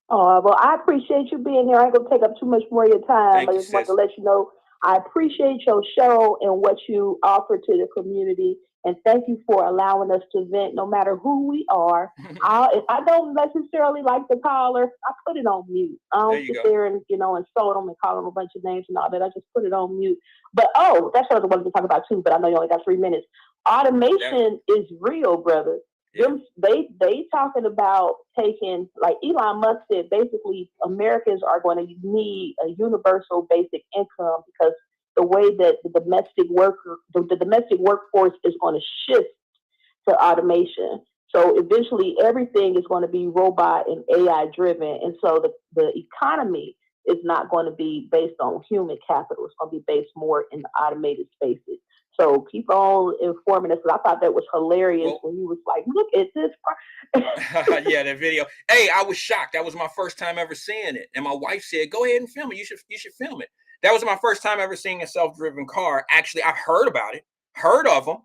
Oh, well, I appreciate you being here. I ain't going to take up too much more of your time. I just want to let you know I appreciate your show and what you offer to the community. And thank you for allowing us to vent no matter who we are. If I don't necessarily like the caller, I put it on mute. I don't sit there and, insult them and call them a bunch of names and all that. I just put it on mute. But, that's what I wanted to talk about too, but I know you only got 3 minutes. Automation is real, brother. They talking about taking, like Elon Musk said, basically Americans are going to need a universal basic income, because the way that the domestic workforce is going to shift to automation. So eventually everything is going to be robot and AI driven. And so the economy is not going to be based on human capital. It's going to be based more in the automated spaces. So keep on informing us. I thought that was hilarious when you was like, look at this. Yeah, that video. Hey, I was shocked. That was my first time ever seeing it. And my wife said, go ahead and film it. You should film it. That was my first time ever seeing a self-driven car. Actually, I've heard about it, heard of them,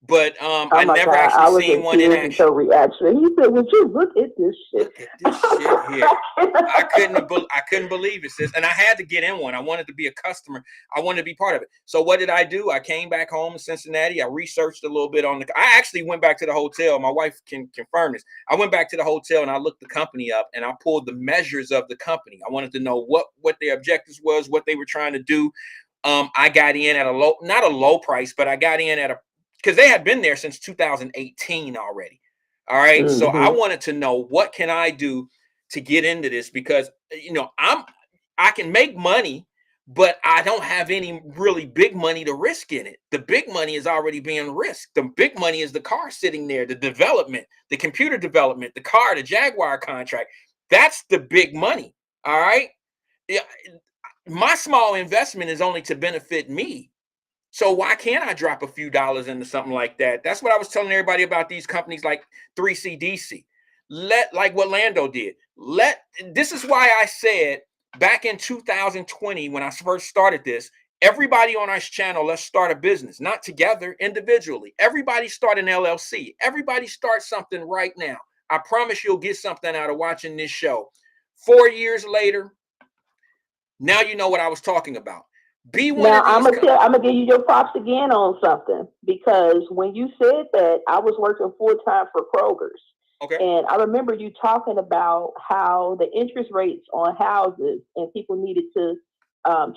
but I never actually seen one in action. Reaction. He said, would you look at this shit? Look at this shit here. I couldn't believe it, sis. And I had to get in one. I wanted to be a customer. I wanted to be part of it. So what did I do? I came back home in I researched a little bit on I actually went back to the hotel. My wife can confirm this. I went back to the hotel and I looked the company up and I pulled the measures of the company. I wanted to know what their objectives was, what they were trying to do. I got in at not a low price, but I got in at because they had been there since 2018 already. All right. Mm-hmm. So I wanted to know, what can I do to get into this? Because, I can make money, but I don't have any really big money to risk in it. The big money is already being risked. The big money is the car sitting there, the development, the computer development, the car, the Jaguar contract. That's the big money. All right. Yeah. My small investment is only to benefit me. So why can't I drop a few dollars into something like that? That's what I was telling everybody about these companies like 3CDC. Like what Lando did. This is why I said back in 2020, when I first started this, everybody on our channel, let's start a business, not together, individually. Everybody start an LLC. Everybody start something right now. I promise you'll get something out of watching this show. 4 years later, now you know what I was talking about. Now I'm gonna give you your props again on something, because when you said that, I was working full time for Kroger's. Okay. And I remember you talking about how the interest rates on houses, and people needed to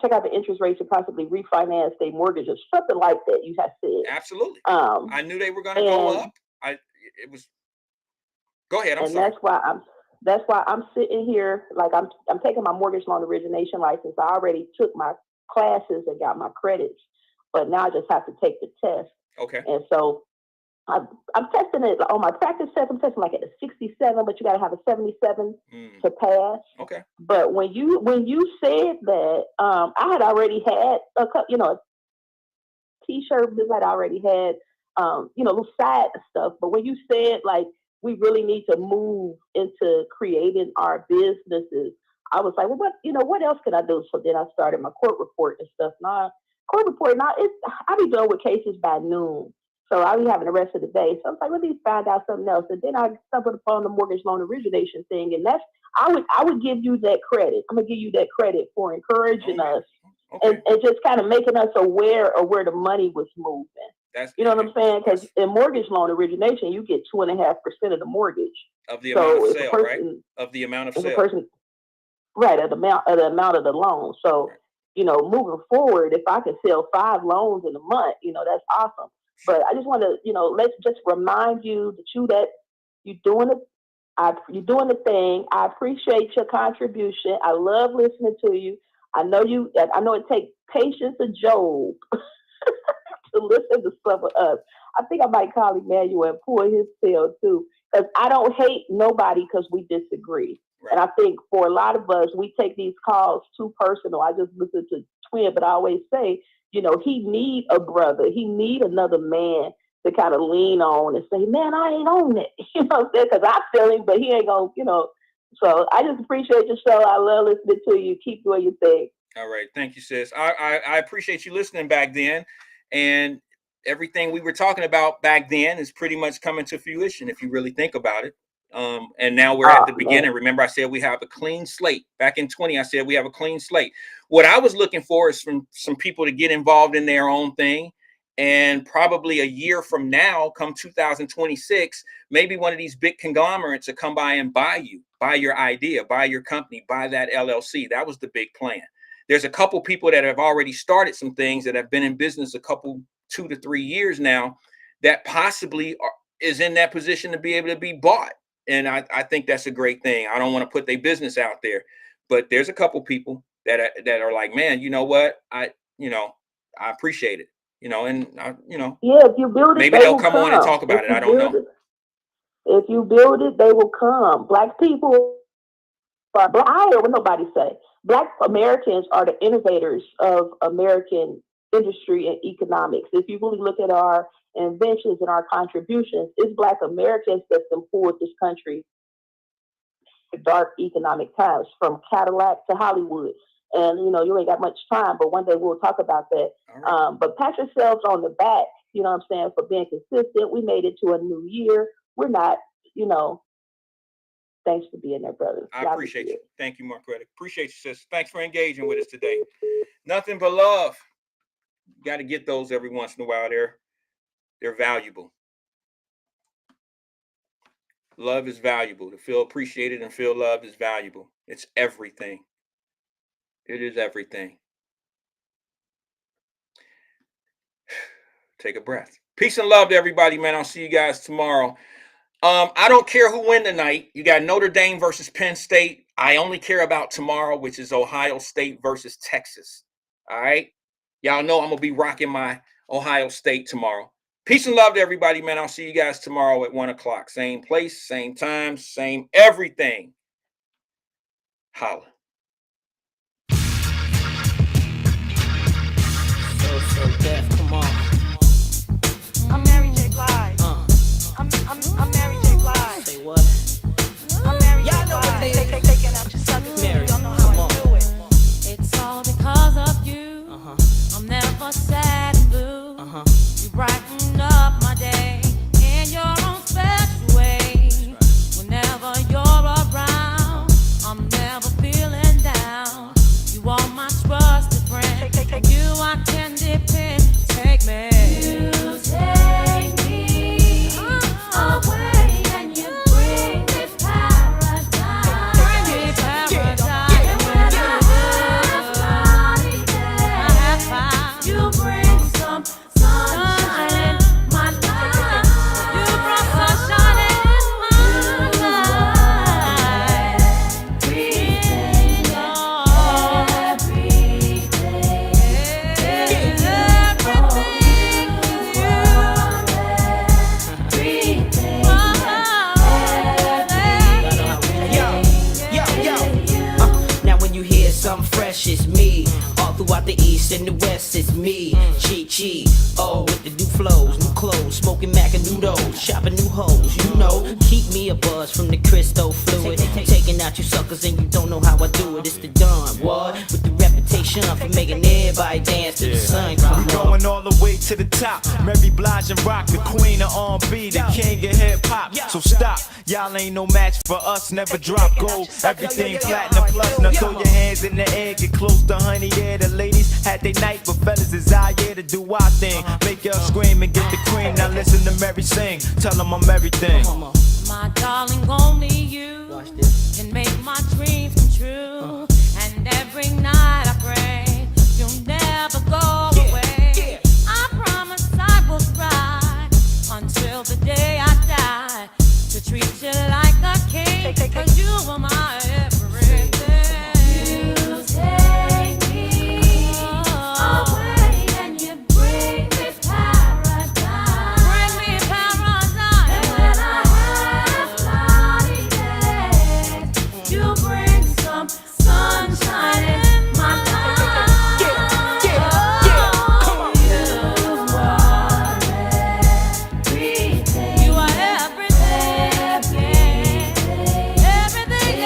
check out the interest rates to possibly refinance their mortgages, something like that. You had said. Absolutely. I knew they were going to go up. Go ahead. I'm sorry. That's why I'm sitting here, like I'm taking my mortgage loan origination license. I already took my classes and got my credits, but now I just have to take the test. Okay. And so I'm testing it on my practice test. I'm testing like at a 67, but you got to have a 77 to pass. Okay. But when you said that, I had already had T-shirt business. I already had, little side stuff. But when you said like we really need to move into creating our businesses, I was like, well, what else can I do? So then I started my court report and stuff. Court report now, I be done with cases by noon. So I'll be having the rest of the day. So I was like, let me find out something else. And then I stumbled upon the mortgage loan origination thing. And I would give you that credit. I'm gonna give you that credit for encouraging us and just kind of making us aware of where the money was moving. You know what I'm saying? Because in mortgage loan origination, you get 2.5% of the mortgage. Of the amount of sale, right? Of the amount of sale. Right, of the amount of the loan. So, moving forward, if I can sell 5 loans in a month, that's awesome. But I just want to, let's just remind you that you're doing it. You're doing the thing. I appreciate your contribution. I love listening to you. I know it takes patience of Job to listen to some of us. I think I might call Emmanuel and pull his tail too, because I don't hate nobody because we disagree. Right. And I think for a lot of us, we take these calls too personal. I just listen to Twin, but I always say, he need a brother. He need another man to kind of lean on and say, man, I ain't on it. You know what I'm saying? Because I feel him, but he ain't going to, So I just appreciate your show. I love listening to you. Keep doing your thing. All right. Thank you, sis. I appreciate you listening back then. And everything we were talking about back then is pretty much coming to fruition if you really think about it. And now we're at the beginning. Man. Remember, I said we have a clean slate. Back in 20, I said we have a clean slate. What I was looking for is from some people to get involved in their own thing. And probably a year from now, come 2026, maybe one of these big conglomerates will come by and buy your idea, buy your company, buy that LLC. That was the big plan. There's a couple people that have already started some things that have been in business 2 to 3 years now that possibly is in that position to be able to be bought. And I think that's a great thing. I don't want to put their business out there, but there's a couple people that are like, man, you know what? I appreciate it, and yeah, if you build it, maybe they'll come on and talk about it. I don't know. If you build it, they will come. Black people are black. I hear what nobody say. Black Americans are the innovators of American industry and economics. If you really look at our inventions and our contributions, it's Black Americans that can pull this country dark economic times, from Cadillac to Hollywood. And you ain't got much time, but one day we'll talk about that. Right. But pat yourselves on the back, you know what I'm saying, for being consistent. We made it to a new year. We're not, thanks for being there, brother. I appreciate you. Thank you, Marquetta. Appreciate you, sis. Thanks for engaging with us today. Nothing but love. You got to get those every once in a while. They're valuable. Love is valuable. To feel appreciated and feel loved is valuable. It's everything. It is everything. Take a breath. Peace and love to everybody, man. I'll see you guys tomorrow. I don't care who win tonight. You got Notre Dame versus Penn State. I only care about tomorrow, which is Ohio State versus Texas. All right? Y'all know I'm going to be rocking my Ohio State tomorrow. Peace and love to everybody, man. I'll see you guys tomorrow at 1 o'clock. Same place, same time, same everything. Holla. So deaf, come on. I'm Mary J. Blige. I'm Mary J. Blige. Say what? I'm Mary J. Blige. Taking out your suckers. Mary, Y'all know how I do it. It's all because of you. I'm never sad and blue. You brighten up my day in your own special way. Whenever you're around, I'm never feeling down. You are my trusted friend. You I can depend. Take me. You take me away and you bring me paradise. Bring me paradise. And when I have found, you bring some sunshine in my life. You brought out the east and the west, it's me, Chi. Oh, with the new flows, new clothes, smoking Mac and noodles, shopping new hoes, you know. Keep me a buzz from the crystal fluid, taking out you suckers and you don't know how I do it. It's the Don, what? With the reputation for making everybody dance to the sun come We're going all the way to the top. Mary Blige and Rock, the queen of R&B, the king of hip hop. So stop, y'all ain't no match for us. Never drop gold, everything platinum plus. Now throw your hands in the air, get close to honey. Yeah, the ladies had their night, but fellas is out here to do our thing. Make y'all scream and get the cream. Now listen to Mary sing, tell them I'm everything. My darling, only you can make my dreams come true. And every night I pray you'll never go away. I promise I will try until the day I die to treat you like a king, 'cause you are my everything. You take me away and you bring me paradise. Bring me paradise. And when I have cloudy days, you bring some sunshine in my life. You are everything. Everything,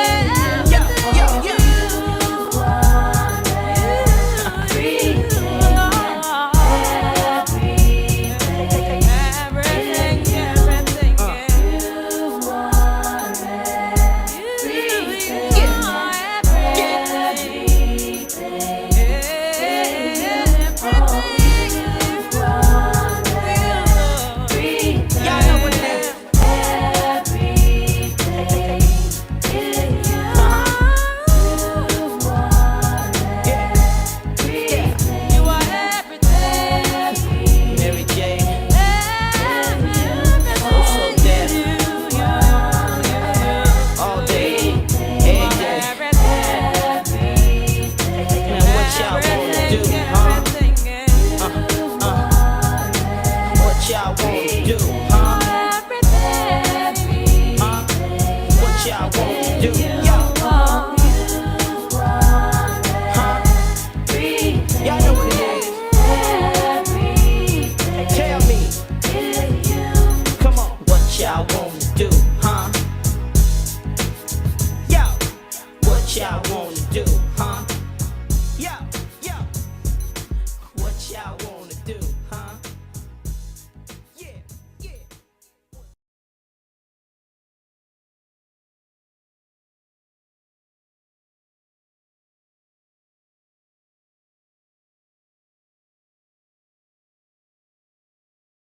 y'all wanna do, huh? What y'all wanna do?